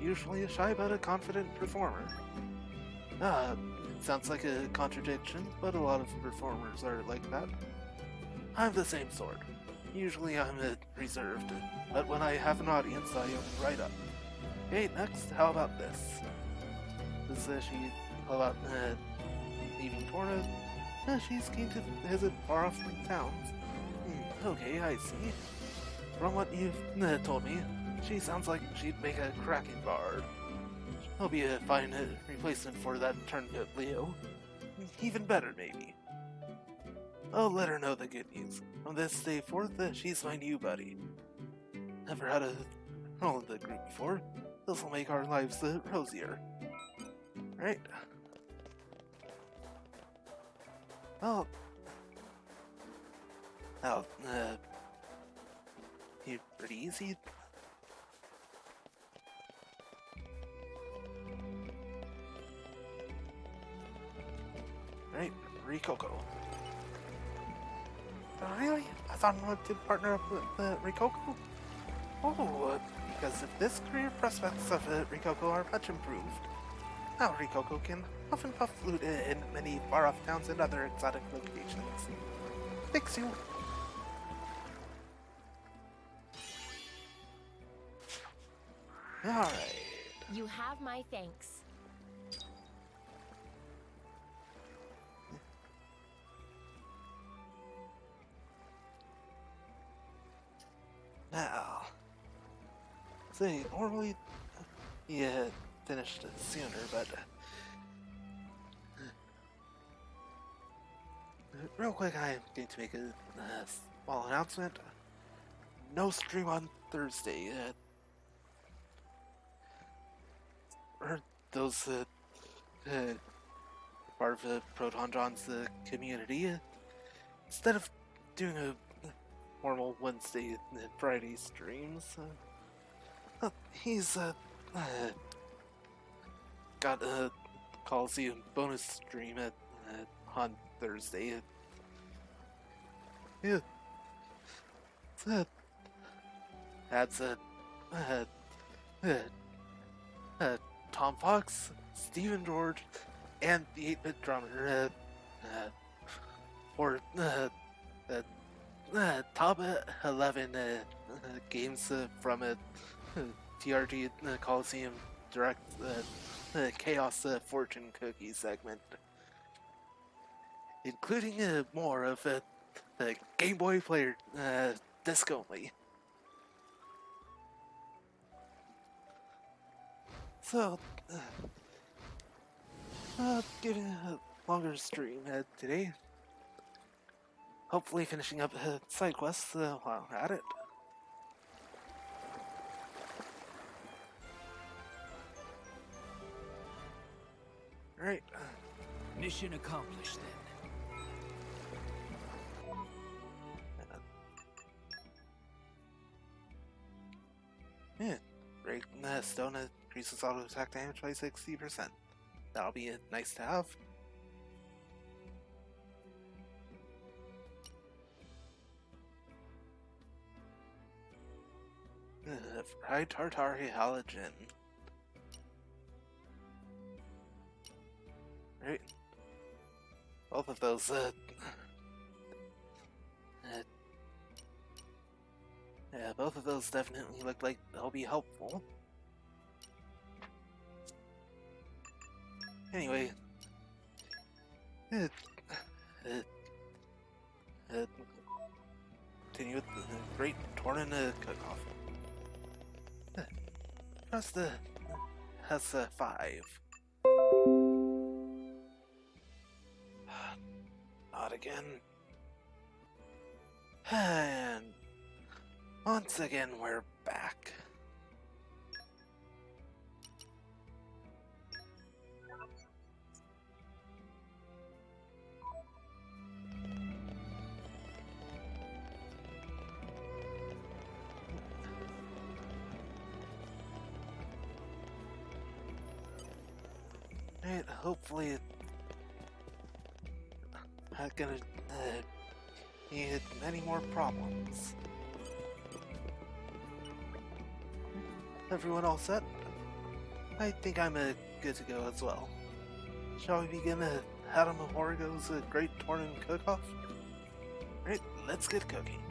Usually a shy but a confident performer. Sounds like a contradiction, but a lot of performers are like that. I'm the same sort. Usually I'm reserved, but when I have an audience, I open right up. Okay, next, how about this? How about leaving Torna? She's keen to visit far-off towns. Okay, I see. From what you've told me, she sounds like she'd make a cracking bard. She'll be a fine replacement for that turncoat Leo. Even better, maybe. I'll let her know the good news. From this day forth, she's my new buddy. Never had a role in the group before. This will make our lives rosier. Right? Well, now, pretty easy. Right, Rikoko. Really? I thought I wanted to partner up with Rikoko? Oh, because of this career prospects of Rikoko are much improved. Now Rikoko can huff and puff loot in many far-off towns and other exotic locations. Thanks you. Alright. You have my thanks. Now, say, normally, yeah, finished it sooner, but real quick, I'm going to make a small announcement. No stream on Thursday. Or those part of Proton John's community. Instead of doing a normal Wednesday and Friday streams, he's got a Coliseum bonus stream on Thursday. Yeah, that's Tom Fox, Stephen George, and the 8-bit drummer for top 11 games from a TRG Coliseum Direct Chaos Fortune Cookie segment, including more of the Game Boy player disc only. So, getting a longer stream today. Hopefully finishing up side quests while at it. Right. Mission accomplished then. Yeah, break stone increases auto attack damage by 60%. That'll be nice to have. Fried tartar halogen. Right. Both of those yeah, both of those definitely look like they'll be helpful. Anyway, continue with the great Torna cook-off. Press the S5. Not again. And once again, we're back. Right, hopefully not gonna need many more problems. Everyone all set? I think I'm good to go as well. Shall we begin Adam Horigo's Great Torna Cook-Off? Right, let's get cooking.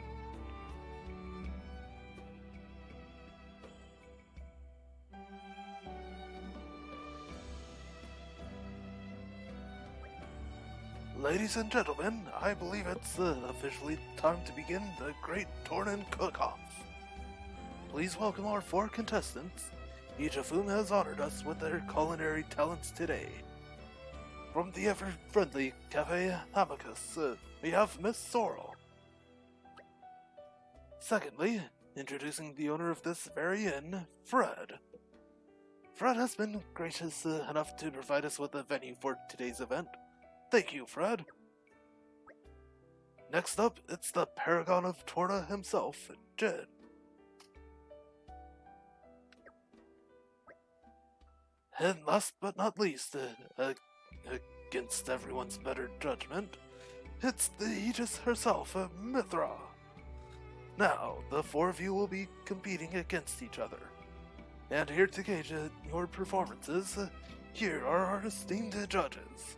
Ladies and gentlemen, I believe it's officially time to begin the Great Torna Cook-Off. Please welcome our 4 contestants, each of whom has honored us with their culinary talents today. From the ever-friendly Cafe Amicus, we have Miss Sorrel. Secondly, introducing the owner of this very inn, Fred. Fred has been gracious enough to provide us with a venue for today's event. Thank you, Fred. Next up, it's the paragon of Torna himself, Jed. And last but not least, against everyone's better judgment, it's the Aegis herself, Mithra. Now, the four of you will be competing against each other. And here to gauge your performances, here are our esteemed judges.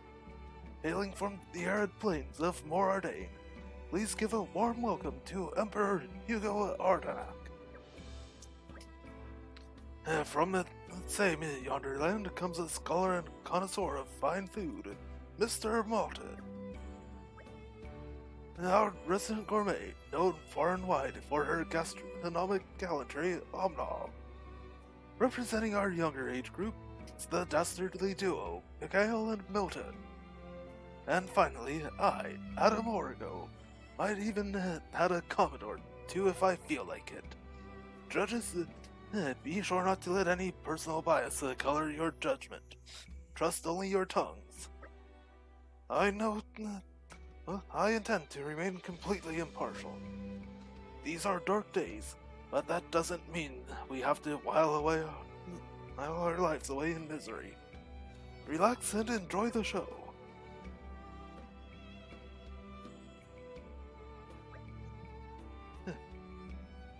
Hailing from the arid plains of Morardain, please give a warm welcome to Emperor Hugo Ardanak. From the same yonder land comes a scholar and connoisseur of fine food, Mr. Malton. Our resident gourmet, known far and wide for her gastronomic gallantry, Omnom. Representing our younger age group, it's the dastardly duo, Mikhail and Milton. And finally, I, Adam Origo, might even add a comment or two if I feel like it. Judges, be sure not to let any personal bias color your judgment. Trust only your tongues. I know, I intend to remain completely impartial. These are dark days, but that doesn't mean we have to while our lives away in misery. Relax and enjoy the show.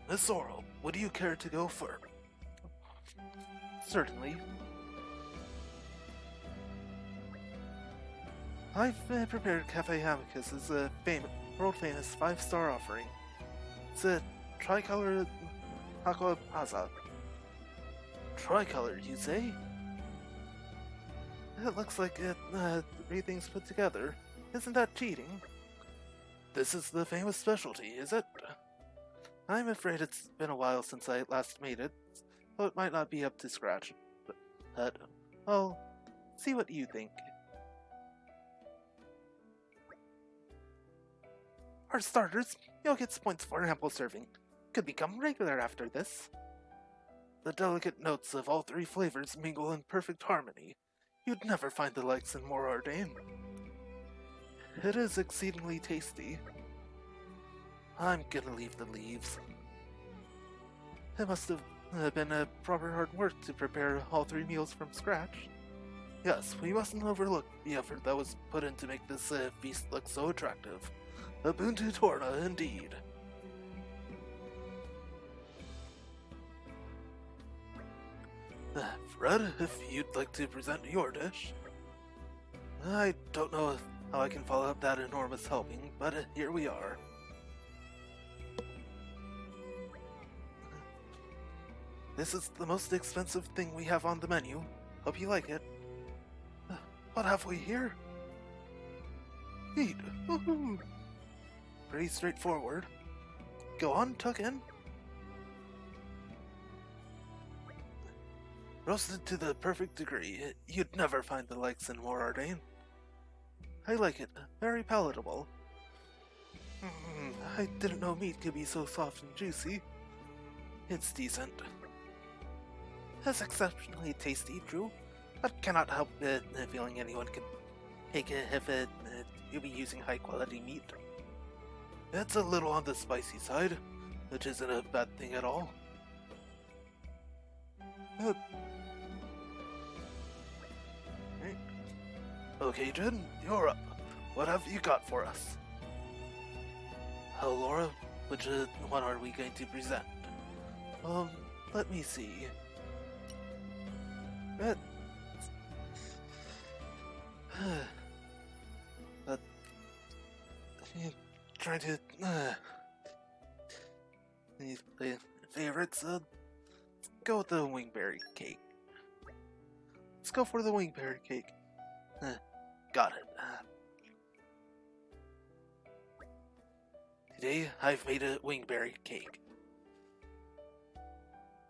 Miss Sorrel, would you care to go first? Certainly. I've prepared Cafe Amicus's world-famous 5-star offering. It's a tricolor aqua pazza. Tricolor, you say? It looks like 3 things put together. Isn't that cheating? This is the famous specialty, is it? I'm afraid it's been a while since I last made it, so it might not be up to scratch. But, I'll see what you think. For starters, you'll get points for ample serving. Could become regular after this. The delicate notes of all 3 flavors mingle in perfect harmony. You'd never find the likes in Morardain. It is exceedingly tasty. I'm gonna leave the leaves. It must have been a proper hard work to prepare all 3 meals from scratch. Yes, we mustn't overlook the effort that was put in to make this feast look so attractive. A boon to Torna, indeed. Fred, if you'd like to present your dish. I don't know how I can follow up that enormous helping, but here we are. This is the most expensive thing we have on the menu. Hope you like it. What have we here? Eat. Woohoo! Pretty straightforward. Go on, tuck in. Roasted to the perfect degree, you'd never find the likes in Morardain. I like it. Very palatable. I didn't know meat could be so soft and juicy. It's decent. It's exceptionally tasty, true, but cannot help feeling anyone could take it if you'll be using high-quality meat. It's a little on the spicy side, which isn't a bad thing at all. Okay, Jen, you're up. What have you got for us? Oh, Laura, which one are we going to present? Let me see. Trying to these favorites. Let's go with the wingberry cake. Let's go for the wingberry cake. Got it. Today I've made a wingberry cake.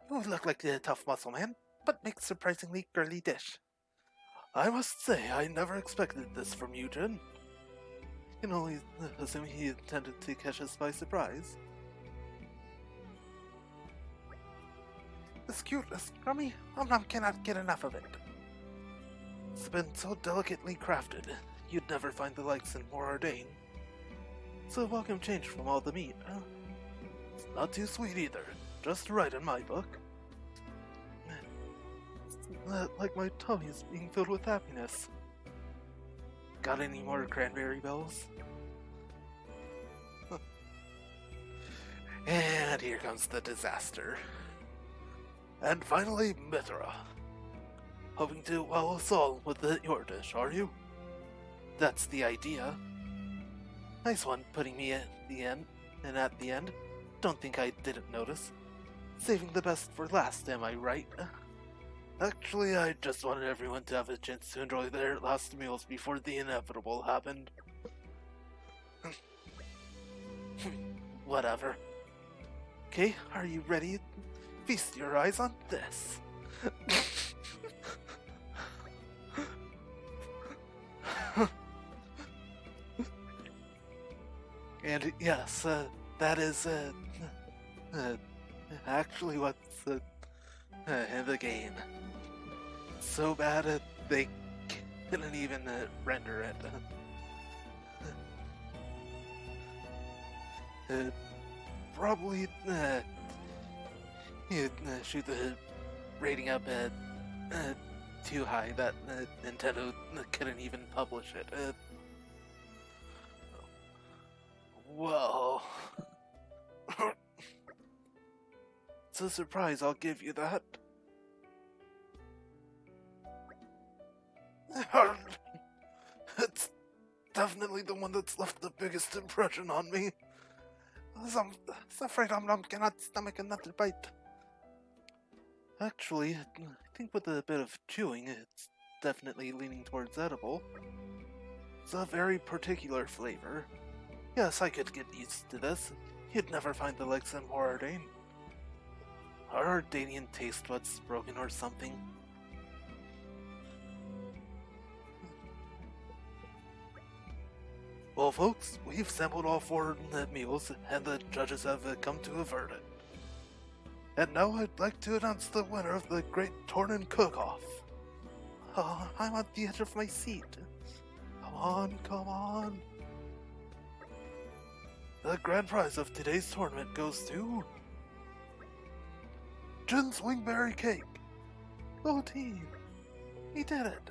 You look like a tough muscle man, but make a surprisingly girly dish. I must say, I never expected this from you, Jin. I can only assume he intended to catch us by surprise. This cute, this crummy, Omnom cannot get enough of it. It's been so delicately crafted, you'd never find the likes in Morardain. It's a welcome change from all the meat. It's not too sweet either, just right in my book. like my tummy is being filled with happiness. Got any more cranberry bells? And here comes the disaster. And finally, Mithra. Hoping to wow us all with your dish, are you? That's the idea. Nice one, putting me at the end. And at the end, don't think I didn't notice. Saving the best for last, am I right? Actually, I just wanted everyone to have a chance to enjoy their last meals before the inevitable happened. Whatever. Okay, are you ready? Feast your eyes on this. And yes, that is actually what's in the game. So bad they couldn't even render it. Probably you'd shoot the rating up too high that Nintendo couldn't even publish it. Well, it's a surprise, I'll give you that. It's definitely the one that's left the biggest impression on me. I'm afraid I cannot stomach another bite. Actually, I think with a bit of chewing, it's definitely leaning towards edible. It's a very particular flavor. Yes, I could get used to this. You'd never find the legs in more Ardane. Are Ardanian taste buds broken or something? Well, folks, we've sampled all 4 meals, and the judges have come to a verdict. And now I'd like to announce the winner of the Great Torna Cook-Off. Oh, I'm on the edge of my seat. Come on, come on. The grand prize of today's tournament goes to Jin's Wingberry Cake. Go team! We did it!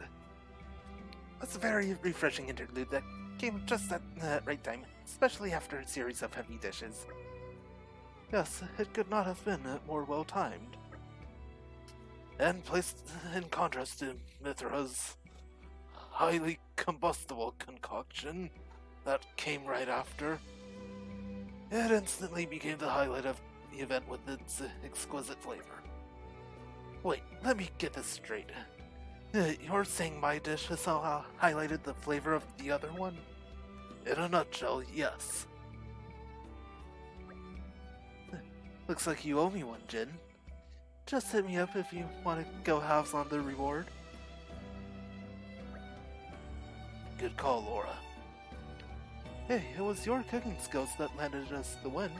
That's a very refreshing interlude that came just at the right time, especially after a series of heavy dishes. Yes, it could not have been more well-timed. And placed in contrast to Mithra's highly combustible concoction that came right after, it instantly became the highlight of the event with its exquisite flavor. Wait, let me get this straight. You're saying my dish has somehow highlighted the flavor of the other one? In a nutshell, yes. Looks like you owe me one, Jin. Just hit me up if you want to go halves on the reward. Good call, Laura. Hey, it was your cooking skills that landed us the win.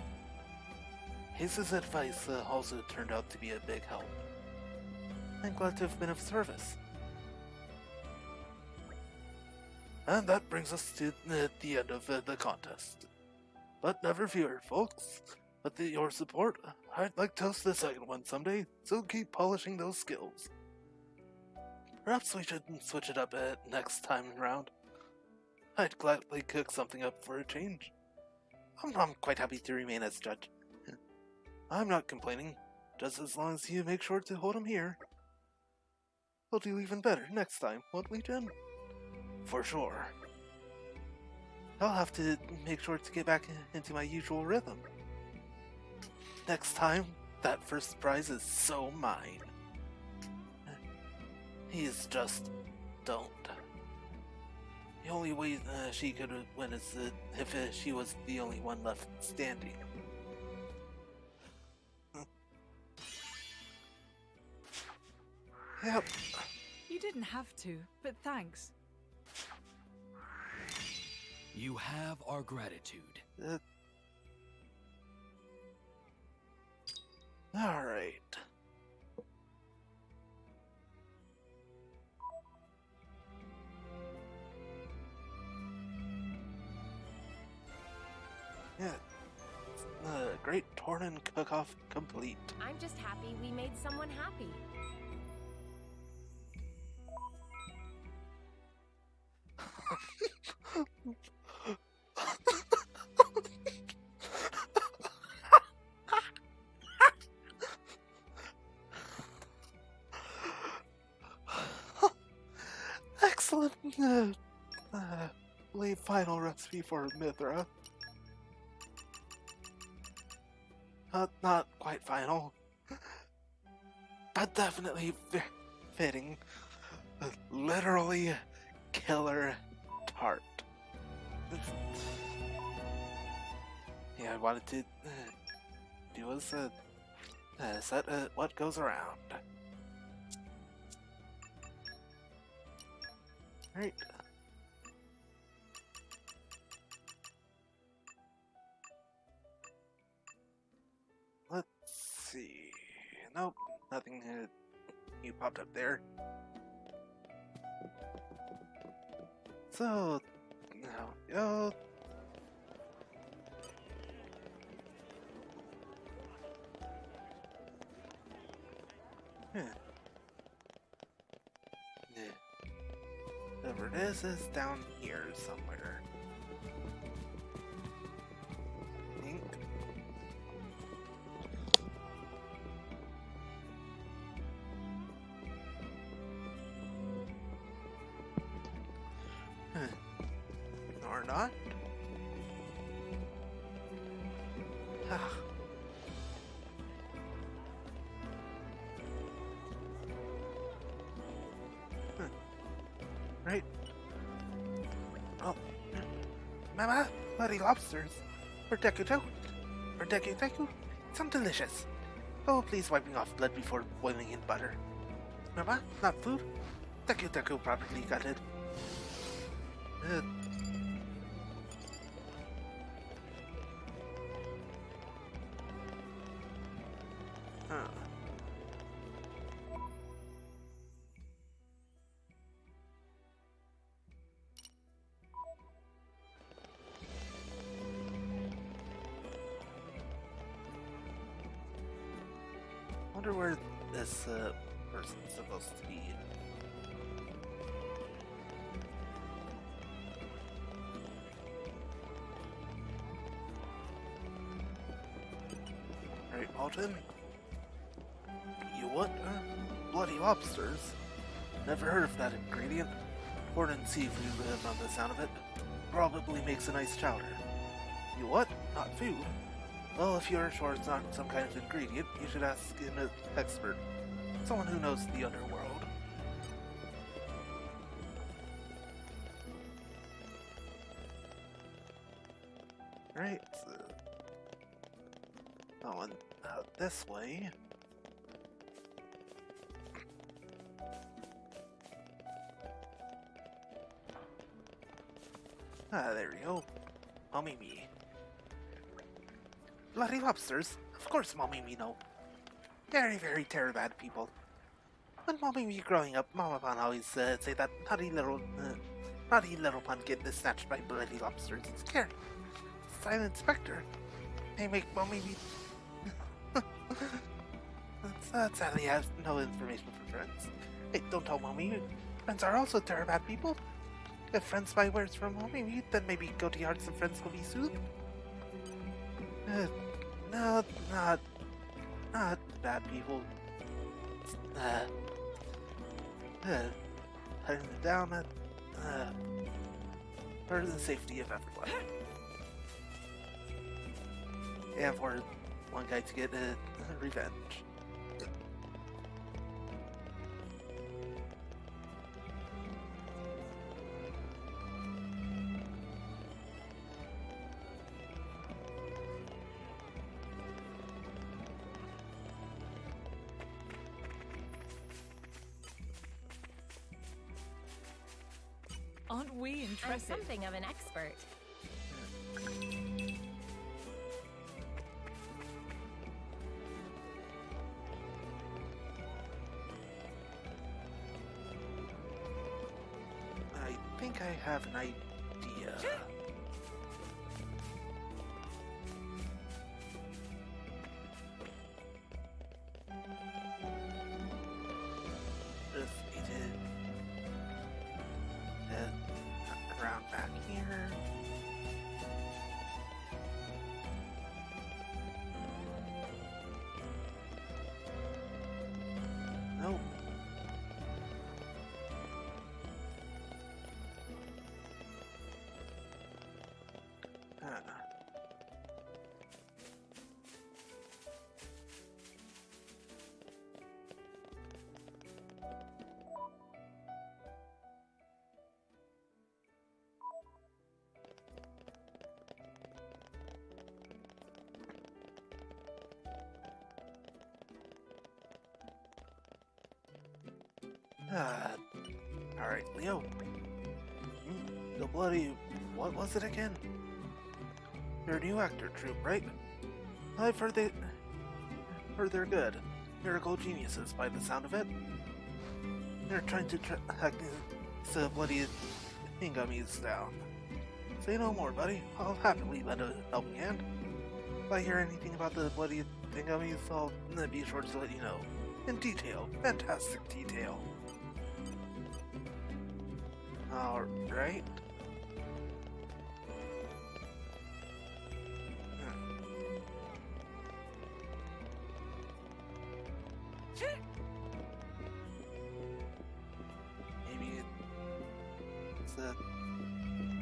Haze's advice also turned out to be a big help. I'm glad to have been of service. And that brings us to the end of the contest. But never fear, folks. With your support, I'd like to host the second one someday, so keep polishing those skills. Perhaps we should switch it up next time around. I'd gladly cook something up for a change. I'm quite happy to remain as judge. I'm not complaining, just as long as you make sure to hold him here. We'll do even better next time, won't we, Jen? For sure. I'll have to make sure to get back into my usual rhythm. Next time, that first prize is so mine. He's just don't. The only way she could win is if she was the only one left standing. Yep. You didn't have to, but thanks. You have our gratitude. Alright. Yeah. Great Torna Cook-Off complete. I'm just happy we made someone happy. excellent, late final recipe for Mithra. Not quite final, but definitely fitting. Literally killer tart. Yeah, I wanted to do as set what goes around. Right. Let's see. Nope, nothing new popped up there. So, now we go. Yeah. Whatever it is down here somewhere. I think. Or not. Ah. Right. Oh. Mama, bloody lobsters. Or deku. Sound delicious. Oh, please wipe me off blood before boiling in butter. Mama, not food. Deku properly gutted. Huh. Wonder where this person's supposed to be. Right, Alton? You what? Bloody lobsters? Never heard of that ingredient. Born in seafood on the sound of it. Probably makes a nice chowder. You what? Not food? Well, if you're sure it's not some kind of ingredient, you should ask an expert. Someone who knows the underworld. Right. Going out this way. Ah, there we go. Mommy me. Bloody lobsters? Of course Mommy me know. Very, very terribad people. When Mommy me growing up, Mama Pan always say that naughty little pumpkin is snatched by bloody lobsters. Scared. Silent Spectre. They make Mommy me... Sadly, I have no information for friends. Hey, don't tell Mommy. Friends are also terribad people. If friends buy wares from Mommy, then maybe Goatee Hearts and friends will be soothed. No, not bad people. Cutting it down for the safety of everyone. And for one guy to get revenge. Aren't we I'm interested? something of an expert. I think I have an idea. Just need to around back here. Nope. Alright, Leo. The bloody... what was it again? You're a new actor troupe, right? I've heard they're good. Miracle geniuses, by the sound of it. They're trying to hack these bloody thingummies down. Say no more, buddy. I'll happily lend a helping hand. If I hear anything about the bloody thingummies, I'll be sure to let you know. In detail. Fantastic detail. Alright. Maybe it's the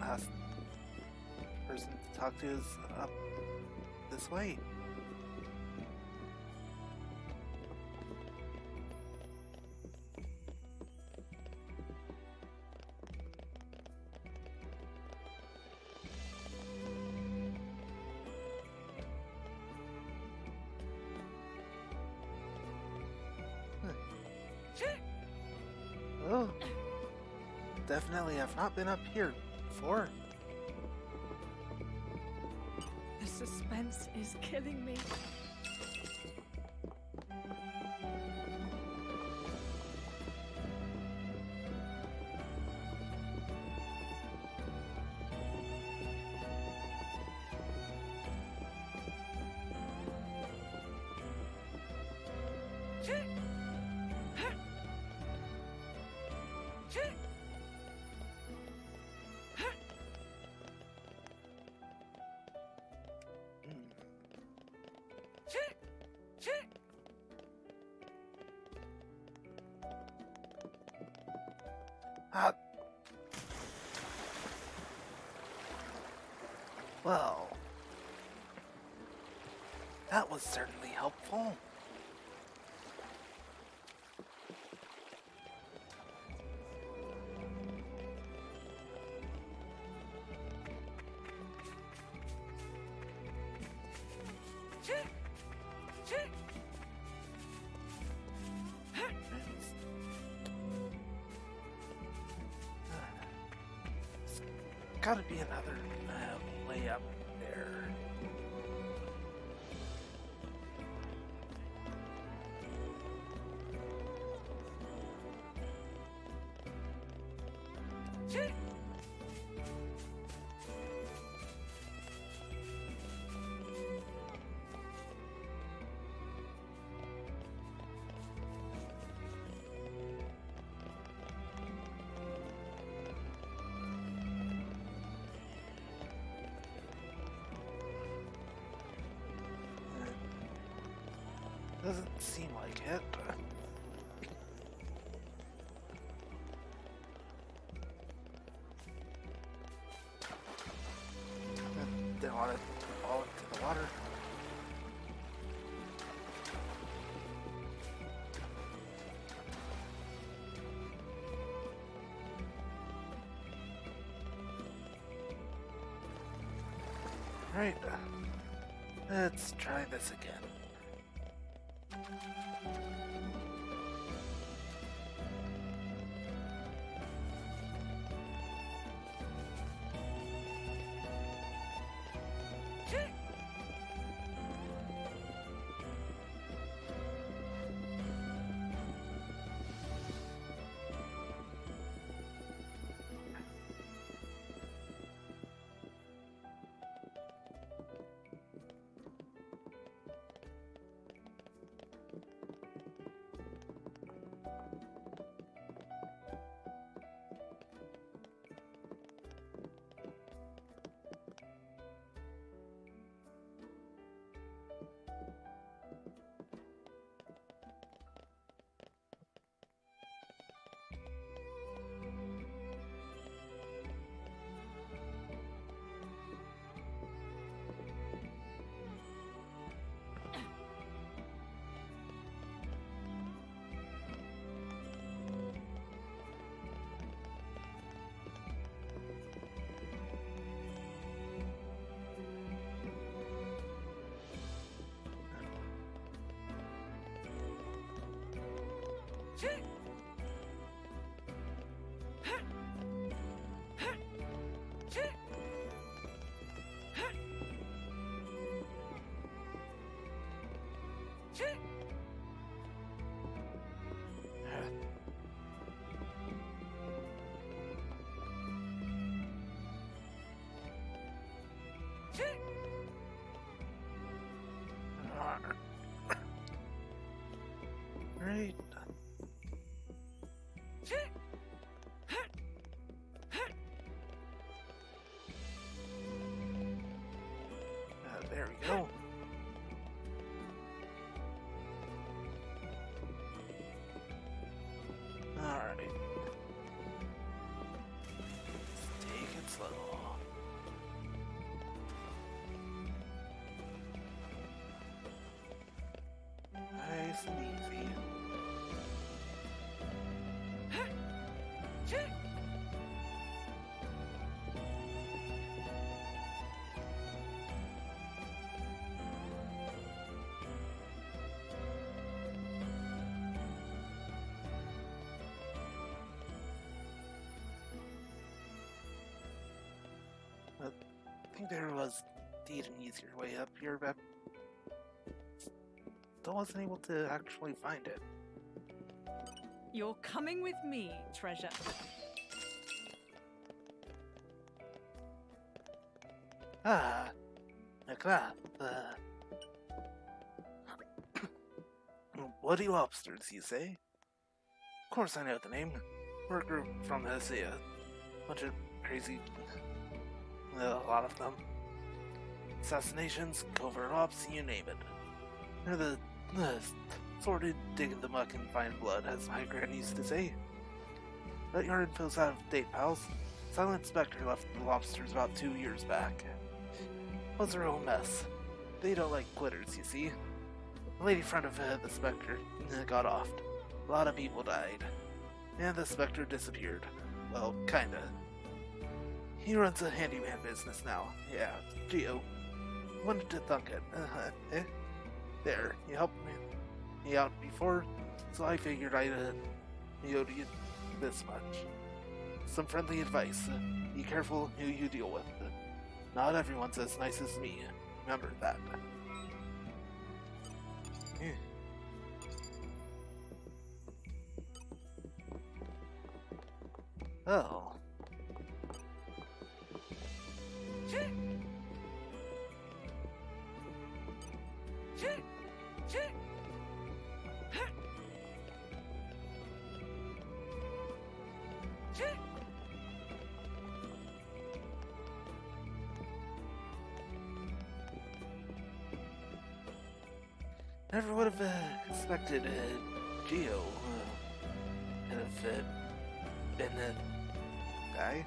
last person to talk to is up this way. Oh, definitely have not been up here before. The suspense is killing me. Well, that was certainly helpful. Gotta be another way up there. Doesn't seem like it. Didn't want to fall into the water. Right. Let's try this again. Alright. There we go. Alright. Let's take it slow. Nice and easy. I think there was indeed an easier way up here, but still wasn't able to actually find it. You're coming with me, treasure. Ah, crap. Bloody lobsters, you say? Of course I know the name. We're a group from Asia. Bunch of crazy... a lot of them. Assassinations, covert ops, you name it. They're the sorted, dig in the muck and find blood, as my granny used to say. But your info's out of date, pals. Silent Spectre left the lobsters about 2 years back. Was a real mess. They don't like quitters, you see. The lady friend of the Spectre got offed. A lot of people died. And the Spectre disappeared. Well, kinda. He runs a handyman business now. Yeah, Geo. Wanted to thunk it. There, you helped me out before, so I figured I'd owe you this much. Some friendly advice. Be careful who you deal with. Not everyone's as nice as me. Remember that. Oh. Never would have expected Geo could have been a guy.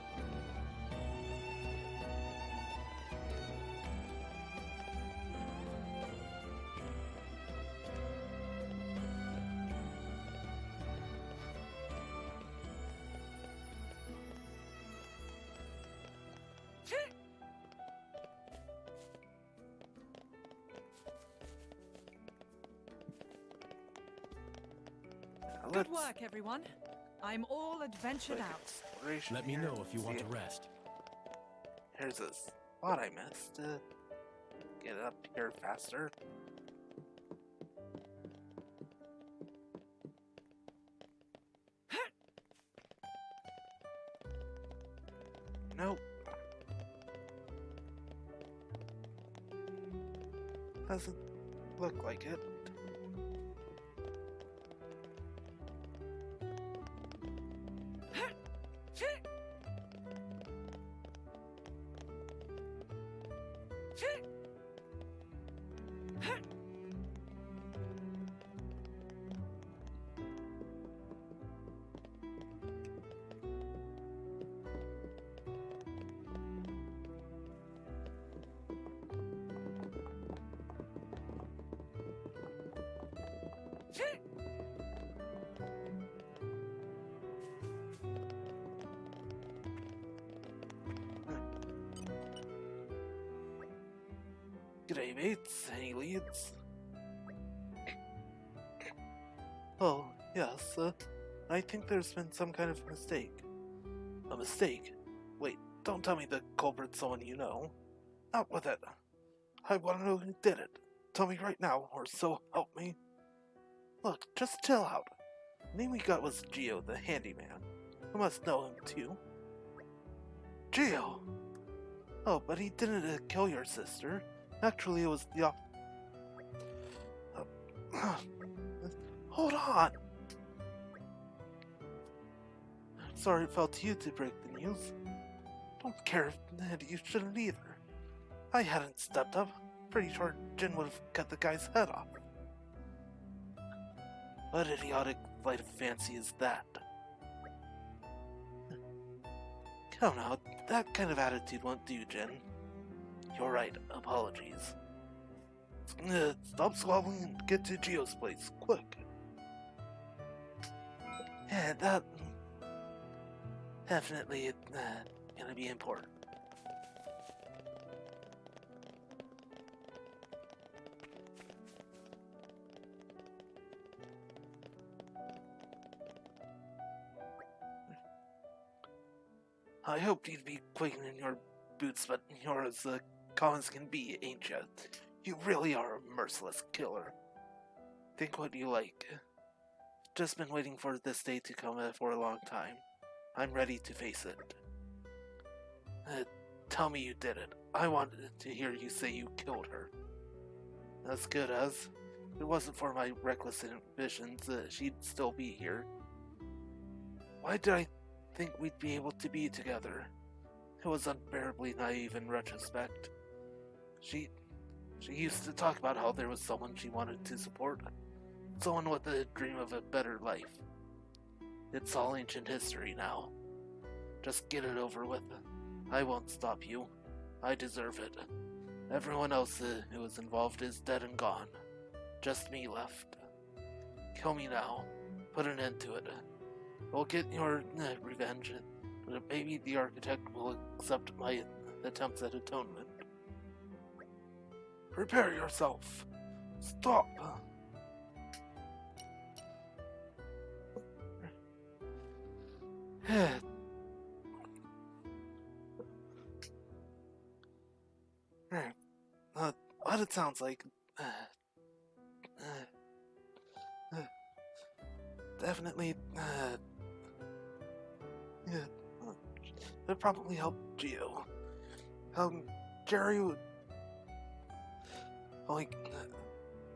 Good work, everyone. I'm all adventured out. Let me know if you want to rest. Here's a spot I missed. Get up here faster. Nope. Doesn't look like it. G'day mates, any leads? Oh, yes, I think there's been some kind of mistake. A mistake? Wait, don't tell me the culprit's someone you know. Out with it. I want to know who did it. Tell me right now, or so help me. Look, just chill out. The name we got was Geo, the handyman. You must know him too. Geo! Oh, but he didn't kill your sister. Actually, it was the Hold on! Sorry it fell to you to break the news. Don't care if you shouldn't either. I hadn't stepped up. Pretty sure Jin would have cut the guy's head off. What idiotic flight of fancy is that? Come now, that kind of attitude won't do, Jin. You're right, apologies. Stop squabbling and get to Gio's place, quick. Yeah, that... definitely gonna be important. I hoped you'd be quaking in your boots, but you're as calm as can be, ain't you? You really are a merciless killer. Think what you like. Just been waiting for this day to come for a long time. I'm ready to face it. Tell me you did it. I wanted to hear you say you killed her. As good as. If it wasn't for my reckless ambitions, she'd still be here. Why did I think we'd be able to be together? It was unbearably naive in retrospect. She used to talk about how there was someone she wanted to support. Someone with a dream of a better life. It's all ancient history now. Just get it over with. I won't stop you. I deserve it. Everyone else who was involved is dead and gone. Just me left. Kill me now. Put an end to it. We'll get your revenge, but maybe the architect will accept my attempts at atonement. Prepare yourself. Stop. What it sounds like. Definitely, yeah, it'd probably help Gio. Jerry would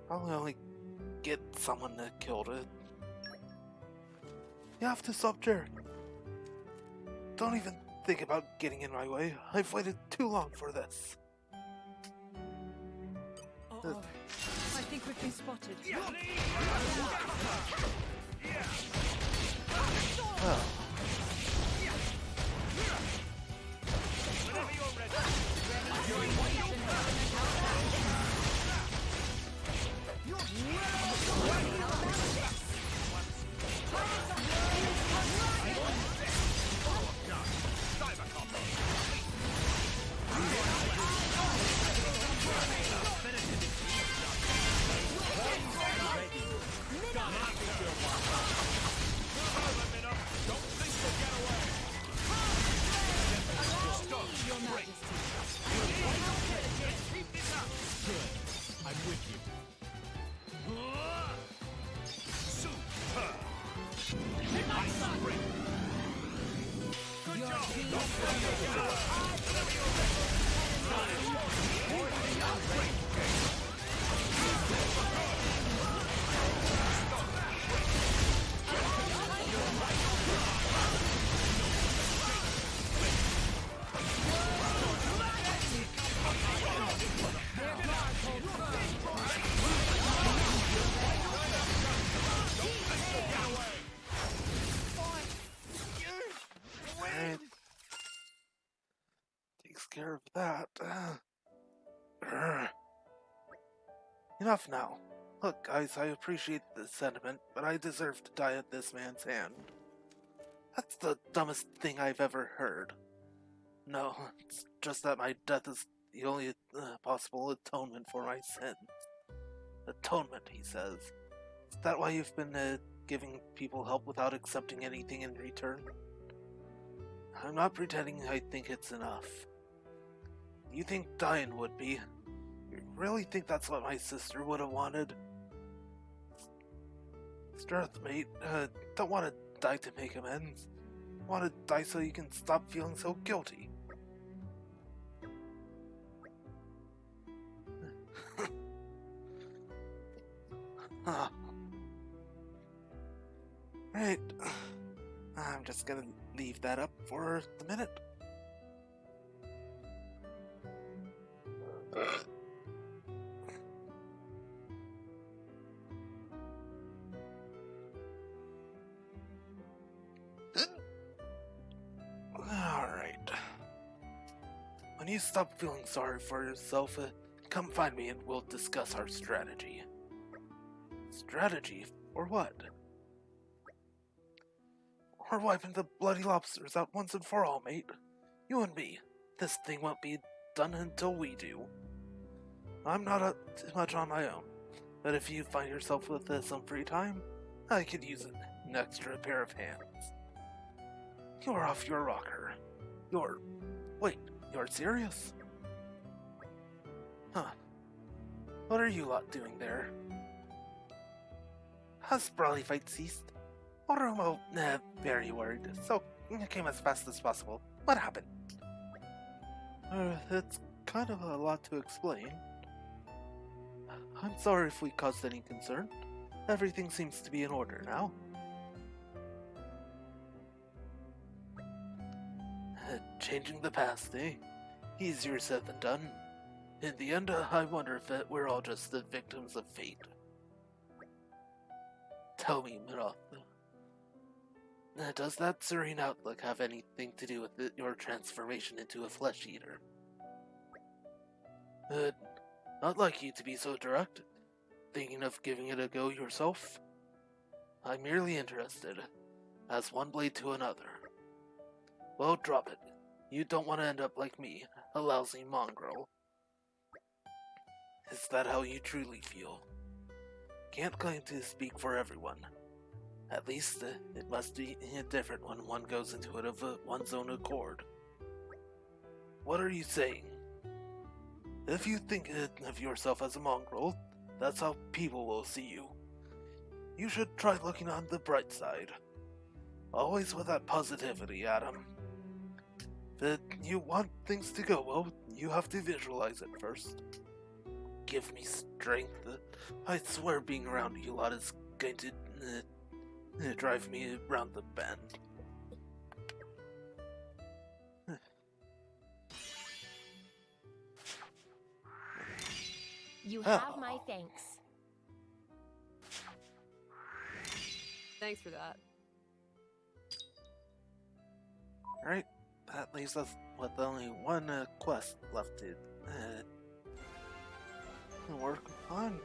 probably only get someone that killed it. You have to stop Jerry. Don't even think about getting in my way. I've waited too long for this. Uh-oh. I think we've been spotted. Oh. I'm with you. Takes care of that. Enough now. Look, guys, I appreciate the sentiment, but I deserve to die at this man's hand. That's the dumbest thing I've ever heard. No, it's just that my death is the only possible atonement for my sins. Atonement, he says. Is that why you've been giving people help without accepting anything in return? I'm not pretending I think it's enough. You think dying would be? You really think that's what my sister would have wanted? Strength, mate. Don't want to die to make amends. Want to die so you can stop feeling so guilty. Right. I'm just gonna leave that up for the minute. Alright. When you stop feeling sorry for yourself, come find me and we'll discuss our strategy. Strategy? For what? We're wiping the bloody lobsters out once and for all, mate. You and me. This thing won't be done until we do. I'm not too much on my own, but if you find yourself with some free time, I could use an extra pair of hands. You're off your rocker. Wait, you're serious? Huh. What are you lot doing there? Has brawly fight ceased? Oromo, very worried, so I came as fast as possible. What happened? It's kind of a lot to explain. I'm sorry if we caused any concern. Everything seems to be in order now. Changing the past, eh? Easier said than done. In the end, I wonder if we're all just the victims of fate. Tell me, Miroth, does that serene outlook have anything to do with your transformation into a flesh eater? Not like you to be so direct. Thinking of giving it a go yourself? I'm merely interested, as one blade to another. Well, drop it. You don't want to end up like me, a lousy mongrel. Is that how you truly feel? Can't claim to speak for everyone. At least, it must be different when one goes into it of one's own accord. What are you saying? If you think of yourself as a mongrel, that's how people will see you. You should try looking on the bright side. Always with that positivity, Adam. If you want things to go well, you have to visualize it first. Give me strength. I swear being around you lot is going to drive me around the bend. You have my thanks. Thanks for that. Alright, that leaves us with only one quest left to work on.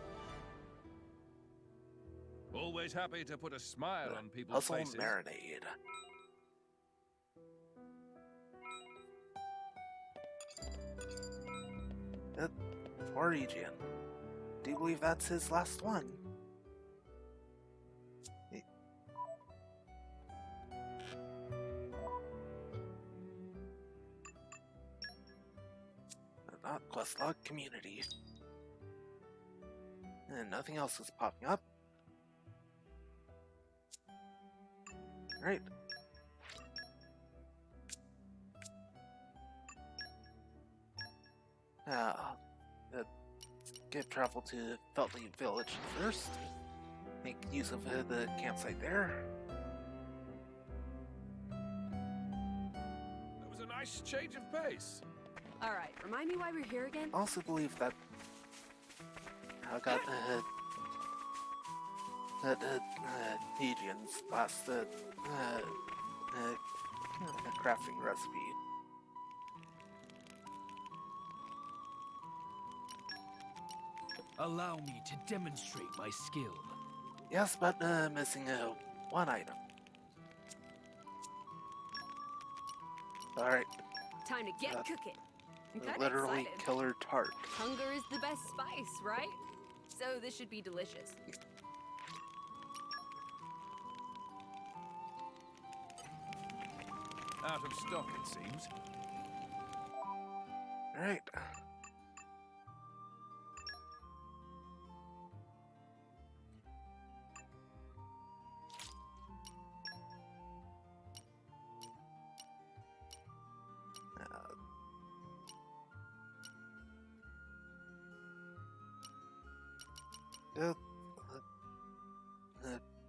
Always happy to put a smile on people's Hustle faces. Marinade. For Aegean. Do you believe that's his last one? Not quest log community. And nothing else is popping up. Right. Get travel to Feltley Village first. Make use of the campsite there. It was a nice change of pace. Alright, remind me why we're here again? I also believe that I got Aegean's last crafting recipe. Allow me to demonstrate my skill. Yes, but missing one item. Alright, Time to get cooking. I'm kinda literally excited. killer tart. Hunger is the best spice, right? So this should be delicious. Out of stock, it seems. Alright.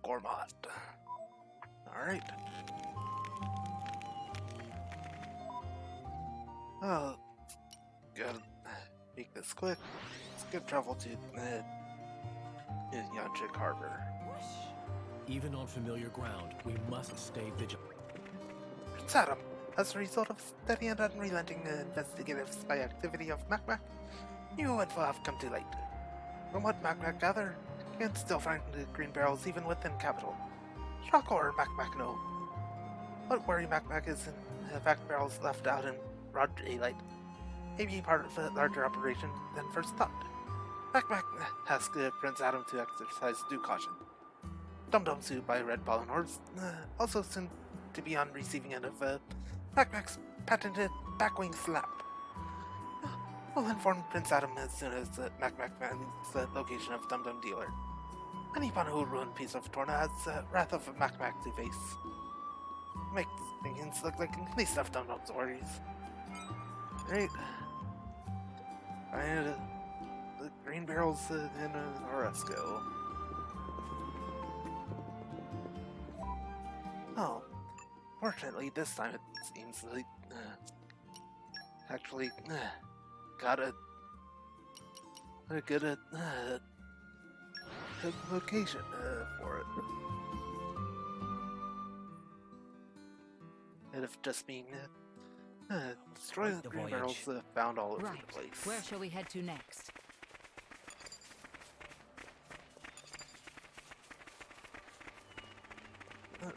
Gourmand. Alright. Oh, gotta make this quick. Skip travel to Yanchik Harbor. Even on familiar ground, we must stay vigilant. Prince Adam, as a result of steady and unrelenting investigative spy activity of Macmac, new info have come to light. From what Macmac gather, you can still find the green barrels even within capital. Shock or Macmac know. What worry Macmac is in fact barrels left out in broad daylight. Maybe part of a larger operation than first thought. Macmac asked Prince Adam to exercise due caution. Dum-Dum sued by Red Pollen Hordes, also soon to be on receiving end of Macmac's patented backwing slap. We'll inform Prince Adam as soon as Macmac finds the location of Dum-Dum Dealer. Anyone who ruined piece of Torna has wrath of Macmac to face. Makes things look like least of Dum-Dum's worries. Right. Find the green barrels in Orozco. Oh, fortunately this time it seems like actually got a good location for it. It'd have just been destroy the green barrels found all over Right. the place. Where shall we head to next?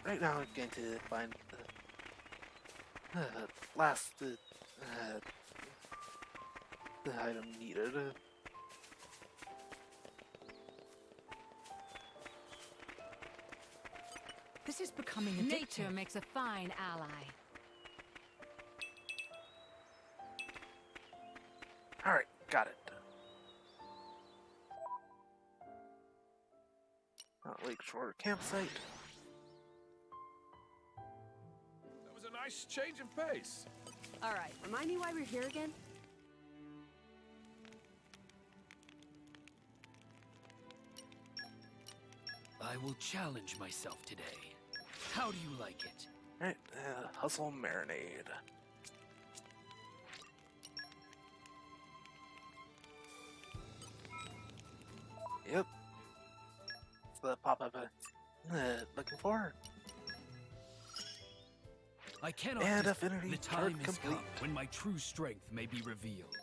Right now I'm going to find the last the item needed. This is becoming addictive. Nature makes a fine ally. Alright, got it. Lakeshore campsite. That was a nice change of pace. All right, remind me why we're here again? I will challenge myself today. How do you like it? Alright, hustle marinade. Yep. It's the pop-up looking for. I cannot. And dis- affinity the chart time is complete. come when my true strength may be revealed.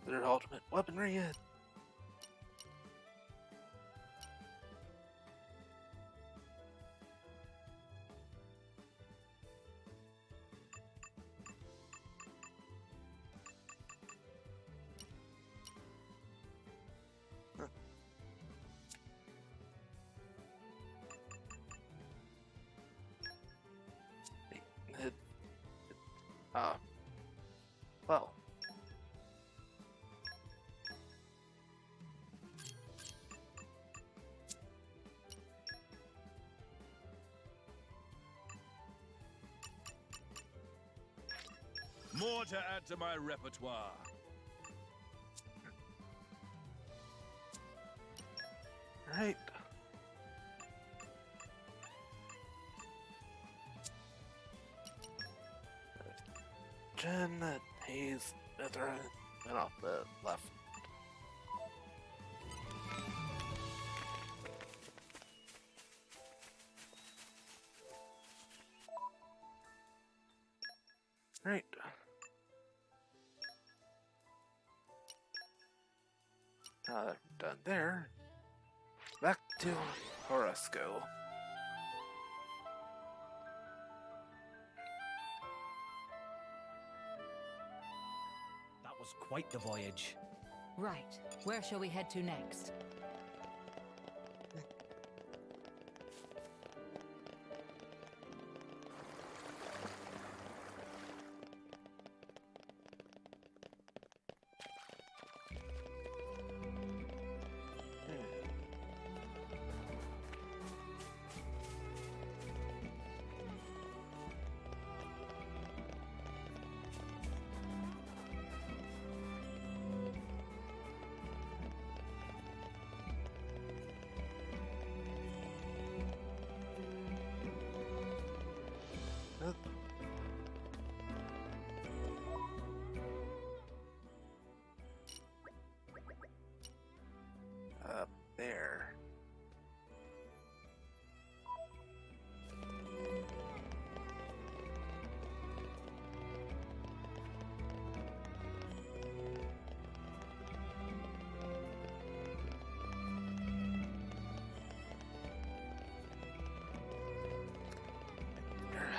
Their ultimate weaponry is. Well. More to add to my repertoire. Right. Jen, Hayes, Mithra, and off the left. Right. Done there. Back to Orozco. That was quite the voyage. Right. Where shall we head to next?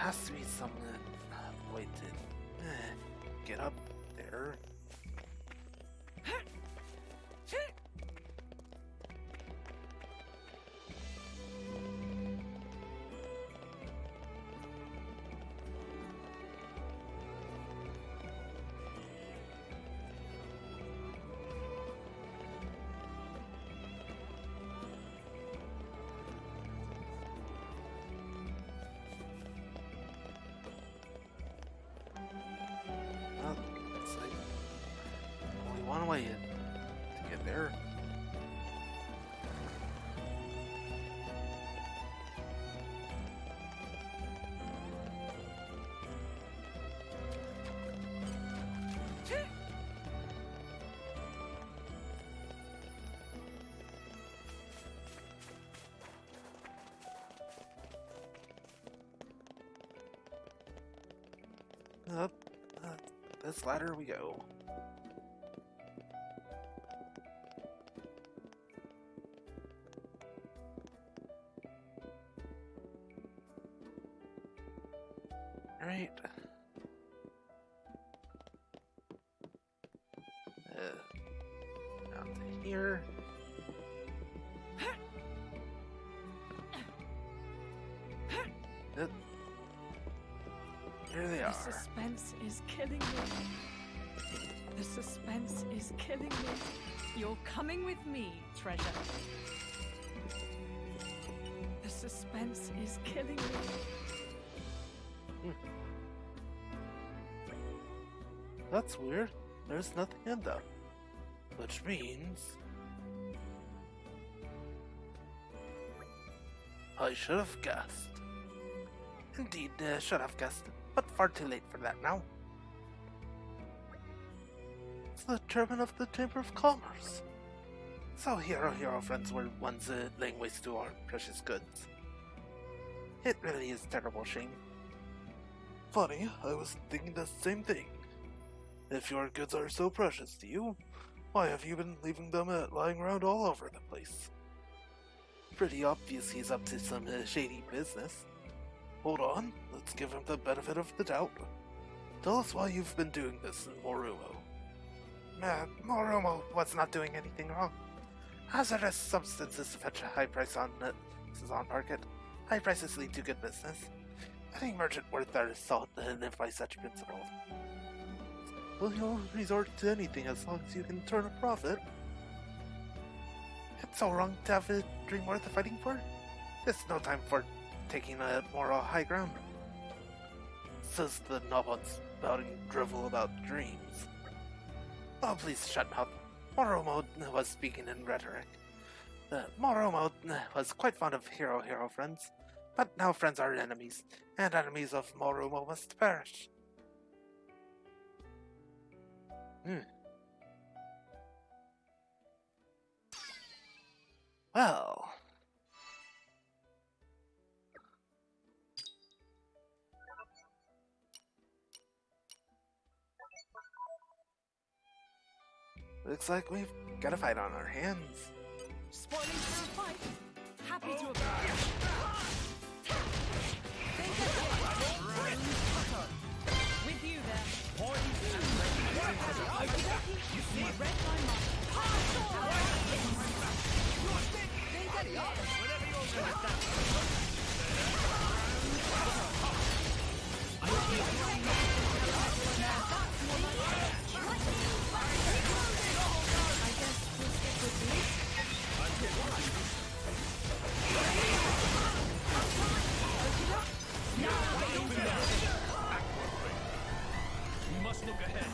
has to be some way to get up there. It's like only one way in to get there. Up this ladder we go. Alright. Down to here. Here they The are. suspense is killing me. The suspense is killing me. You're coming with me, treasure. The suspense is killing me. That's weird. There's nothing in them. Which means... I should have guessed. Indeed, should have guessed. But far too late for that now. It's the chairman of the Chamber of Commerce. So hero friends were ones laying waste to our precious goods. It really is a terrible shame. Funny, I was thinking the same thing. If your goods are so precious to you, why have you been leaving them lying around all over the place? Pretty obvious he's up to some shady business. Hold on, let's give him the benefit of the doubt. Tell us why you've been doing this, Morumo. Morumo was not doing anything wrong. Hazardous substances fetch a high price on market. High prices lead to good business. Any merchant worth their salt live by such principles. Well, you'll resort to anything as long as you can turn a profit. It's so wrong to have a dream worth fighting for. There's no time for taking a moral high ground. Says the noble spouting drivel about dreams. Oh, please shut up. Moromo was speaking in rhetoric. Moromo was quite fond of hero friends, but now friends are enemies, and enemies of Moromo must perish. Well... looks like we've got a fight on our hands. Spoiling for a fight. Happy to oblige. With you there. You see, read my mind. We must look ahead.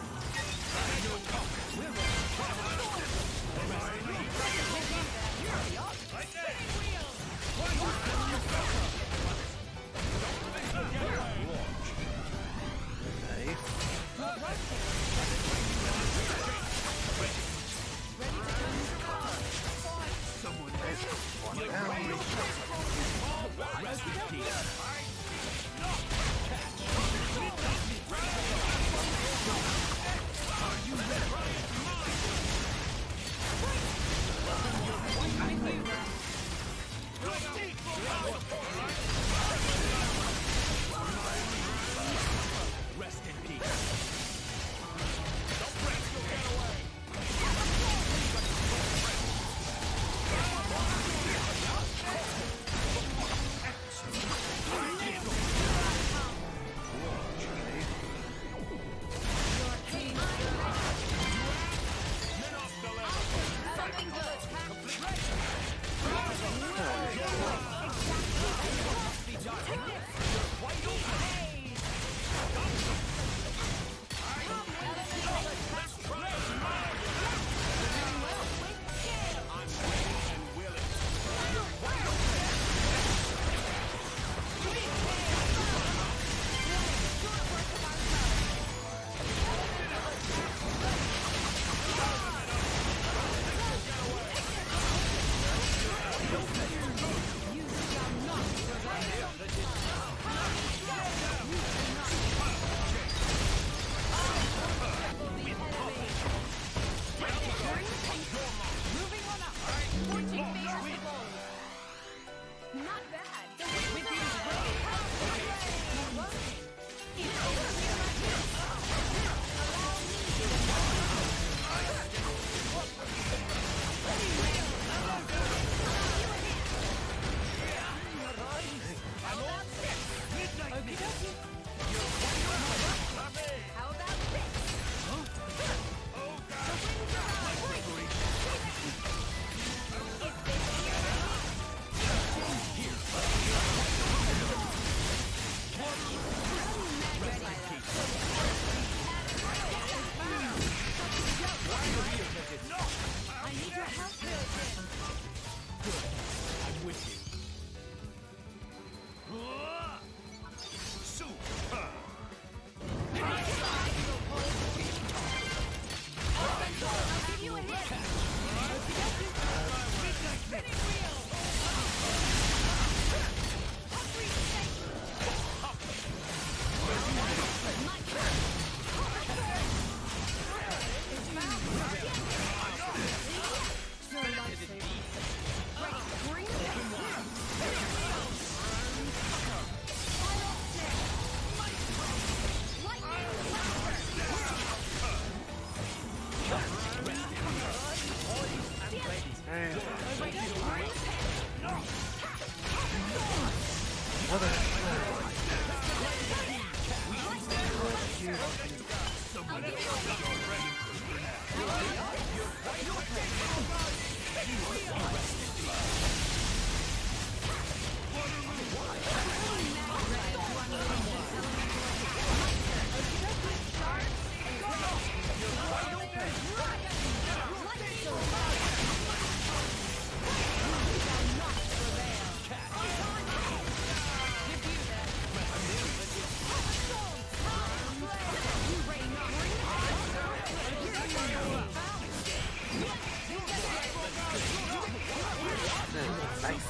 Nice.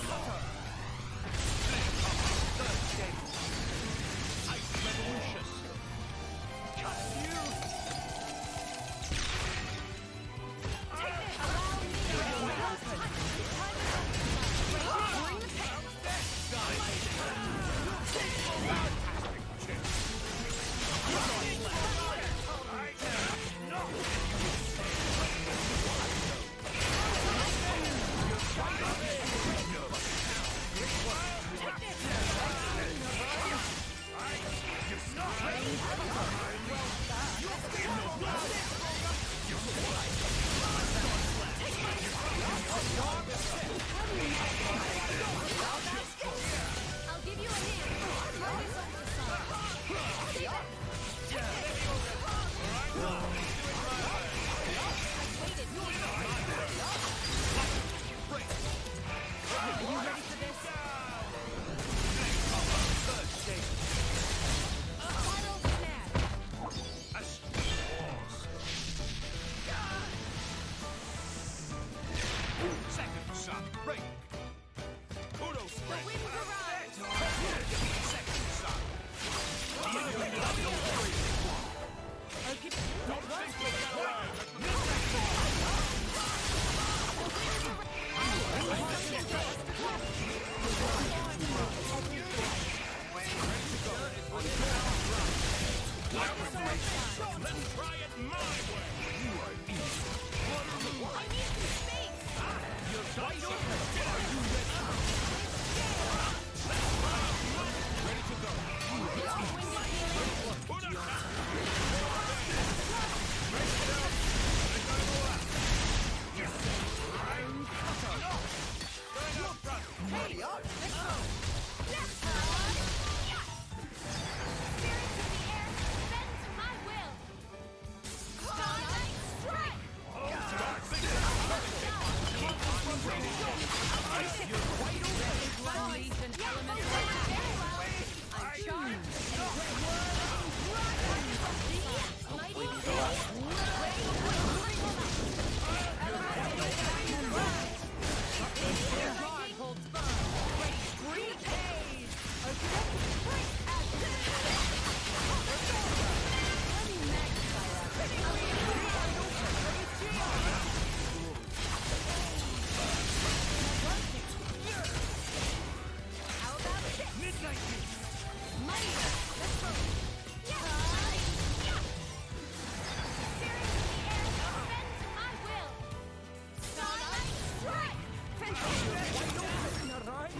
I'll give you a hint. Focus on the sun. See that? Are you ready for this? Final snap. Second shot. Right. Kudos, The friend. wind arrives. Second shot. Let's try it my way. You are easy. I need some space. You're wide open. Are you ready? Ready to go. Put up.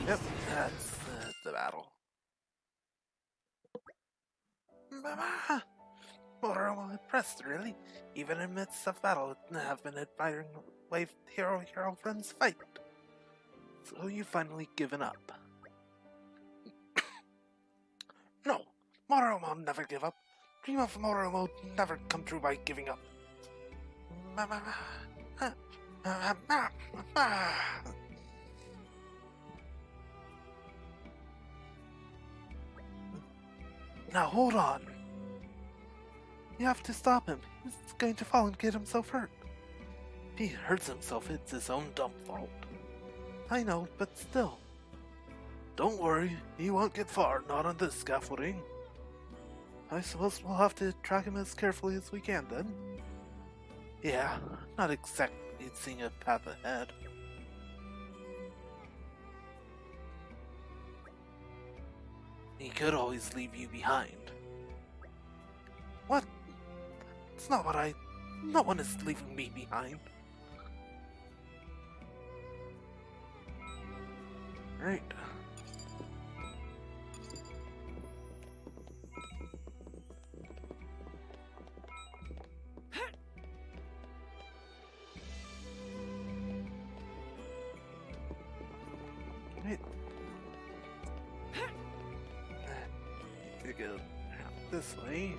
Yep, that's the battle. Mama! More impressed, really. Even in midst of battle, have been admiring the way hero friends fight. So you finally given up. No! Moromo never give up. Dream of Moromo never come true by giving up. Now hold on. You have to stop him. He's going to fall and get himself hurt. If he hurts himself, it's his own dumb fault. I know, but still. Don't worry, he won't get far, not on this scaffolding. I suppose we'll have to track him as carefully as we can then. Yeah, not exactly seeing a path ahead. He could always leave you behind. What? It's not what I... No one is leaving me behind. Right. go this way.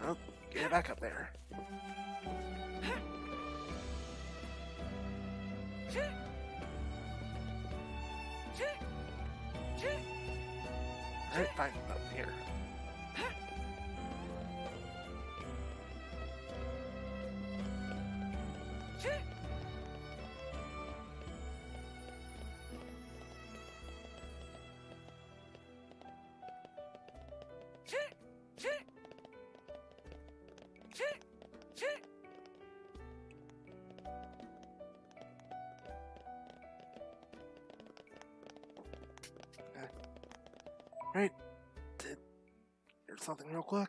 Oh, get back up there. Alright, fine, up here. Right, here's something real quick.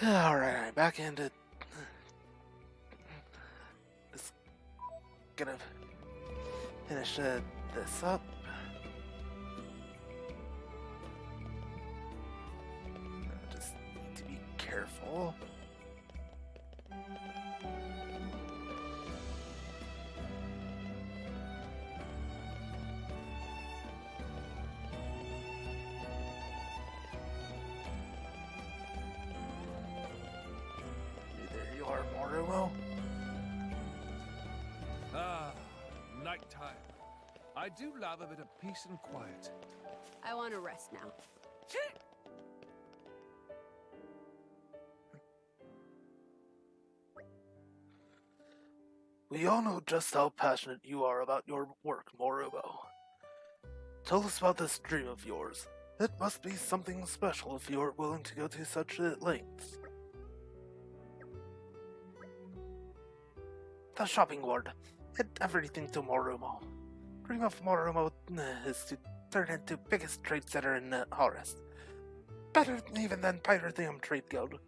Alright, I'm back into... Just gonna finish this up. Just need to be careful. There you are, Morumo. Ah, nighttime. I do love a bit of peace and quiet. I want to rest now. We all know just how passionate you are about your work, Morumo. Tell us about this dream of yours. It must be something special if you are willing to go to such lengths. The shopping ward. Hit everything to Morumo. Dream of Morumo is to turn into biggest trade center in Horus. Better even than Pyrotheum Trade Guild.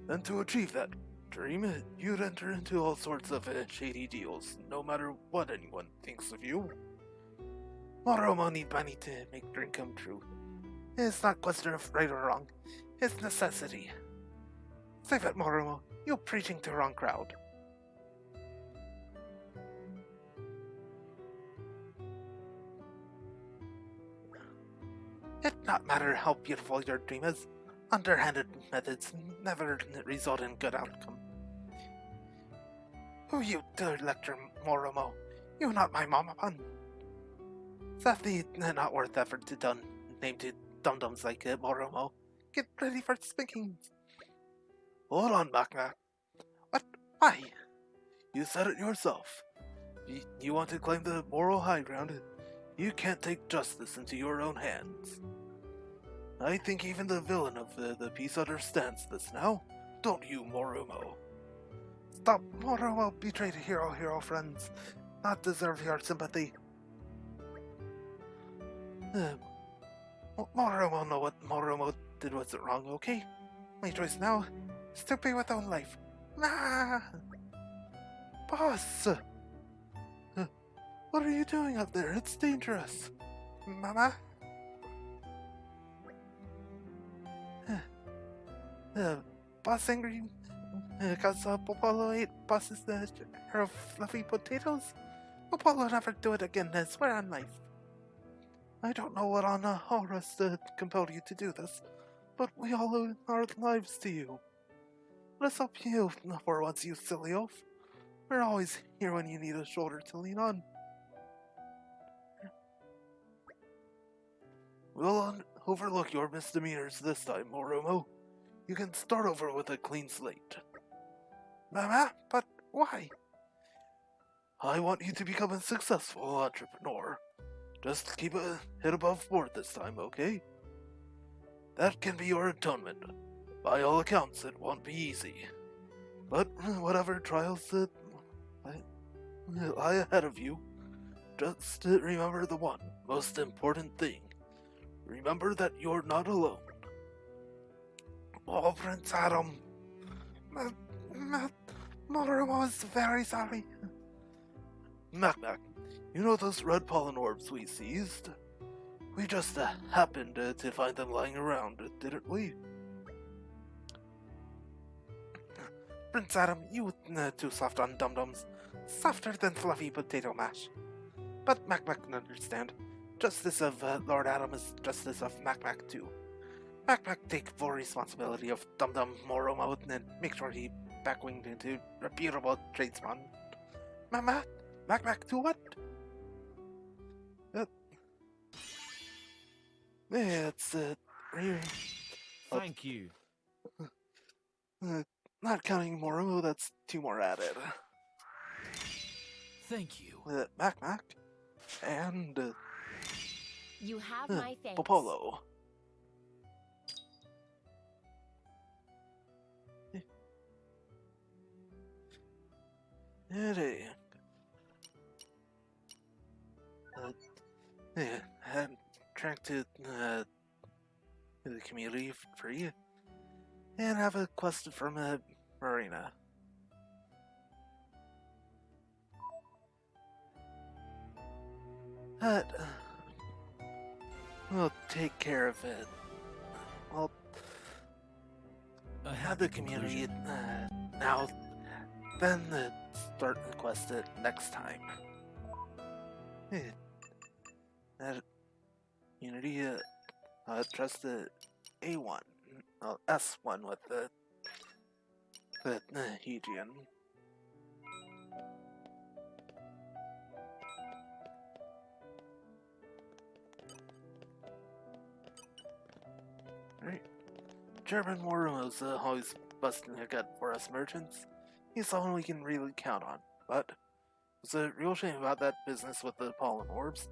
And to achieve that dream, you'd enter into all sorts of shady deals, no matter what anyone thinks of you. Morumo need money to make dream come true. It's not a question of right or wrong, it's necessity. Save it, Morumo. You're preaching to the wrong crowd. It not matter how beautiful your dream is, underhanded methods never result in good outcome. Who you to lecture, Morumo? You not my mama pun. Sadly, not worth effort to done, named to dum-dums like Morumo. Get ready for spankings. Hold on, Makna. What? Why? You said it yourself. You want to claim the moral high ground? You can't take justice into your own hands. I think even the villain of the piece understands this now. Don't you, Morumo? Stop! Morumo betrayed hero friends. Not deserve your sympathy. Morumo know what Morumo did was wrong, okay? My choice now is to pay with own life. Nah! Boss! What are you doing up there? It's dangerous. Mama? Boss angry? Because Popolo ate Boss's her fluffy potatoes? Popolo never do it again, I swear on life. I don't know what on Horus compelled you to do this, but we all owe our lives to you. Let's help you for once, you silly oaf. We're always here when you need a shoulder to lean on. We'll overlook your misdemeanors this time, Moromo. You can start over with a clean slate. Mama, but why? I want you to become a successful entrepreneur. Just keep a head above board this time, okay? That can be your atonement. By all accounts, it won't be easy. But whatever trials that lie ahead of you, just remember the one most important thing. Remember that you're not alone. Oh, Prince Adam. Moromo is very sorry. Mac, you know those red pollen orbs we seized? We just happened to find them lying around, didn't we? Prince Adam, you too soft on dum-dums. Softer than fluffy potato mash. But Mac can understand. Justice of Lord Adam is justice of Mac too. Mac take full responsibility of Dum-Dum Moromo and make sure he backwinged into reputable tradesman. Mac to what? It's Thank you. not counting Moromo, that's 2 more added. Thank you. Mac, and You have my thanks. Popolo. I'm trying to the community free and have a quest from Marina. But we'll take care of it. I'll A have the happy community conclusion. now, then start the quest next time. That community trust the A1, S1 with the Hegian. Right. German Moromo's always busting a gut for us merchants. He's someone we can really count on, but it's a real shame about that business with the pollen orbs.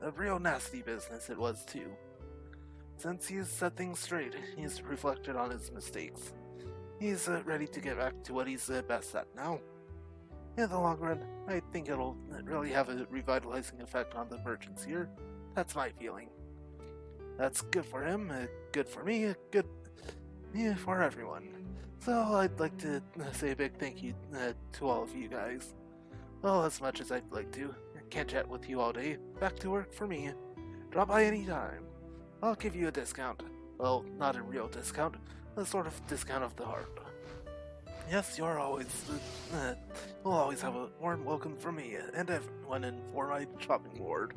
A real nasty business it was too. Since he's set things straight, he's reflected on his mistakes. He's ready to get back to what he's best at now. In the long run, I think it'll really have a revitalizing effect on the merchants here. That's my feeling. That's good for him, good for me, good for everyone. So I'd like to say a big thank you to all of you guys. Well, as much as I'd like to. Can't chat with you all day. Back to work for me. Drop by any time. I'll give you a discount. Well, not a real discount. A sort of discount of the heart. Yes, you'll always have a warm welcome from me and everyone in for my shopping lord.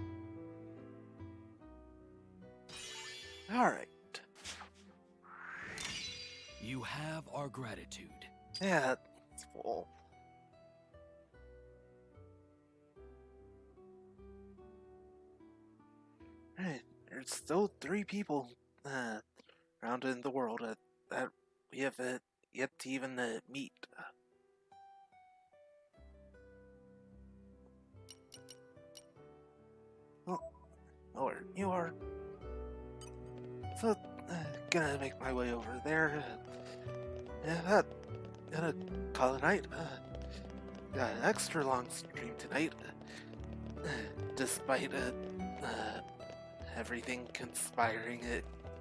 Alright. You have our gratitude. Yeah, it's full. Right, there's still 3 people around in the world that we have yet to even meet. Oh, you are. So, gonna make my way over there. Gonna call it a night. Got an extra long stream tonight. Despite everything conspiring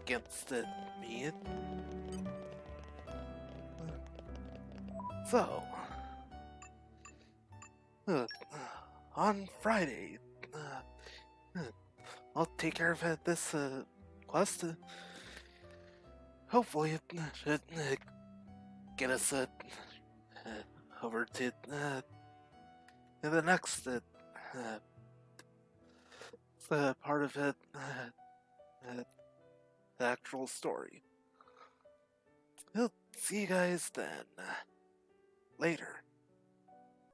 against me. So, on Friday, I'll take care of this quest. Hopefully, it should get us over to the next part of the actual story. We'll see you guys then. Later.